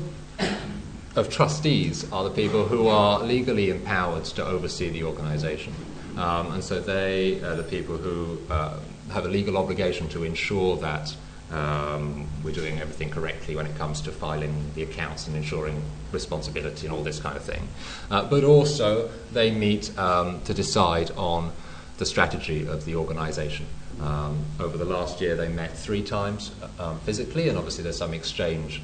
of trustees are the people who are legally empowered to oversee the organisation. And so they are the people who have a legal obligation to ensure that we're doing everything correctly when it comes to filing the accounts and ensuring responsibility and all this kind of thing. But also they meet to decide on the strategy of the organisation. Over the last year they met 3 times physically, and obviously there's some exchange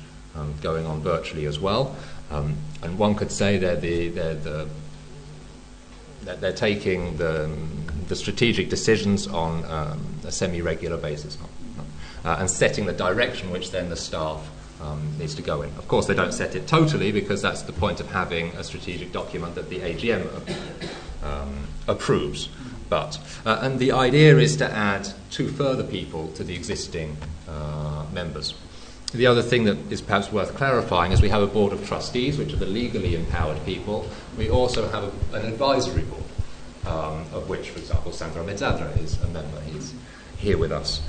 going on virtually as well. And one could say they're taking the strategic decisions on a semi-regular basis and setting the direction which then the staff needs to go in. Of course, they don't set it totally, because that's the point of having a strategic document that the AGM approves. But and the idea is to add 2 further people to the existing members. The other thing that is perhaps worth clarifying is we have a board of trustees, which are the legally empowered people. We also have an advisory board, of which, for example, Sandro Mezzadra is a member. He's here with us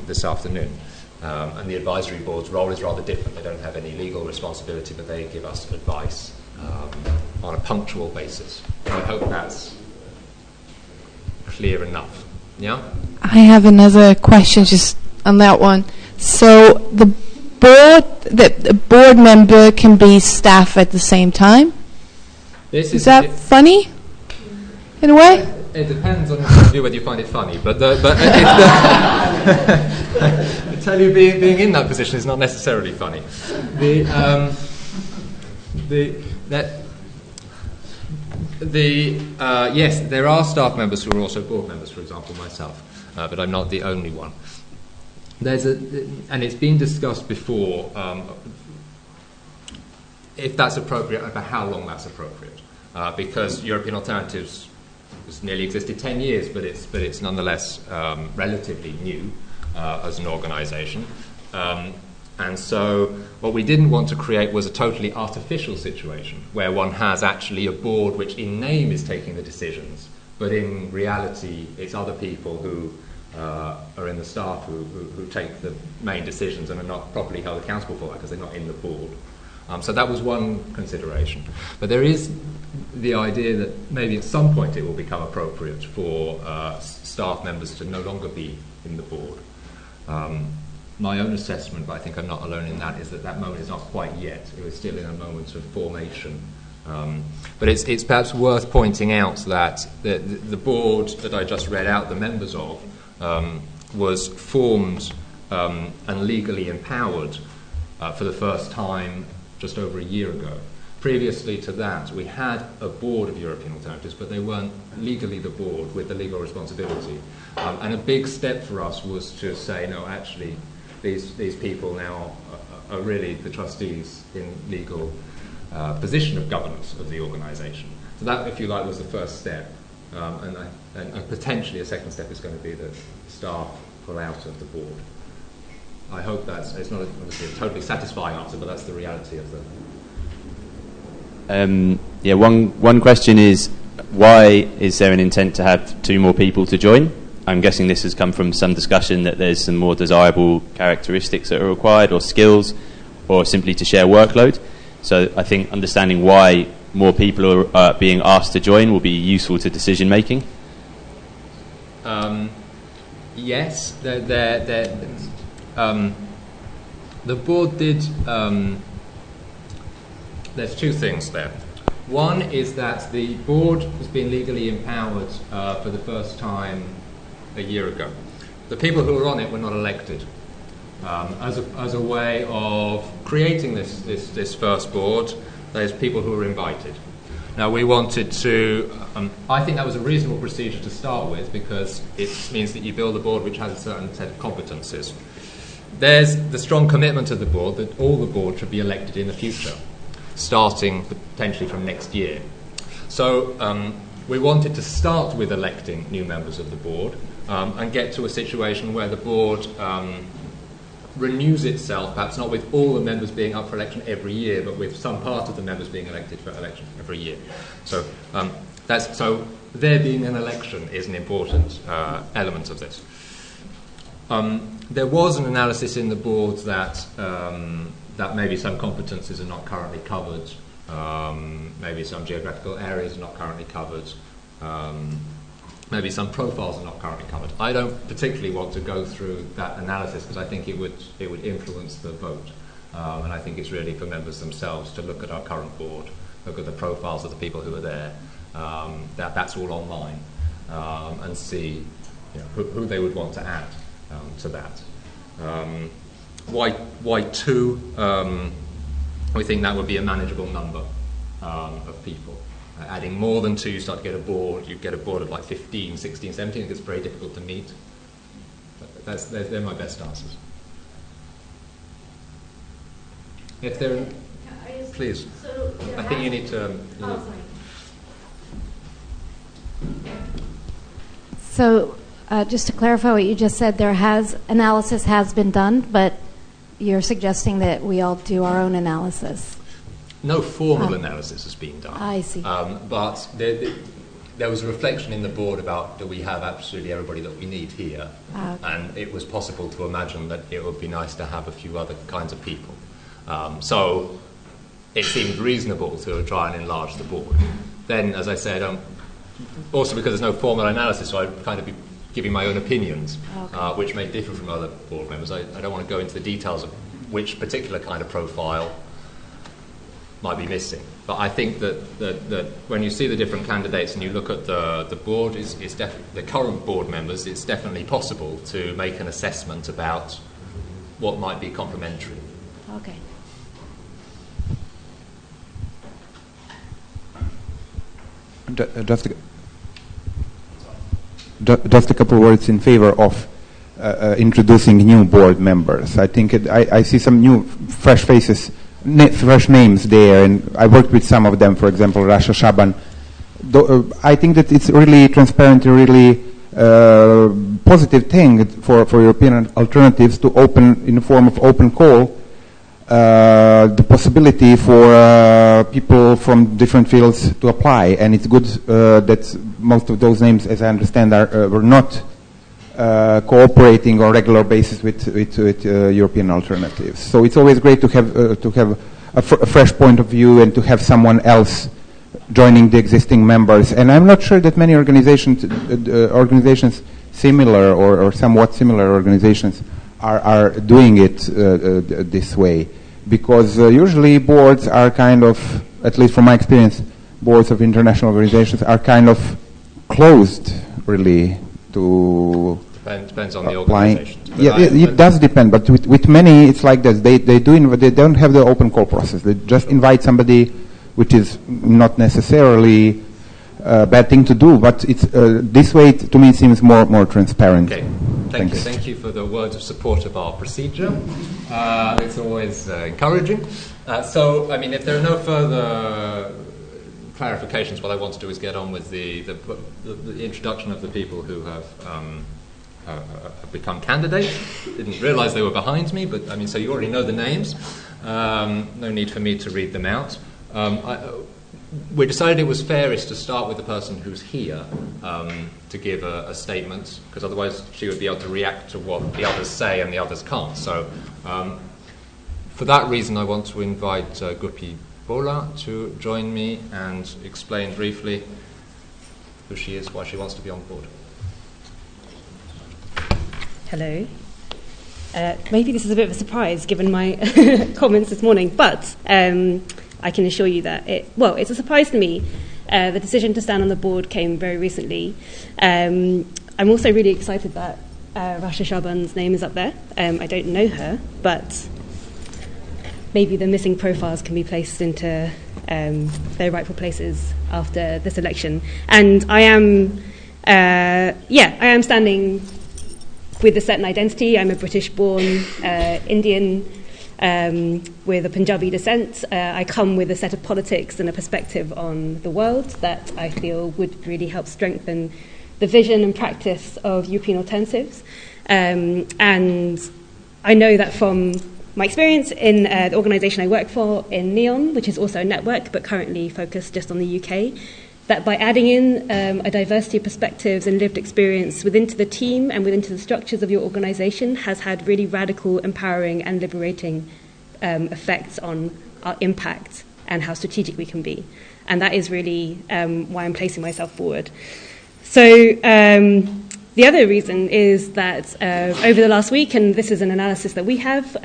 this afternoon. And the advisory board's role is rather different. They don't have any legal responsibility, but they give us advice on a punctual basis. I hope that's clear enough. Yeah? I have another question just on that one. So the board member can be staff at the same time? Is that funny, in a way? It depends on whether you find it funny, but I tell you, being in that position is not necessarily funny. Yes, there are staff members who are also board members, for example, myself, but I'm not the only one. And it's been discussed before if that's appropriate and for how long that's appropriate, because European Alternatives has nearly existed 10 years, but it's nonetheless relatively new as an organisation. And so what we didn't want to create was a totally artificial situation where one has actually a board which in name is taking the decisions, but in reality it's other people who are in the staff who take the main decisions and are not properly held accountable for that because they're not in the board. So that was one consideration. But there is the idea that maybe at some point it will become appropriate for staff members to no longer be in the board. My own assessment, but I think I'm not alone in that, is that moment is not quite yet. It was still in a moment of formation. But it's perhaps worth pointing out that the board that I just read out the members of was formed and legally empowered for the first time just over a year ago. Previously to that, we had a board of European Alternatives, but they weren't legally the board with the legal responsibility. And a big step for us was to say, no, actually, these people now are really the trustees in legal position of governance of the organisation. So that, if you like, was the first step. And potentially a second step is going to be the staff pull out of the board. I hope it's not obviously a totally satisfying answer, but that's the reality of the... One question is, why is there an intent to have 2 more people to join? I'm guessing this has come from some discussion that there's some more desirable characteristics that are required, or skills, or simply to share workload. So I think understanding why more people are being asked to join will be useful to decision making. Yes, the board did. There's 2 things there. One is that the board has been legally empowered for the first time a year ago. The people who were on it were not elected. As a way of creating this first board, there's people who were invited. Now, we wanted to... I think that was a reasonable procedure to start with, because it means that you build a board which has a certain set of competences. There's the strong commitment of the board that all the board should be elected in the future, starting potentially from next year. So we wanted to start with electing new members of the board and get to a situation where the board renews itself, perhaps not with all the members being up for election every year, but with some part of the members being elected for election every year. So so there being an election is an important element of this. There was an analysis in the board that maybe some competences are not currently covered, maybe some geographical areas are not currently covered, maybe some profiles are not currently covered. I don't particularly want to go through that analysis, because I think it would influence the vote. And I think it's really for members themselves to look at our current board, look at the profiles of the people who are there. That's all online, and see who they would want to add to that. Why 2? We think that would be a manageable number of people. Adding more than 2, you start to get a board. You get a board of like 15, 16, 17. It gets very difficult to meet. They're my best answers. If there, please. I think you need to. So, just to clarify what you just said, analysis has been done, but you're suggesting that we all do our own analysis. No formal analysis has been done. I see. But there was a reflection in the board about, do we have absolutely everybody that we need here? Okay. And it was possible to imagine that it would be nice to have a few other kinds of people. So it seemed reasonable to try and enlarge the board. Then, as I said, also because there's no formal analysis, so I'd kind of be giving my own opinions, okay, which may differ from other board members. I don't want to go into the details of which particular kind of profile might be missing. But I think that when you see the different candidates and you look at the board, the current board members, it's definitely possible to make an assessment about what might be complementary. Okay. Just a couple of words in favor of introducing new board members. I think I see some new fresh faces, fresh names there, and I worked with some of them, for example, Rasha Shaban. I think that it's really transparent, really positive thing for European alternatives to open, in the form of open call, the possibility for people from different fields to apply. And it's good that most of those names, as I understand, were not cooperating on a regular basis with European alternatives. So it's always great to have a fresh point of view and to have someone else joining the existing members. And I'm not sure that many organizations similar or somewhat similar organizations are doing it this way, because usually boards are kind of, at least from my experience, boards of international organizations are kind of closed, really, to depends on the organization. Yeah, it does depend, but with many it's like this. They don't have the open call process. They just invite somebody, which is not necessarily a bad thing to do, but it's this way to me it seems more transparent. Okay, Thank you. Thank you for the words of support of our procedure. It's always encouraging. So, I mean, if there are no further clarifications, what I want to do is get on with the introduction of the people who have become candidates. Didn't realise they were behind me, but I mean, so you already know the names. No need for me to read them out. We decided it was fairest to start with the person who's here to give a statement, because otherwise she would be able to react to what the others say and the others can't. So for that reason, I want to invite Gupi Bola to join me and explain briefly who she is, why she wants to be on board. Hello. Maybe this is a bit of a surprise given my comments this morning, but I can assure you that it's a surprise to me. The decision to stand on the board came very recently. I'm also really excited that Rasha Shaban's name is up there. I don't know her, but maybe the missing profiles can be placed into their rightful places after this election. And I am standing with a certain identity. I'm a British-born Indian with a Punjabi descent. I come with a set of politics and a perspective on the world that I feel would really help strengthen the vision and practice of European alternatives. And I know that from my experience in the organisation I work for in NEON, which is also a network but currently focused just on the UK, that by adding in a diversity of perspectives and lived experience within the team and within the structures of your organisation has had really radical, empowering and liberating effects on our impact and how strategic we can be. And that is really why I'm placing myself forward. So the other reason is that over the last week, and this is an analysis that we have,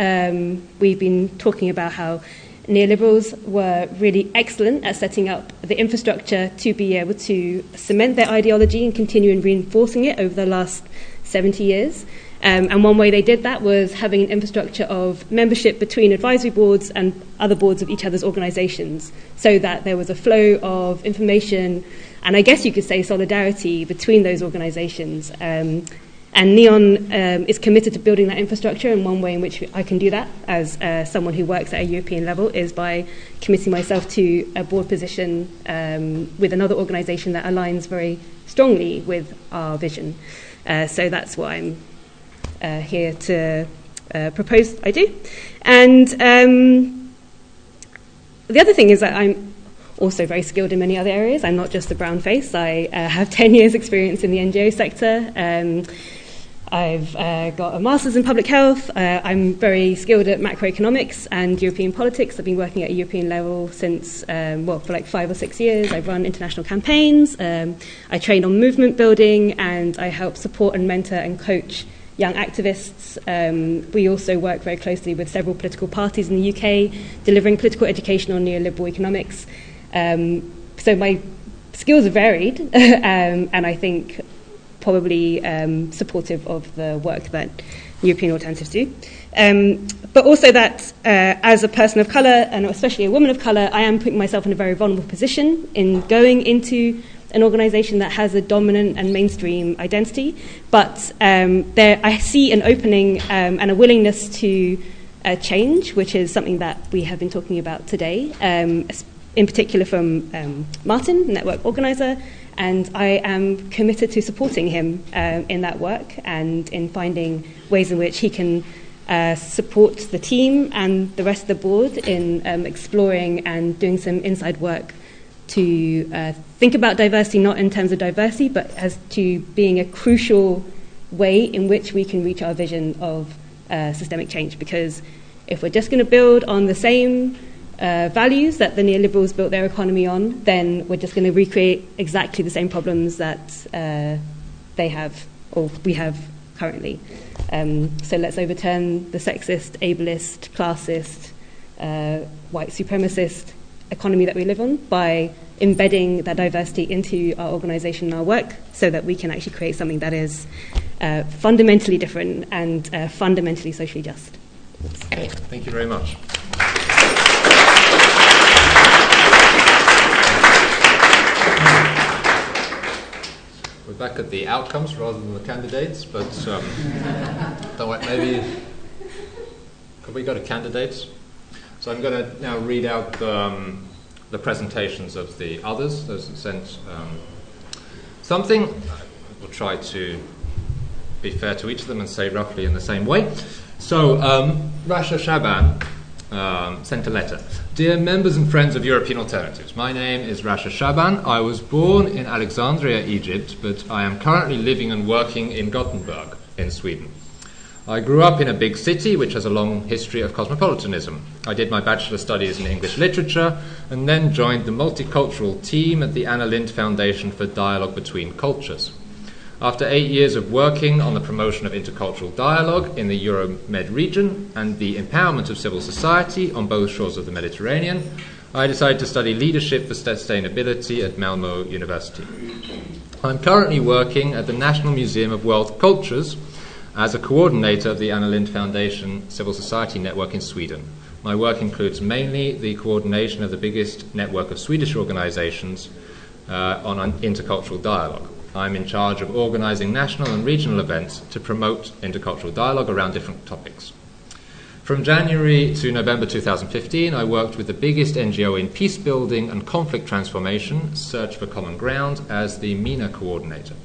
we've been talking about how neoliberals were really excellent at setting up the infrastructure to be able to cement their ideology and continue in reinforcing it over the last 70 years. And one way they did that was having an infrastructure of membership between advisory boards and other boards of each other's organisations, so that there was a flow of information and I guess you could say solidarity between those organisations. And NEON is committed to building that infrastructure, and one way in which I can do that as someone who works at a European level is by committing myself to a board position with another organisation that aligns very strongly with our vision. So that's what I'm here to propose I do. And the other thing is that I'm also very skilled in many other areas. I'm not just a brown face. I have 10 years experience in the NGO sector. I've got a master's in public health. I'm very skilled at macroeconomics and European politics. I've been working at a European level since, for like 5 or 6 years. I've run international campaigns. I train on movement building, and I help support and mentor and coach young activists. We also work very closely with several political parties in the UK, delivering political education on neoliberal economics. So my skills are varied, and I think probably supportive of the work that European alternatives do. But also that as a person of colour, and especially a woman of colour, I am putting myself in a very vulnerable position in going into an organisation that has a dominant and mainstream identity. But I see an opening and a willingness to change, which is something that we have been talking about today, in particular from Martin, network organiser, and I am committed to supporting him in that work and in finding ways in which he can support the team and the rest of the board in exploring and doing some inside work to think about diversity, not in terms of diversity, but as to being a crucial way in which we can reach our vision of systemic change. Because if we're just going to build on the same values that the neoliberals built their economy on, then we're just going to recreate exactly the same problems that they have, or we have currently. So let's overturn the sexist, ableist, classist, white supremacist economy that we live on by embedding that diversity into our organisation and our work, so that we can actually create something that is fundamentally different and fundamentally socially just. Thank you very much. We're back back at the outcomes rather than the candidates, but don't worry, maybe could we go to candidates? So I'm going to now read out the presentations of the others, those that sent something. We'll try to be fair to each of them and say roughly in the same way. So Rasha Shaban sent a letter. Dear members and friends of European Alternatives, my name is Rasha Shaban. I was born in Alexandria, Egypt, but I am currently living and working in Gothenburg in Sweden. I grew up in a big city which has a long history of cosmopolitanism. I did my bachelor studies in English literature and then joined the multicultural team at the Anna Lindh Foundation for Dialogue Between Cultures. After 8 years of working on the promotion of intercultural dialogue in the Euromed region and the empowerment of civil society on both shores of the Mediterranean, I decided to study leadership for sustainability at Malmö University. I'm currently working at the National Museum of World Cultures as a coordinator of the Anna Lindh Foundation Civil Society Network in Sweden. My work includes mainly the coordination of the biggest network of Swedish organizations on intercultural dialogue. I'm in charge of organising national and regional events to promote intercultural dialogue around different topics. From January to November 2015, I worked with the biggest NGO in peace building and conflict transformation, Search for Common Ground, as the MENA coordinator.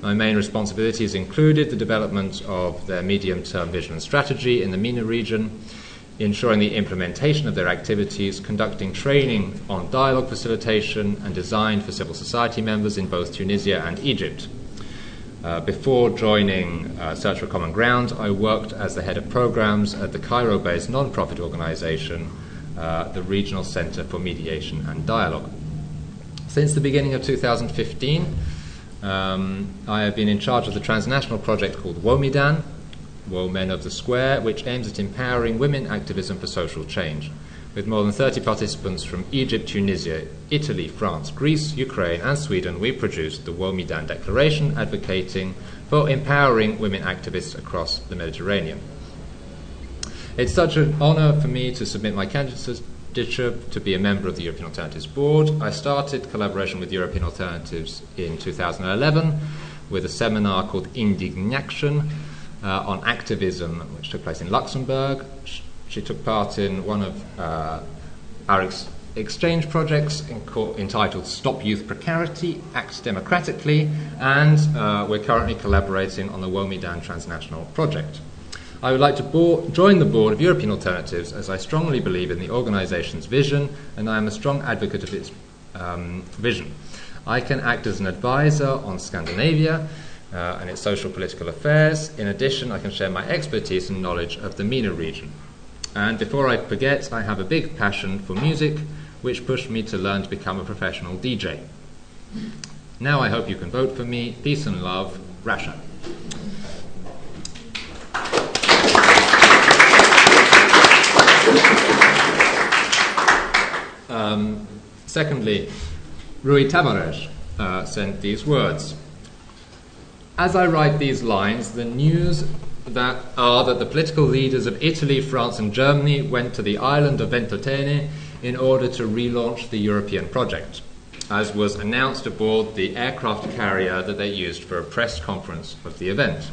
My main responsibilities included the development of their medium-term vision and strategy in the MENA region, ensuring the implementation of their activities, conducting training on dialogue facilitation and design for civil society members in both Tunisia and Egypt. Before joining Search for Common Ground, I worked as the head of programs at the Cairo-based non-profit organization, the Regional Center for Mediation and Dialogue. Since the beginning of 2015, I have been in charge of the transnational project called WOMEDAN, Women of the Square, which aims at empowering women activism for social change. With more than 30 participants from Egypt, Tunisia, Italy, France, Greece, Ukraine and Sweden, we produced the WOMEDAN Declaration advocating for empowering women activists across the Mediterranean. It's such an honour for me to submit my candidature to be a member of the European Alternatives Board. I started collaboration with European Alternatives in 2011 with a seminar called Indignation, on activism, which took place in Luxembourg. She took part in one of our exchange projects entitled Stop Youth Precarity, Act Democratically, and we're currently collaborating on the WOMEDAN transnational project. I would like to join the board of European Alternatives as I strongly believe in the organisation's vision and I am a strong advocate of its vision. I can act as an advisor on Scandinavia and its social political affairs. In addition, I can share my expertise and knowledge of the MENA region. And before I forget, I have a big passion for music, which pushed me to learn to become a professional DJ. Now I hope you can vote for me. Peace and love, Rasha. Secondly, Rui Tavares sent these words. As I write these lines, the news that the political leaders of Italy, France and Germany went to the island of Ventotene in order to relaunch the European project, as was announced aboard the aircraft carrier that they used for a press conference of the event.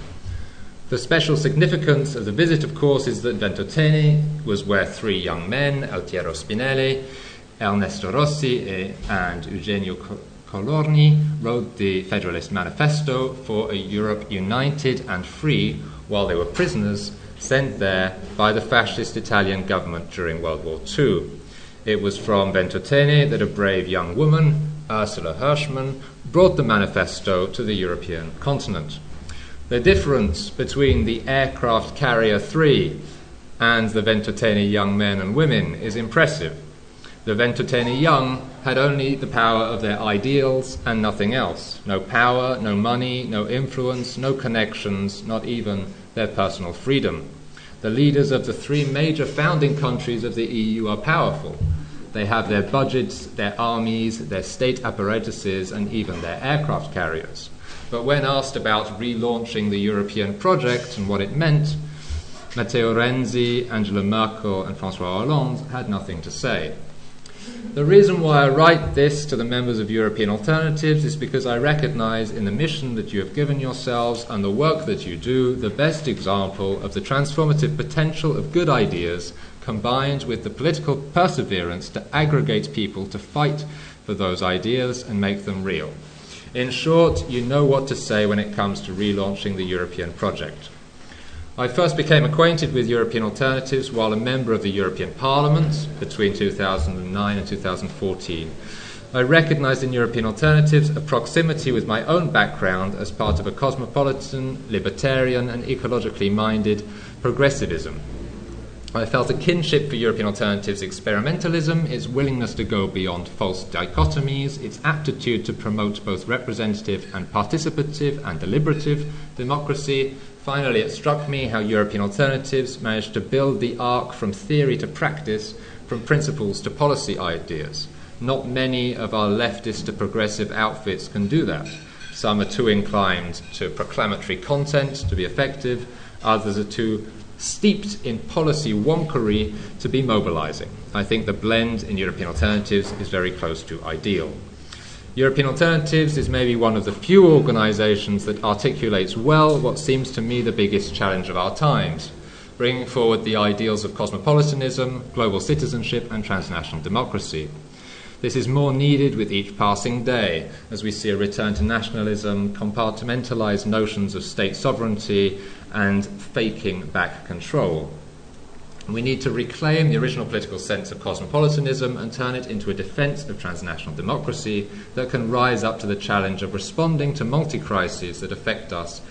The special significance of the visit, of course, is that Ventotene was where three young men, Altiero Spinelli, Ernesto Rossi and Eugenio Colorni, wrote the Federalist Manifesto for a Europe united and free while they were prisoners sent there by the fascist Italian government during World War II. It was from Ventotene that a brave young woman, Ursula Hirschman, brought the manifesto to the European continent. The difference between the aircraft carrier 3 and the Ventotene young men and women is impressive. The Ventotene young had only the power of their ideals and nothing else. No power, no money, no influence, no connections, not even their personal freedom. The leaders of the three major founding countries of the EU are powerful. They have their budgets, their armies, their state apparatuses, and even their aircraft carriers. But when asked about relaunching the European project and what it meant, Matteo Renzi, Angela Merkel, and François Hollande had nothing to say. The reason why I write this to the members of European Alternatives is because I recognize in the mission that you have given yourselves and the work that you do the best example of the transformative potential of good ideas combined with the political perseverance to aggregate people to fight for those ideas and make them real. In short, you know what to say when it comes to relaunching the European project. I first became acquainted with European Alternatives while a member of the European Parliament between 2009 and 2014. I recognised in European Alternatives a proximity with my own background as part of a cosmopolitan, libertarian and ecologically minded progressivism. I felt a kinship for European Alternatives' experimentalism, its willingness to go beyond false dichotomies, its aptitude to promote both representative and participative and deliberative democracy. Finally, it struck me how European Alternatives managed to build the arc from theory to practice, from principles to policy ideas. Not many of our leftist to progressive outfits can do that. Some are too inclined to proclamatory content to be effective, others are too steeped in policy wonkery to be mobilizing. I think the blend in European Alternatives is very close to ideal. European Alternatives is maybe one of the few organisations that articulates well what seems to me the biggest challenge of our times, bringing forward the ideals of cosmopolitanism, global citizenship and transnational democracy. This is more needed with each passing day, as we see a return to nationalism, compartmentalised notions of state sovereignty and faking back control. We need to reclaim the original political sense of cosmopolitanism and turn it into a defence of transnational democracy that can rise up to the challenge of responding to multi-crises that affect us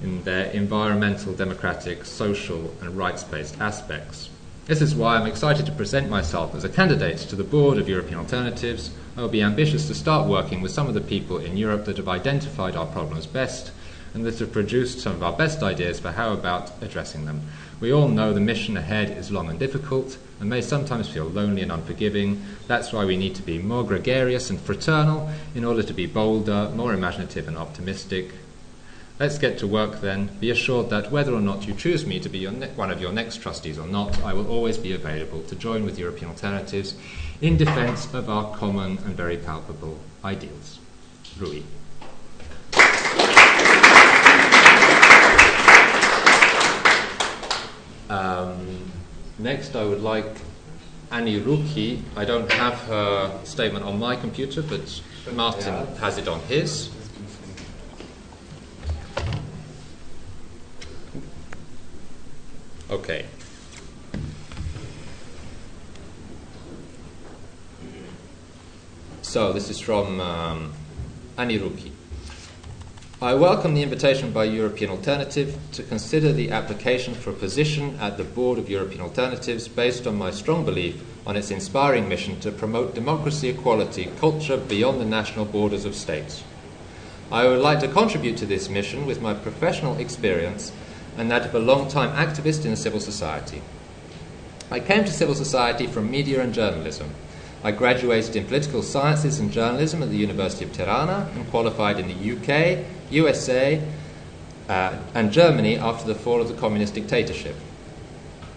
in their environmental, democratic, social and rights-based aspects. This is why I'm excited to present myself as a candidate to the board of European Alternatives. I will be ambitious to start working with some of the people in Europe that have identified our problems best and that have produced some of our best ideas for how about addressing them. We all know the mission ahead is long and difficult and may sometimes feel lonely and unforgiving. That's why we need to be more gregarious and fraternal in order to be bolder, more imaginative and optimistic. Let's get to work then. Be assured that whether or not you choose me to be one of your next trustees or not, I will always be available to join with European Alternatives in defence of our common and very palpable ideals. Rui. Next, I would like Annie Ruki. I don't have her statement on my computer, but Martin has it on his. Okay. So this is from Annie Ruki. I welcome the invitation by European Alternative to consider the application for a position at the Board of European Alternatives based on my strong belief on its inspiring mission to promote democracy, equality, culture beyond the national borders of states. I would like to contribute to this mission with my professional experience and that of a long-time activist in the civil society. I came to civil society from media and journalism. I graduated in political sciences and journalism at the University of Tirana and qualified in the UK, USA, and Germany after the fall of the communist dictatorship.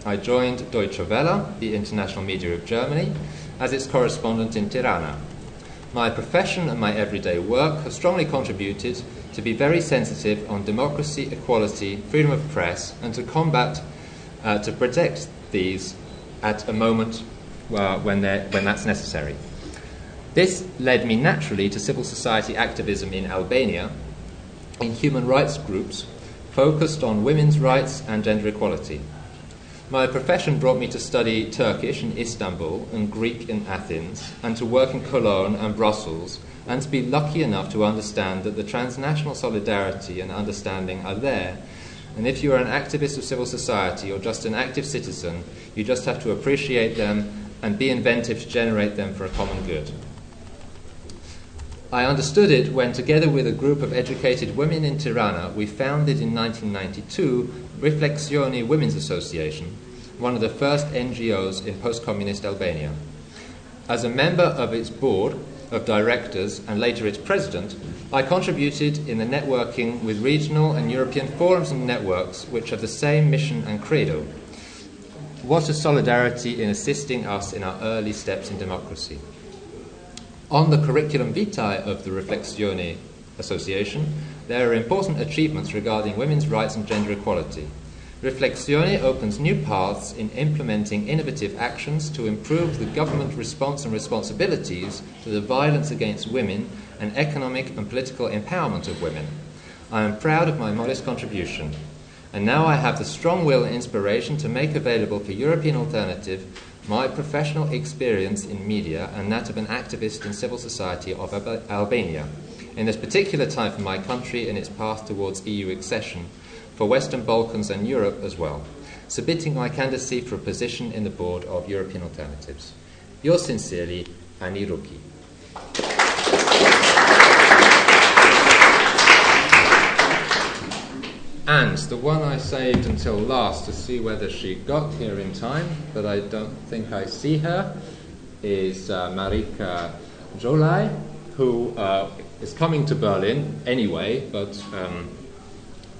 I joined Deutsche Welle, the international media of Germany, as its correspondent in Tirana. My profession and my everyday work have strongly contributed to be very sensitive on democracy, equality, freedom of press, and to combat, to protect these at a moment when that's necessary. This led me naturally to civil society activism in Albania, in human rights groups focused on women's rights and gender equality. My profession brought me to study Turkish in Istanbul and Greek in Athens, and to work in Cologne and Brussels, and to be lucky enough to understand that the transnational solidarity and understanding are there. And if you are an activist of civil society or just an active citizen, you just have to appreciate them and be inventive to generate them for a common good. I understood it when, together with a group of educated women in Tirana, we founded in 1992 Riflessioni Women's Association, one of the first NGOs in post-communist Albania. As a member of its board of directors and later its president, I contributed in the networking with regional and European forums and networks which have the same mission and credo. What a solidarity in assisting us in our early steps in democracy. On the curriculum vitae of the Riflessione Association, there are important achievements regarding women's rights and gender equality. Riflessione opens new paths in implementing innovative actions to improve the government response and responsibilities to the violence against women and economic and political empowerment of women. I am proud of my modest contribution, and now I have the strong will and inspiration to make available for European Alternative my professional experience in media and that of an activist in civil society of Albania, in this particular time for my country in its path towards EU accession, for Western Balkans and Europe as well, submitting my candidacy for a position in the board of European Alternatives. Yours sincerely, Ani Ruki. And the one I saved until last to see whether she got here in time, but I don't think I see her, is Marika Jolai, who is coming to Berlin anyway, but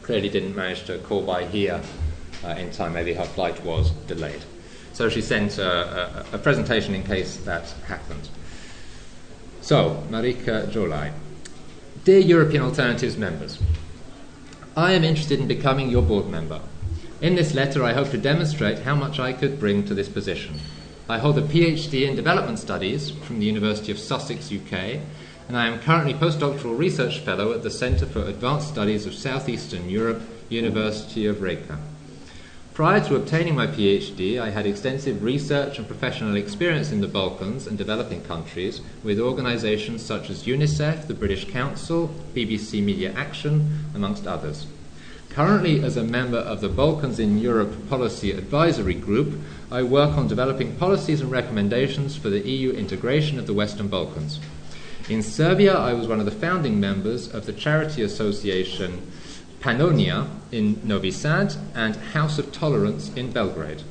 clearly didn't manage to call by here in time. Maybe her flight was delayed. So she sent a presentation in case that happened. So, Marika Jolai. Dear European Alternatives members, I am interested in becoming your board member. In this letter, I hope to demonstrate how much I could bring to this position. I hold a PhD in Development Studies from the University of Sussex, UK, and I am currently postdoctoral research fellow at the Centre for Advanced Studies of Southeastern Europe, University of Rijeka. Prior to obtaining my PhD, I had extensive research and professional experience in the Balkans and developing countries with organisations such as UNICEF, the British Council, BBC Media Action, amongst others. Currently, as a member of the Balkans in Europe Policy Advisory Group, I work on developing policies and recommendations for the EU integration of the Western Balkans. In Serbia, I was one of the founding members of the charity association Pannonia in Novi Sad and House of Tolerance in Belgrade.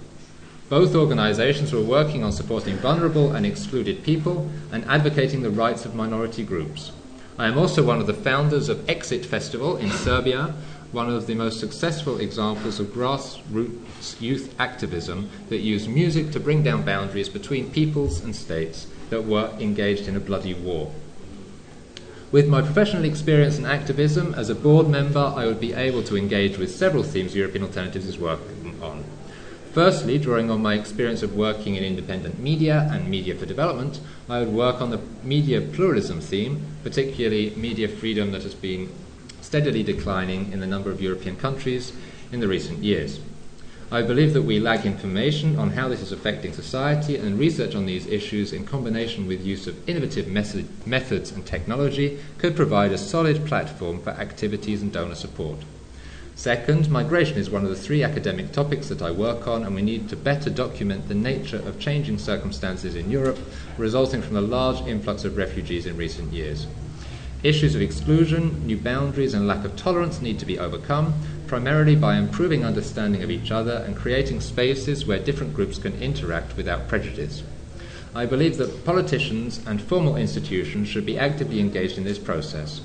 Both organizations were working on supporting vulnerable and excluded people and advocating the rights of minority groups. I am also one of the founders of Exit Festival in Serbia, one of the most successful examples of grassroots youth activism that used music to bring down boundaries between peoples and states that were engaged in a bloody war. With my professional experience in activism, as a board member, I would be able to engage with several themes European Alternatives is working on. Firstly, drawing on my experience of working in independent media and media for development, I would work on the media pluralism theme, particularly media freedom that has been steadily declining in a number of European countries in the recent years. I believe that we lack information on how this is affecting society, and research on these issues in combination with use of innovative methods and technology could provide a solid platform for activities and donor support. Second, migration is one of the three academic topics that I work on, and we need to better document the nature of changing circumstances in Europe resulting from the large influx of refugees in recent years. Issues of exclusion, new boundaries and lack of tolerance need to be overcome, primarily by improving understanding of each other and creating spaces where different groups can interact without prejudice. I believe that politicians and formal institutions should be actively engaged in this process.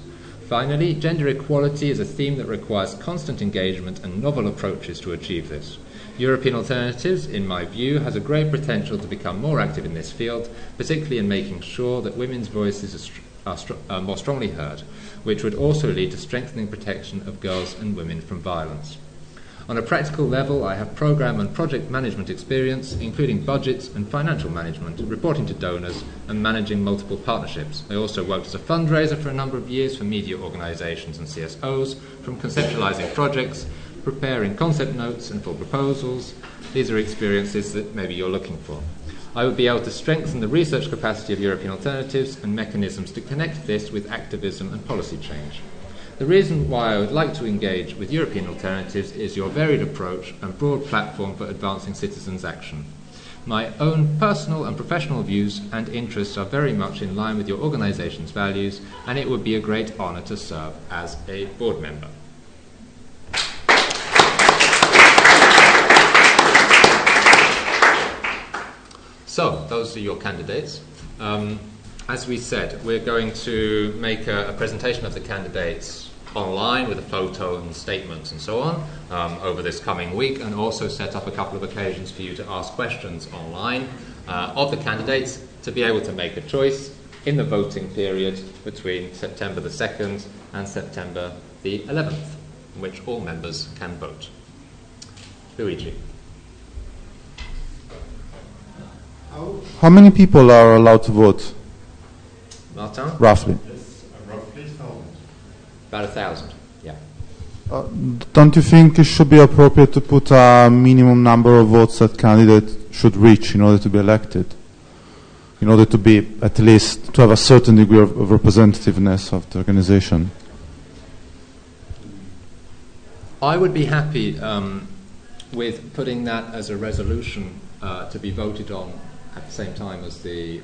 Finally, gender equality is a theme that requires constant engagement and novel approaches to achieve this. European Alternatives, in my view, has a great potential to become more active in this field, particularly in making sure that women's voices are more strongly heard, which would also lead to strengthening protection of girls and women from violence. On a practical level, I have program and project management experience, including budgets and financial management, reporting to donors, and managing multiple partnerships. I also worked as a fundraiser for a number of years for media organisations and CSOs, from conceptualising projects, preparing concept notes and full proposals. These are experiences that maybe you're looking for. I would be able to strengthen the research capacity of European Alternatives and mechanisms to connect this with activism and policy change. The reason why I would like to engage with European Alternatives is your varied approach and broad platform for advancing citizens' action. My own personal and professional views and interests are very much in line with your organisation's values, and it would be a great honour to serve as a board member. So, those are your candidates. As we said, we're going to make a presentation of the candidates online with a photo and statements and so on over this coming week, and also set up a couple of occasions for you to ask questions online of the candidates to be able to make a choice in the voting period between September the 2nd and September the 11th, in which all members can vote. Luigi. How many people are allowed to vote? Martin? Roughly. Roughly 1,000. About 1,000, yeah. Don't you think it should be appropriate to put a minimum number of votes that candidate should reach in order to be elected? In order to be, at least, to have a certain degree of representativeness of the organization? I would be happy with putting that as a resolution to be voted on at the same time as the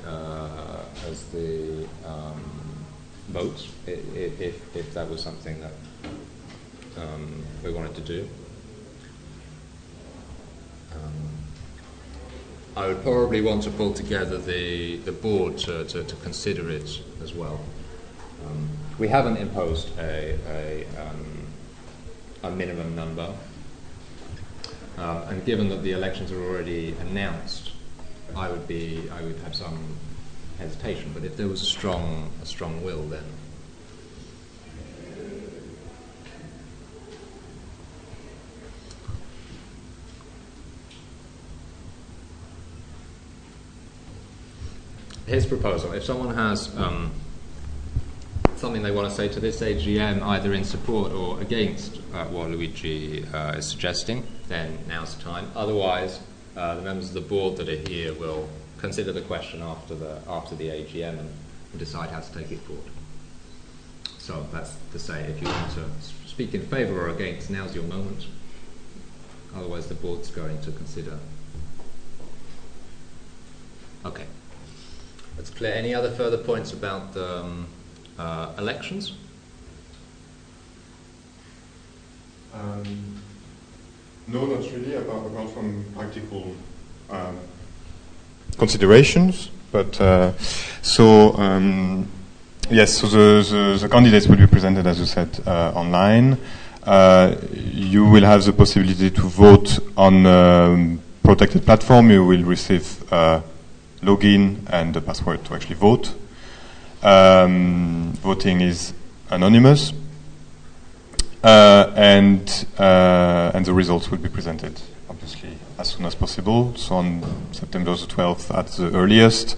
votes, if that was something that we wanted to do. I would probably want to pull together the board to consider it as well. We haven't imposed a minimum number, and given that the elections are already announced, I would have some hesitation. But if there was a strong will, then. His proposal. If someone has something they want to say to this AGM, either in support or against what Luigi is suggesting, then now's the time. Otherwise, the members of the board that are here will consider the question after the AGM and decide how to take it forward. So that's to say, if you want to speak in favour or against, now's your moment. Otherwise, the board's going to consider. Okay. That's clear. Any other further points about the elections? No, not really, apart from practical considerations. But yes, so the candidates will be presented, as you said, online. You will have the possibility to vote on a protected platform. You will receive login and the password to actually vote. Voting is anonymous, and the results will be presented, obviously, as soon as possible. So on September the 12th at the earliest.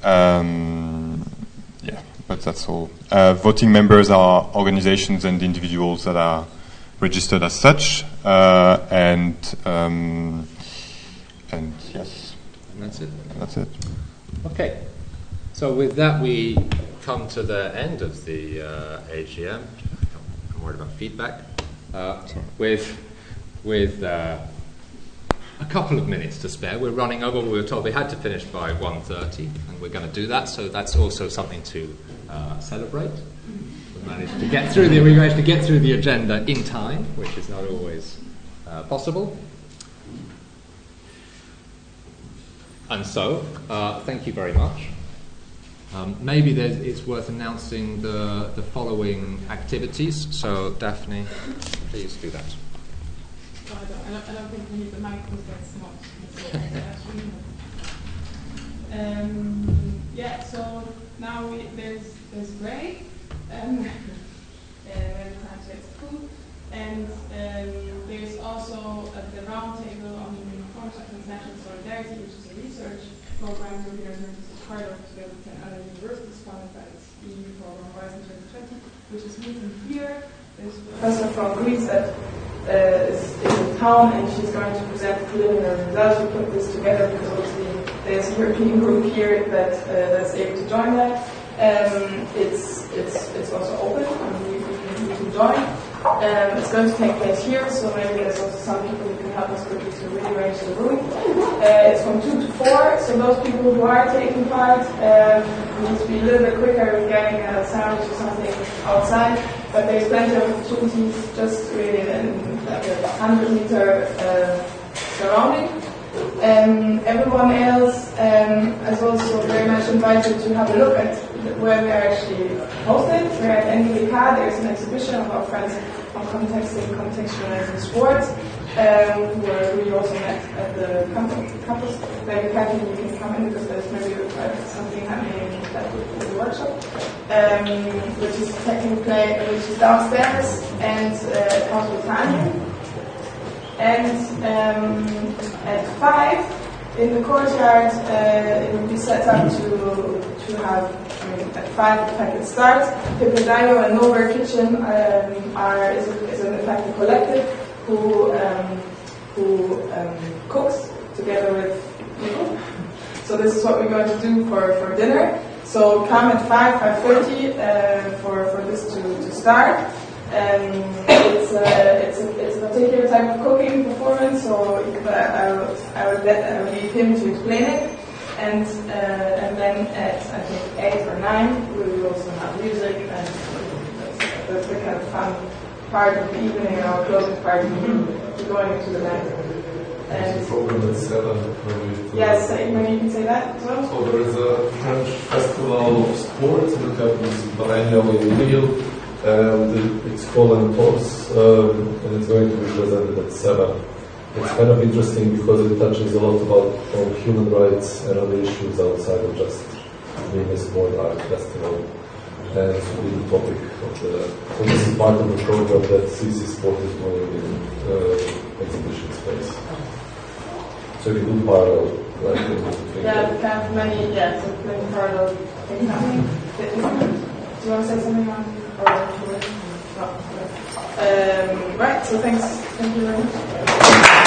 Yeah, but that's all. Voting members are organizations and individuals that are registered as such, and yes. And that's it. That's it. Okay. So with that, we come to the end of the AGM. I'm worried about feedback. With a couple of minutes to spare. We're running over. We were told we had to finish by 1:30, and we're going to do that. So that's also something to celebrate. We managed to get through the agenda in time, which is not always possible. And so, thank you very much. Maybe it's worth announcing the following activities. So, Daphne, please do that. I don't think we need the mic because that's not. Yeah. So now there's break. Time to get food, and there's also the roundtable on forms of international solidarity, which is a research program European University is part of, together with 10 other universities funded by its EU program Horizon 2020, which is meeting here. There's a professor from Greece that is in town, and she's going to present preliminary results. We put this together because obviously there's a European group here that's able to join that. It's also open. You can join. It's going to take place here, so maybe there's also some people who can help us quickly to rearrange the room. It's from 2 to 4, so those people who are taking part need to be a little bit quicker with getting a sandwich or something outside, but there's plenty of opportunities just really in like a 100-meter surrounding. Everyone else is also very much invited to have a look at where we are actually hosted. We're at nGbK. There's an exhibition of our friends on contextualizing sports, where we also met at the campus. Very happy you can come in because there's maybe something happening at the workshop, which is taking place, which is downstairs and Hospitality. And at 5 in the courtyard, it will be set up to have. At 5, in fact, it starts. Pippedayo and Nowhere Kitchen is in fact a collective who cooks together with people. So this is what we're going to do for dinner. So come at 5:30 for this to start. It's a particular type of cooking performance, so I would leave him to explain it. And then at I think 8 or 9 we will also have music, and that's the kind of fun part of the evening, our closing party, to going into the night. And the program at 7. Yes, maybe you can say that as well. So there is a French festival of sports that happens biennially in Lille, and it's called Entorse, and it's going to be presented at 7. It's kind of interesting because it touches a lot about human rights and other issues outside of just being a sport art festival. And it will be the topic of so this is part of the program that CC Sport is doing in exhibition space. So we do parallel, right? Yeah, we have many parallel things happening. Do you want to say something on? Right, so thank you very much.